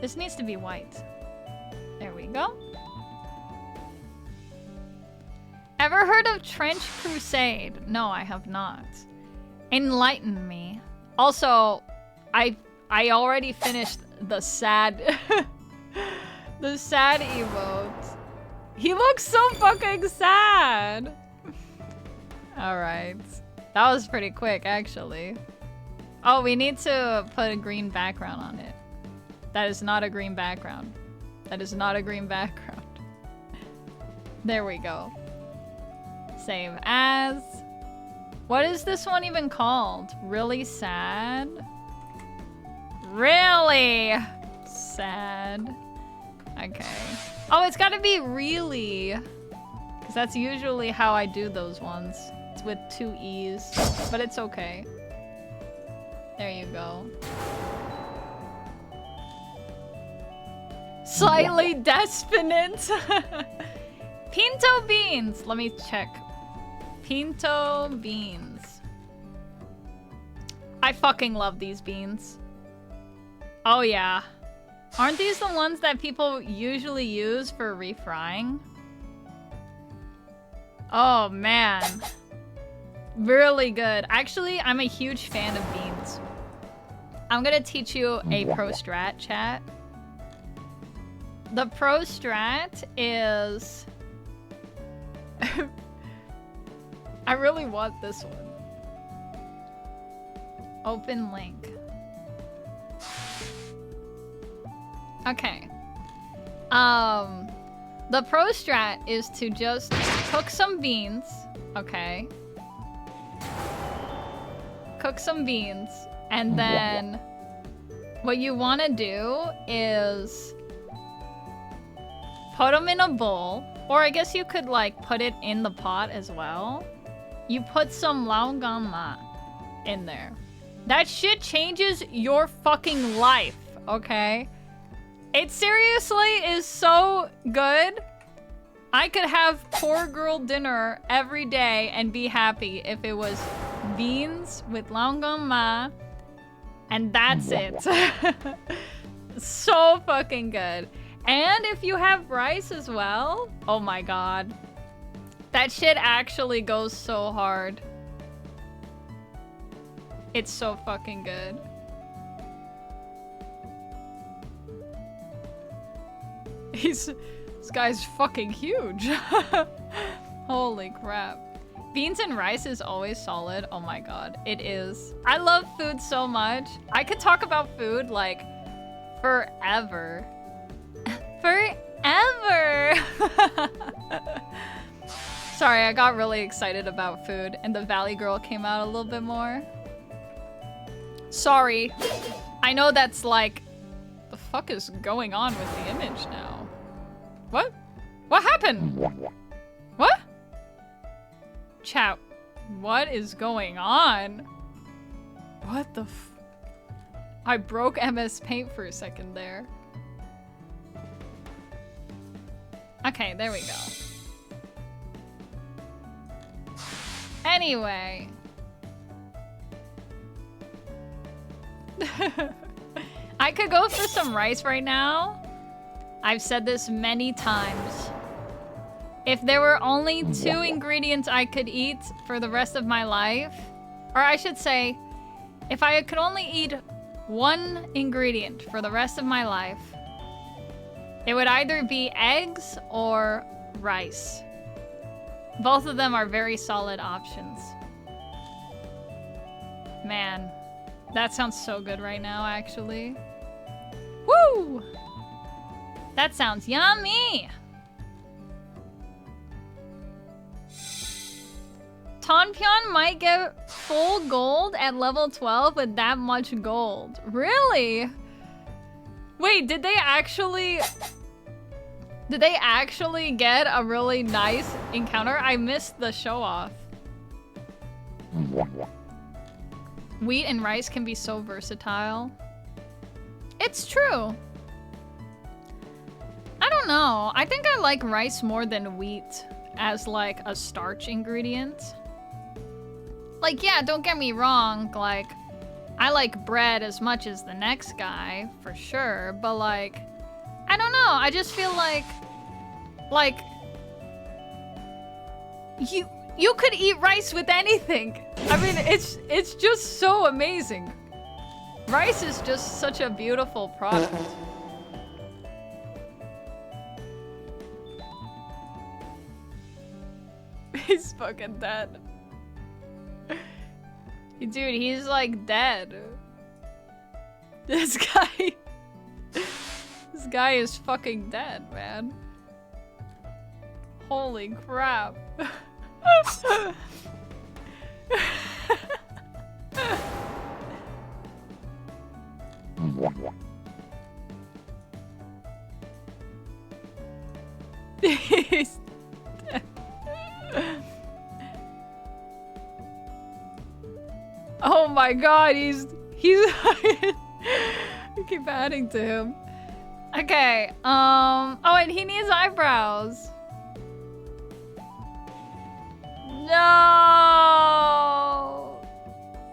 This needs to be white. There we go. Ever heard of Trench Crusade? No, I have not. Enlighten me. Also, I already finished the sad the sad emote. He looks so fucking sad. All right. That was pretty quick, actually. Oh, we need to put a green background on it. That is not a green background. That is not a green background. There we go. Save as. What is this one even called? Really sad? Really sad. Okay. Oh, it's gotta be really. Because that's usually how I do those ones. It's with 2 E's. But it's okay. There you go. Slightly despondent. Pinto beans. Let me check. Pinto beans. I fucking love these beans. Oh yeah. Aren't these the ones that people usually use for refrying? Oh man. Really good. Actually, I'm a huge fan of beans. I'm gonna teach you a pro strat, chat. The pro strat is... I really want this one. Open link. Okay. The pro strat is to just cook some beans, okay? Cook some beans, and then What you want to do is put them in a bowl, or I guess you could like put it in the pot as well. You put some laogama in there. That shit changes your fucking life, okay? It seriously is so good. I could have poor girl dinner every day and be happy if it was beans with laogama, and that's it. So fucking good. And if you have rice as well, oh my god. That shit actually goes so hard. It's so fucking good. This guy's fucking huge. Holy crap. Beans and rice is always solid. Oh my god, it is. I love food so much. I could talk about food like forever. Forever! Sorry, I got really excited about food and the Valley Girl came out a little bit more. Sorry. I know that's like... The fuck is going on with the image now? What? What happened? What? Chat, what is going on? What the f... I broke MS Paint for a second there. Okay, there we go. Anyway. I could go for some rice right now. I've said this many times. If there were only 2 ingredients I could eat for the rest of my life, or I should say, if I could only eat 1 ingredient for the rest of my life, it would either be eggs or rice. Both of them are very solid options. Man, that sounds so good right now, actually. Woo! That sounds yummy! Tonpyeon might get full gold at level 12 with that much gold. Really? Wait, did they actually get a really nice encounter? I missed the show off. Wheat and rice can be so versatile. It's true. I don't know. I think I like rice more than wheat as like a starch ingredient. Like, yeah, don't get me wrong, like, I like bread as much as the next guy, for sure, but like, I don't know, I just feel like, you could eat rice with anything. I mean, it's just so amazing. Rice is just such a beautiful product. He's fucking dead. Dude, he's like dead. This guy is fucking dead, man. Holy crap. He's dead. Oh my god, he's I keep adding to him. Okay, oh, and he needs eyebrows. No!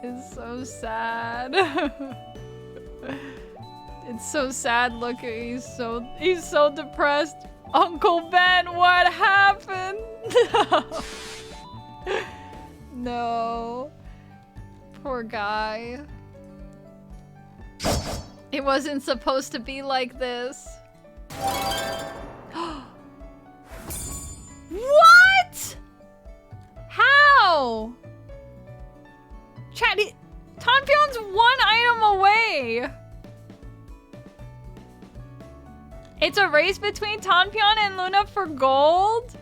It's so sad. It's so sad looking. He's so depressed. Uncle Ben, what happened? No. Poor guy. It wasn't supposed to be like this. What? How? Chat, Tonpyeon's 1 item away. It's a race between Tonpyeon and Luna for gold?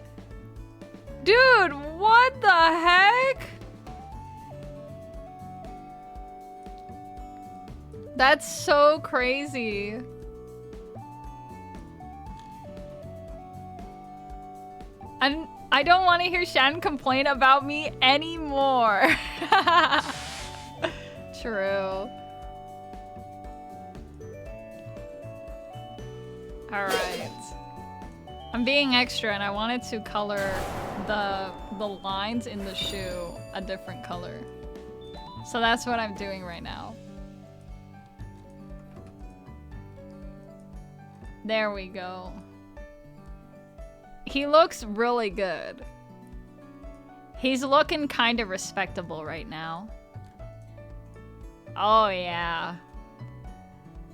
Dude, what the heck? That's so crazy. I don't want to hear Shan complain about me anymore. True. Alright. I'm being extra and I wanted to color the lines in the shoe a different color. So that's what I'm doing right now. There we go. He looks really good. He's looking kind of respectable right now. Oh yeah.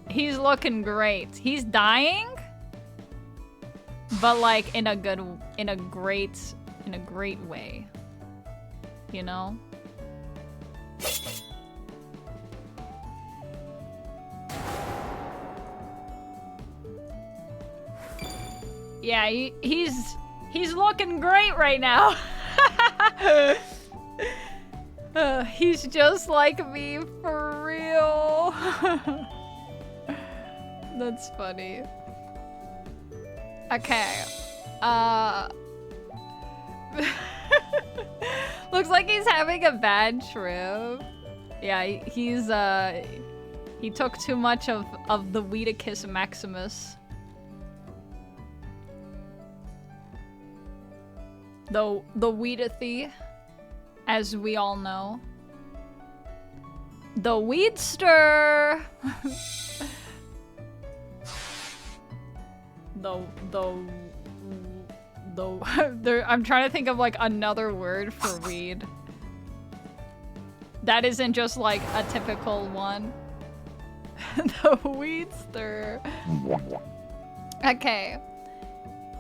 He's looking great. He's dying, but like in a great way. You know? Yeah, he's looking great right now. He's just like me for real. That's funny. Okay. Looks like he's having a bad trip. Yeah, he took too much of the Weedicus Maximus. The Weedathy, as we all know. The Weedster! I'm trying to think of like another word for weed. That isn't just like a typical one. The Weedster. Okay.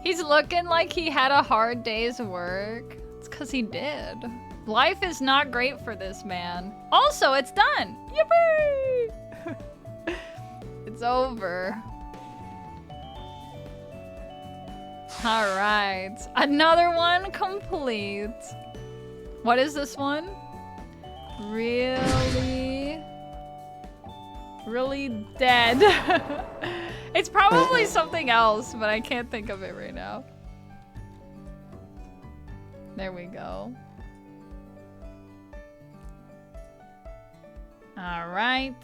He's looking like he had a hard day's work. It's because he did. Life is not great for this man. Also, it's done! Yippee! It's over. Alright. Another one complete. What is this one? Really dead. It's probably something else, but I can't think of it right now. There we go. All right.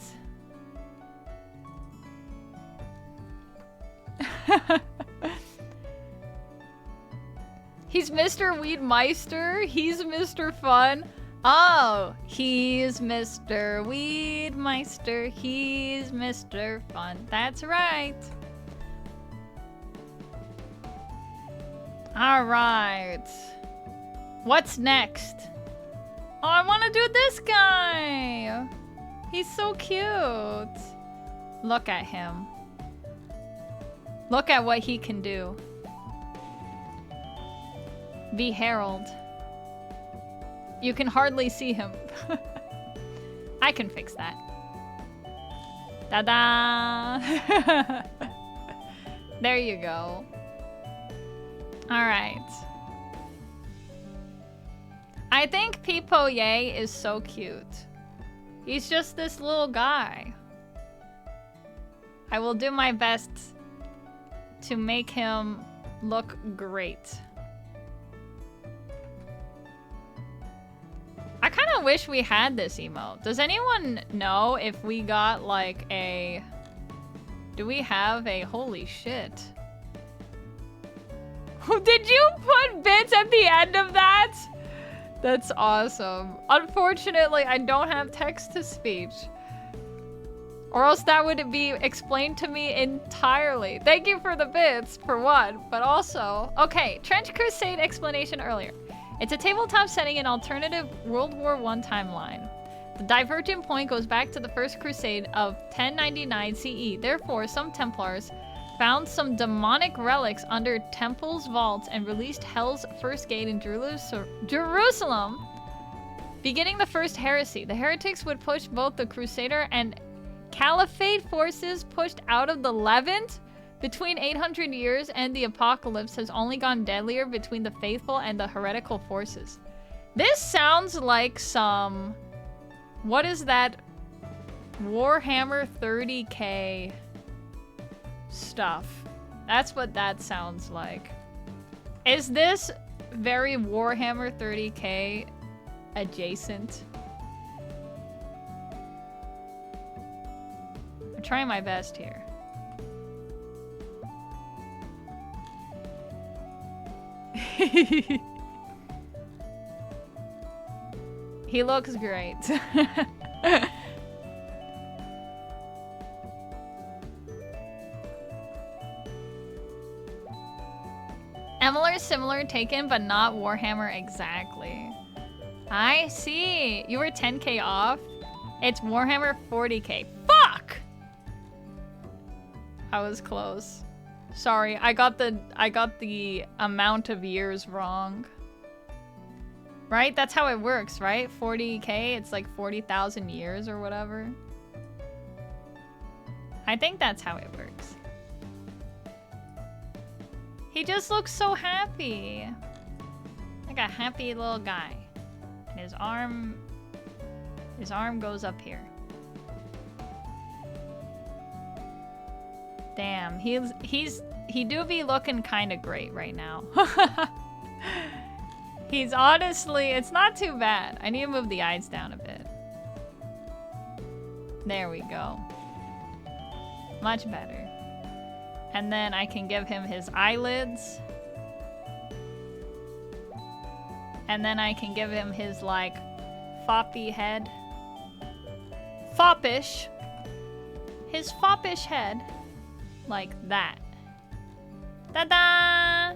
He's Mr. Weedmeister. He's Mr. Fun. Oh, he's Mr. Weedmeister. He's Mr. Fun. That's right. All right. What's next? Oh, I want to do this guy. He's so cute. Look at him. Look at what he can do. The Herald. You can hardly see him. I can fix that. Ta-da! There you go. All right. I think Pipoye is so cute. He's just this little guy. I will do my best to make him look great. I kind of wish we had this emote. Does anyone know if we got like a... Do we have a... Holy shit. Did you put bits at the end of that? That's awesome. Unfortunately, I don't have text-to-speech. Or else that would be explained to me entirely. Thank you for the bits, for one. But also... Okay, Trench Crusade explanation earlier. It's a tabletop setting in alternative World War I timeline. The divergent point goes back to the First Crusade of 1099 CE. Therefore, some Templars found some demonic relics under Temple's vaults and released Hell's first gate in Jerusalem, beginning the First Heresy. The heretics would push both the Crusader and Caliphate forces pushed out of the Levant. Between 800 years and the apocalypse has only gone deadlier between the faithful and the heretical forces. This sounds like some... What is that Warhammer 30K stuff. That's what that sounds like. Is this very Warhammer 30K adjacent? I'm trying my best here. He looks great. Similar taken, but not Warhammer exactly. I see. You were 10K off. It's Warhammer 40K. Fuck! I was close. Sorry, I got the amount of years wrong. Right? That's how it works, right? 40K, it's like 40,000 years or whatever. I think that's how it works. He just looks so happy. Like a happy little guy. And his arm goes up here. Damn, he do be looking kind of great right now. He's honestly, it's not too bad. I need to move the eyes down a bit. There we go. Much better. And then I can give him his eyelids. And then I can give him his, like, foppy head. Foppish. His foppish head. Like that. Ta-da!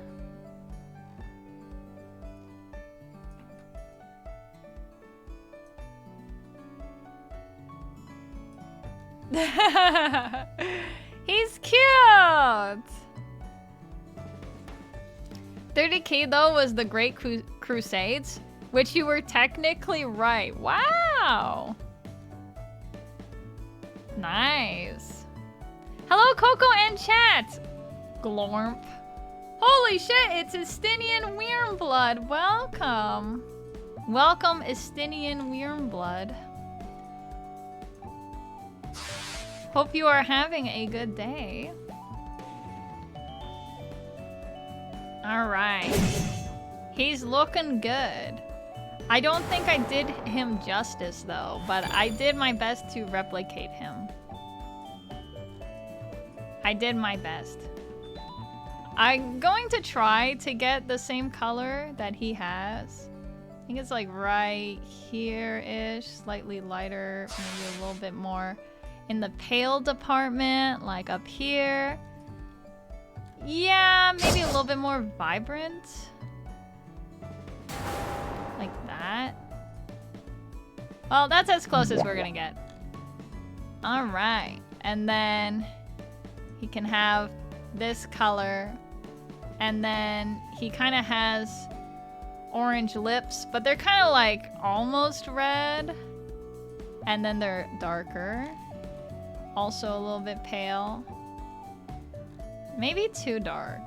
He's cute! 30K though was the Great Crusades, which you were technically right. Wow! Nice. Hello, Coco and chat! Glorp. Holy shit, it's Estinian Wyrmblood. Welcome. Welcome, Estinian Wyrmblood. Hope you are having a good day. All right. He's looking good. I don't think I did him justice though, but I did my best to replicate him. I did my best. I'm going to try to get the same color that he has. I think it's like right here-ish, slightly lighter, maybe a little bit more in the pale department, like up here. Yeah, maybe a little bit more vibrant. Like that. Well, that's as close as we're gonna get. All right, and then he can have this color, and then he kind of has orange lips, but they're kind of like almost red, and then they're darker. Also a little bit pale. Maybe too dark.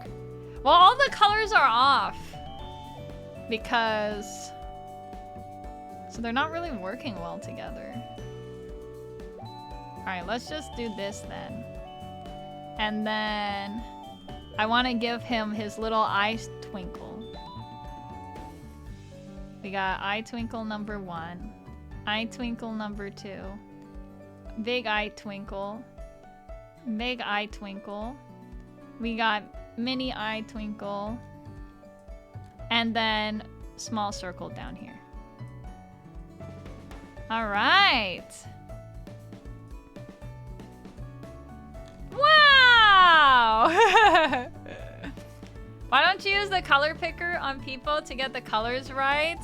Well, all the colors are off because... So they're not really working well together. Alright, let's just do this then. And then I want to give him his little eye twinkle. We got eye twinkle number 1. Eye twinkle number 2. Big eye twinkle. Big eye twinkle. We got mini eye twinkle. And then small circle down here. All right. Wow! Why don't you use the color picker on people to get the colors right?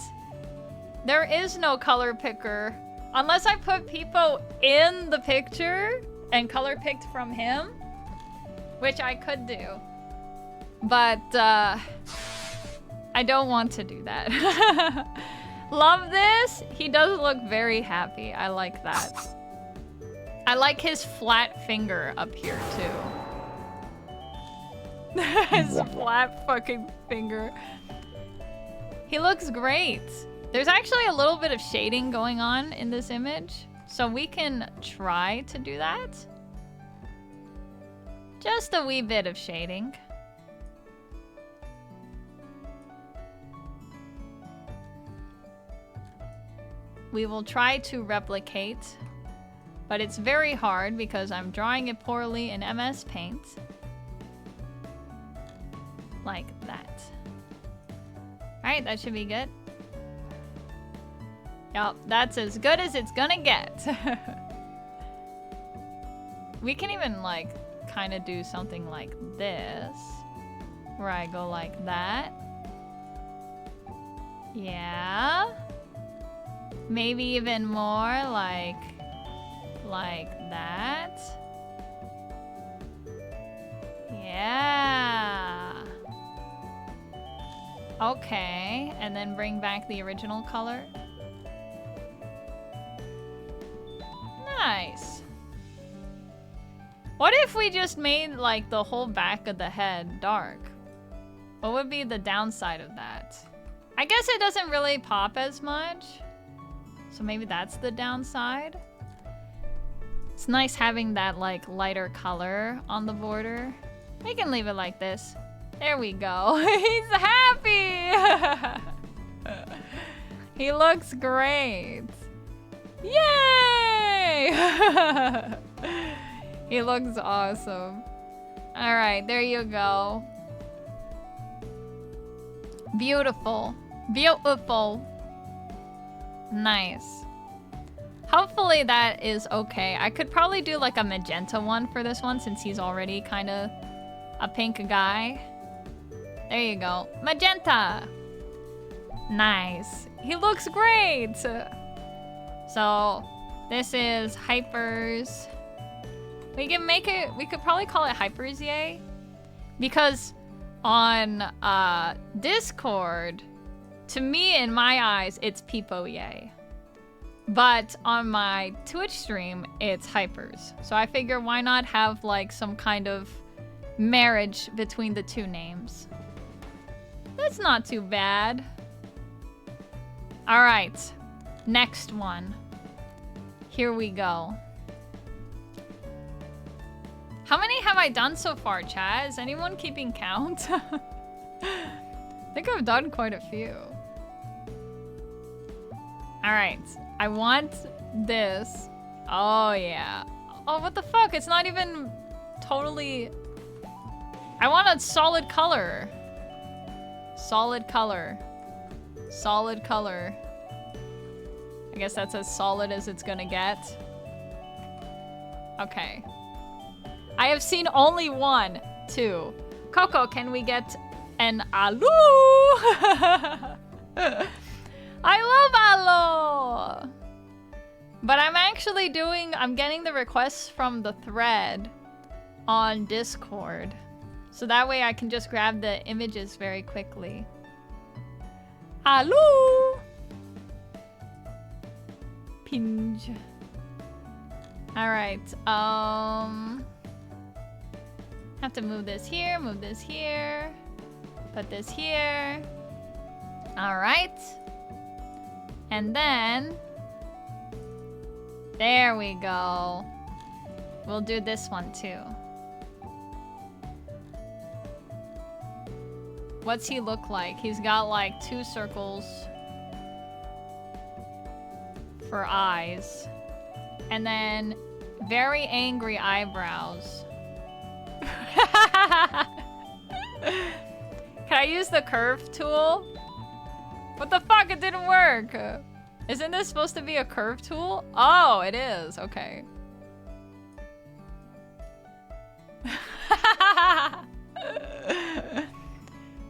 There is no color picker. Unless I put people in the picture and color picked from him, which I could do. But I don't want to do that. Love this. He does look very happy. I like that. I like his flat finger up here too. His flat fucking finger. He looks great. There's actually a little bit of shading going on in this image. So we can try to do that. Just a wee bit of shading. We will try to replicate, but it's very hard because I'm drawing it poorly in MS Paint. Like that. Alright, that should be good. Yup, that's as good as it's gonna get. We can even like kind of do something like this, where I go like that. Yeah. Maybe even more like that. Yeah. Okay, and then bring back the original color. Nice. What if we just made like the whole back of the head dark? What would be the downside of that? I guess it doesn't really pop as much. So maybe that's the downside. It's nice having that like lighter color on the border. We can leave it like this. There we go. He's happy. He looks great. Yay! He looks awesome. All right, there you go. Beautiful. Beautiful. Nice. Hopefully that is okay. I could probably do like a magenta one for this one since he's already kind of a pink guy. There you go. Magenta. Nice. He looks great. So this is Hypers. We can make it, we could probably call it Hypers Yay. Because on Discord, to me, in my eyes, it's Peepo Yay. But on my Twitch stream, it's Hypers. So I figure why not have like some kind of marriage between the two names. That's not too bad. All right, next one. Here we go. How many have I done so far, chat? Is anyone keeping count? I think I've done quite a few. All right, I want this. Oh yeah. Oh, what the fuck? It's not even totally... I want a solid color. Solid color. Solid color. I guess that's as solid as it's gonna get. Okay. I have seen only 1, 2. Coco, can we get an alu? I love aloe! But I'm actually I'm getting the requests from the thread on Discord. So that way I can just grab the images very quickly. Alu! Pinj. Alright, have to move this here, put this here. Alright. And then, there we go. We'll do this one too. What's he look like? He's got like 2 circles for eyes. And then very angry eyebrows. Can I use the curve tool? What the fuck? It didn't work. Isn't this supposed to be a curve tool? Oh, it is. Okay.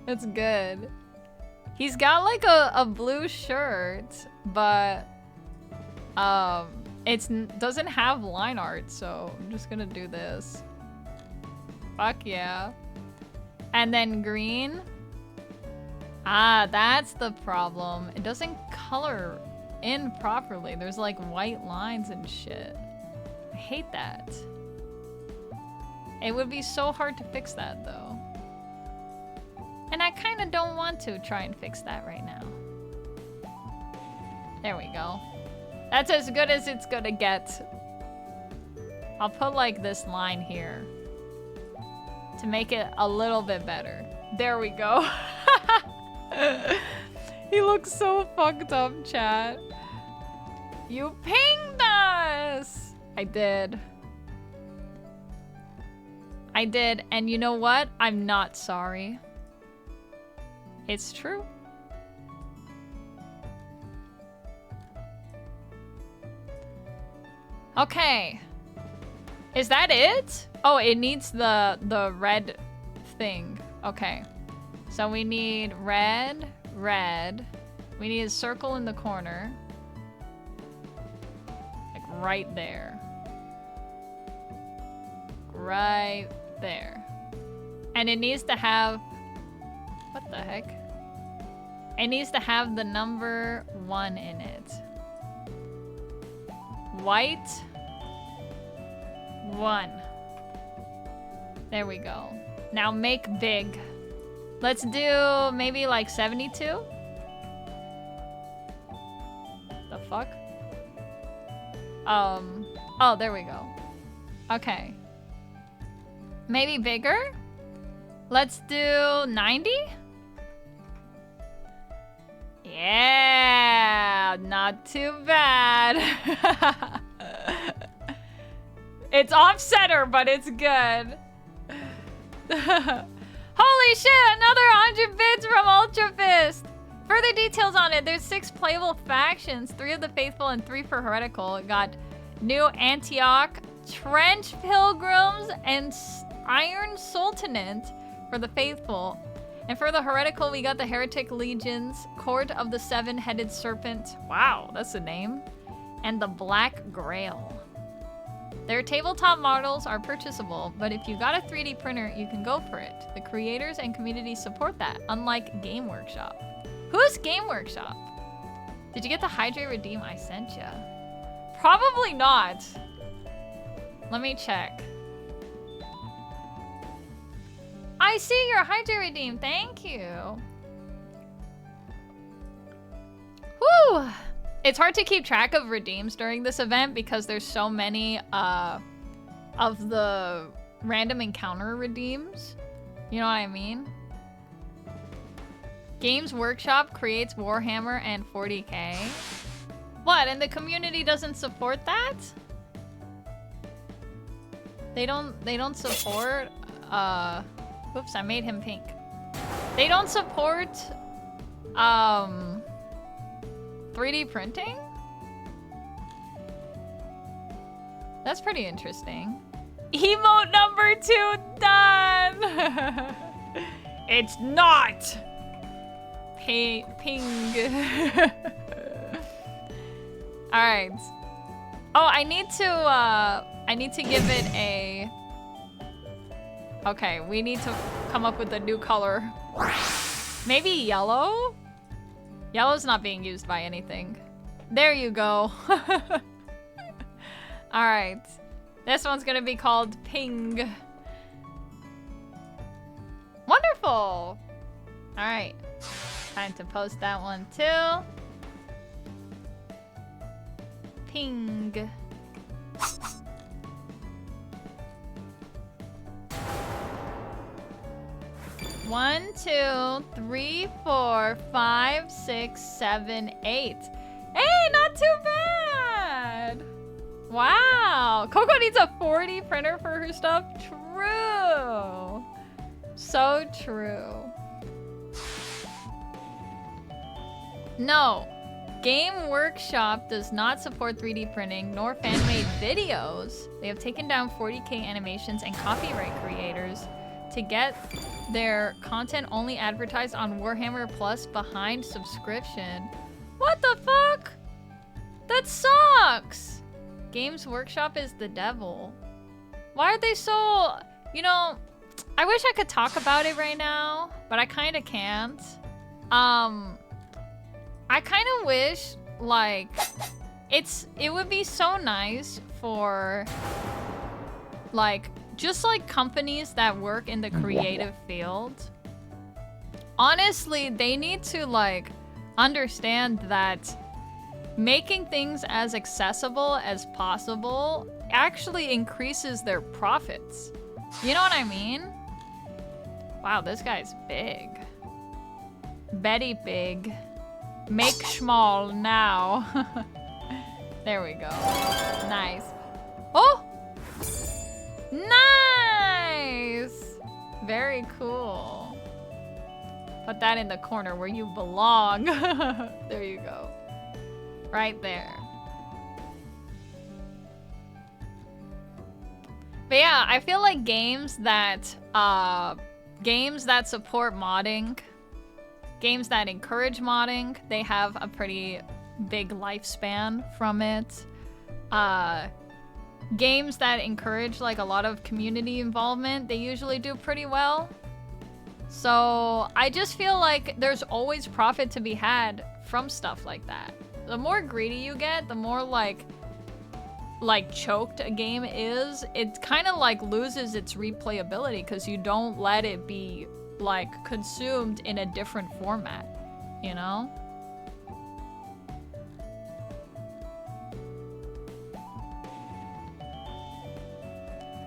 That's good. He's got like a blue shirt, but it doesn't have line art, so I'm just gonna do this. Fuck yeah. And then green. Ah, that's the problem. It doesn't color in properly. There's like white lines and shit. I hate that. It would be so hard to fix that though. And I kind of don't want to try and fix that right now. There we go. That's as good as it's gonna get. I'll put like this line here to make it a little bit better. There we go. He looks so fucked up, chat. You pinged us! I did. I did, and you know what? I'm not sorry. It's true. Okay. Is that it? Oh, it needs the red thing. Okay. So we need red, red. We need a circle in the corner. Like right there. Right there. And it needs to have... What the heck? It needs to have the number 1 in it. White 1. There we go. Now make big. Let's do maybe like 72. The fuck? Oh, there we go. Okay. Maybe bigger? Let's do 90? Yeah, not too bad. It's off-center, but it's good. Holy shit, another 100 bits from Ultra Fist. Further details on it, there's 6 playable factions, 3 of the Faithful and 3 for Heretical. It got New Antioch, Trench Pilgrims, and Iron Sultanate for the Faithful. And for the Heretical, we got the Heretic Legions, Court of the Seven-Headed Serpent. Wow, that's a name. And the Black Grail. Their tabletop models are purchasable, but if you got a 3D printer, you can go for it. The creators and community support that, unlike Game Workshop. Who's Game Workshop? Did you get the Hydrate Redeem I sent you? Probably not. Let me check. I see your Hydrate Redeem, thank you. Whew! It's hard to keep track of redeems during this event because there's so many of the random encounter redeems. You know what I mean? Games Workshop creates Warhammer and 40k. What, and the community doesn't support that? They don't support oops, I made him pink. They don't support 3D printing? That's pretty interesting. Emote number 2 done! It's not! Ping. Alright. Oh, I need to give it a... Okay, we need to come up with a new color. Maybe yellow? Yellow's not being used by anything. There you go. Alright. This one's gonna be called Ping. Wonderful! Alright. Time to post that one too. Ping. One, 2, 3, 4, 5, 6, 7, 8. Hey, not too bad. Wow. Coco needs a 4D printer for her stuff. True. So true. No. Game Workshop does not support 3D printing nor fan-made videos. They have taken down 40k animations and copyright creators to get their content only advertised on Warhammer Plus behind subscription. What the fuck? That sucks! Games Workshop is the devil. Why are they so... You know, I wish I could talk about it right now, but I kind of can't. I kind of wish, like, it would be so nice for, like, just like companies that work in the creative field. Honestly, they need to like understand that making things as accessible as possible actually increases their profits. You know what I mean? Wow, this guy's big. Betty big. Make small now. There we go. Nice. Oh! Nice! Very cool. Put that in the corner where you belong. There you go. Right there. But yeah, I feel like games that support modding, games that encourage modding, they have a pretty big lifespan from it. Games that encourage like a lot of community involvement, they usually do pretty well. So I just feel like there's always profit to be had from stuff like that. The more greedy you get, the more like choked a game is, it kind of like loses its replayability because you don't let it be like consumed in a different format, you know?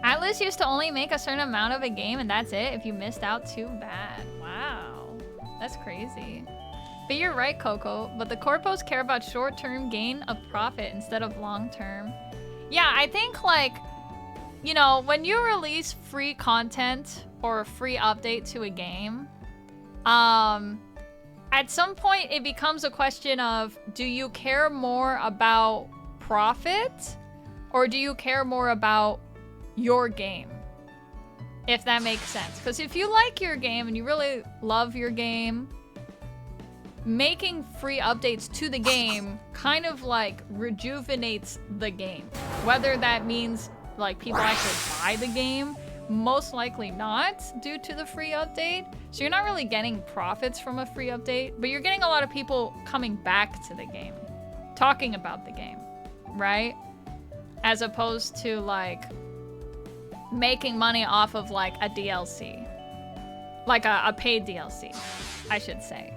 Atlas used to only make a certain amount of a game and that's it. If you missed out, too bad. Wow, that's crazy. But you're right, Coco, but the corpos care about short-term gain of profit instead of long-term. Yeah, I think like, you know, when you release free content or a free update to a game, at some point it becomes a question of, do you care more about profit or do you care more about your game? If that makes sense. Because if you like your game and you really love your game, making free updates to the game kind of like rejuvenates the game. Whether that means like people actually buy the game, most likely not due to the free update. So you're not really getting profits from a free update, but you're getting a lot of people coming back to the game, talking about the game, right? As opposed to like making money off of like a DLC, like a paid DLC, I should say.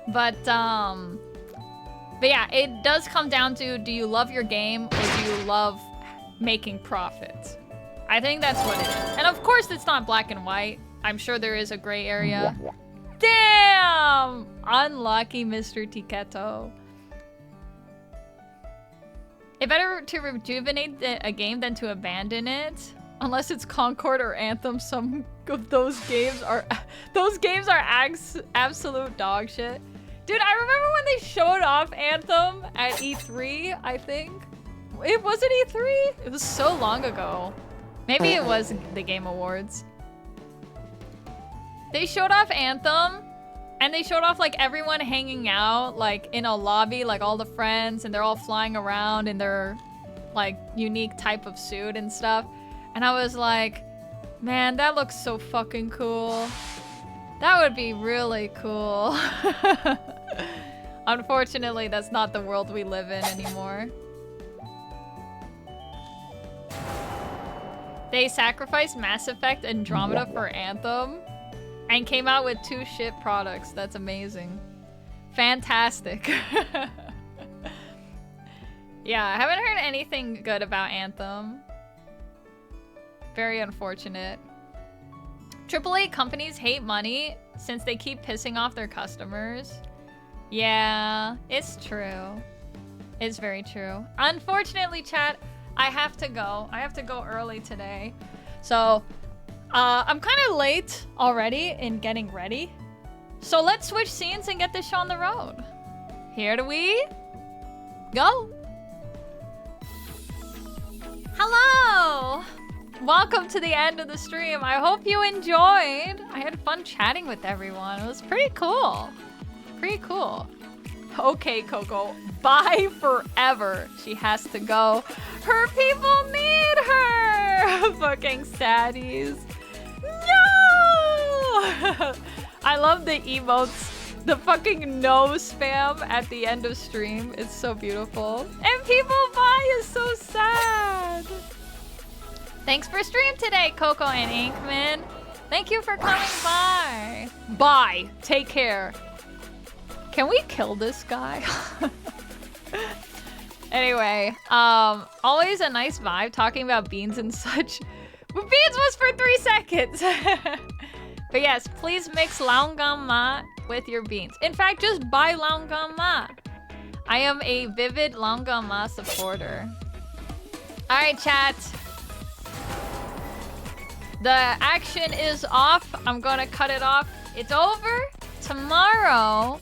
But yeah, it does come down to, do you love your game or do you love making profits? I think that's what it is. And of course it's not black and white. I'm sure there is a gray area. Damn! Unlucky, Mr. Tiketo. It's better to rejuvenate a game than to abandon it. Unless it's Concord or Anthem, some of those games are absolute dog shit. Dude, I remember when they showed off Anthem at E3, I think. It wasn't E3? It was so long ago. Maybe it was the Game Awards. They showed off Anthem, and they showed off like everyone hanging out like in a lobby, like all the friends, and they're all flying around in their like unique type of suit and stuff. And I was like, man, that looks so fucking cool. That would be really cool. Unfortunately, that's not the world we live in anymore. They sacrificed Mass Effect Andromeda for Anthem and came out with 2 shit products. That's amazing. Fantastic. Yeah, I haven't heard anything good about Anthem. Very unfortunate. AAA companies hate money since they keep pissing off their customers. Yeah, it's true. It's very true. Unfortunately, chat, I have to go. I have to go early today. So, I'm kind of late already in getting ready. So let's switch scenes and get this show on the road. Here do we go. Hello! Welcome to the end of the stream. I hope you enjoyed. I had fun chatting with everyone. It was pretty cool. Pretty cool. Okay, Coco. Bye forever. She has to go. Her people need her. Fucking saddies. No! I love the emotes. The fucking no spam at the end of stream. It's so beautiful. And people bye is so sad. Thanks for stream today, Coco and Inkman. Thank you for coming by. Bye. Take care. Can we kill this guy? Anyway, always a nice vibe talking about beans and such. But beans was for 3 seconds. But yes, please mix laonggama with your beans. In fact, just buy laonggama. I am a vivid laonggama supporter. All right, chat. The action is off. I'm gonna cut it off. It's over. Tomorrow,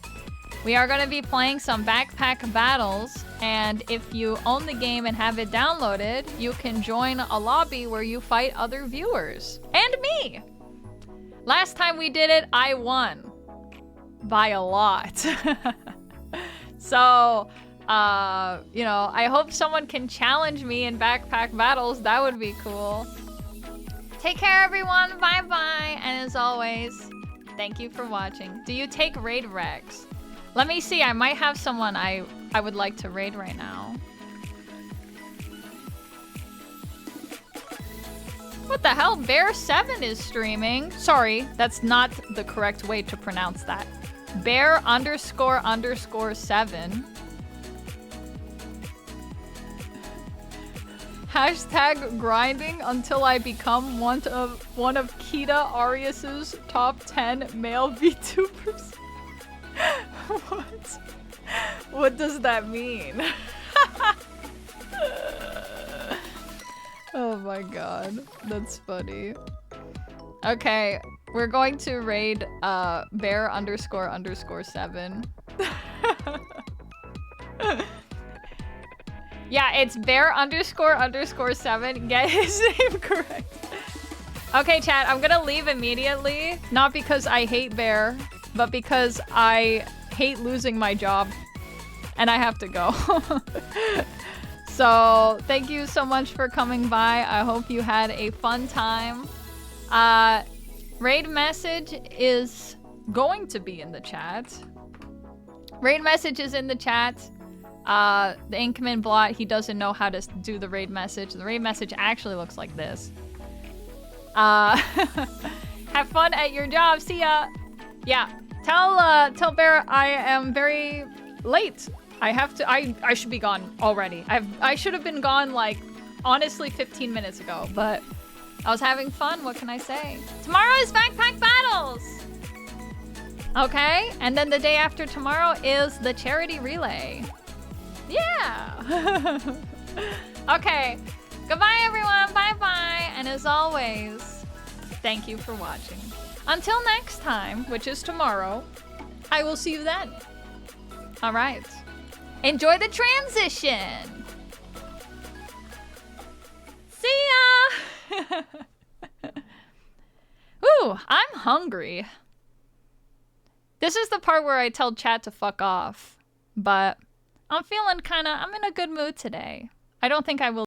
we are gonna be playing some backpack battles. And if you own the game and have it downloaded, you can join a lobby where you fight other viewers. And me. Last time we did it, I won. By a lot. So, you know, I hope someone can challenge me in backpack battles. That would be cool. Take care, everyone. Bye-bye. And as always, thank you for watching. Do you take raid Rex? Let me see. I might have someone I would like to raid right now. What the hell? Bear7 is streaming. Sorry, that's not the correct way to pronounce that. Bear__7. Hashtag grinding until I become one of Kita Arias's top 10 male VTubers. What? What does that mean? Oh my god, that's funny. Okay, we're going to raid Bear__7. Yeah, it's Bear__7. Get his name correct. Okay, chat, I'm gonna leave immediately. Not because I hate Bear, but because I hate losing my job. And I have to go. So, thank you so much for coming by. I hope you had a fun time. Raid message is going to be in the chat. Raid message is in the chat. The Inkman Blot, he doesn't know how to do the raid message. The raid message actually looks like this. Have fun at your job. See ya. Yeah. Tell Bear I am very late. I should be gone already. I should have been gone like honestly 15 minutes ago, but I was having fun. What can I say? Tomorrow is backpack battles. Okay, and then the day after tomorrow is the charity relay. Yeah. Okay. Goodbye, everyone. Bye-bye. And as always, thank you for watching. Until next time, which is tomorrow, I will see you then. All right. Enjoy the transition. See ya. Ooh, I'm hungry. This is the part where I tell chat to fuck off, but I'm feeling I'm in a good mood today. I don't think I will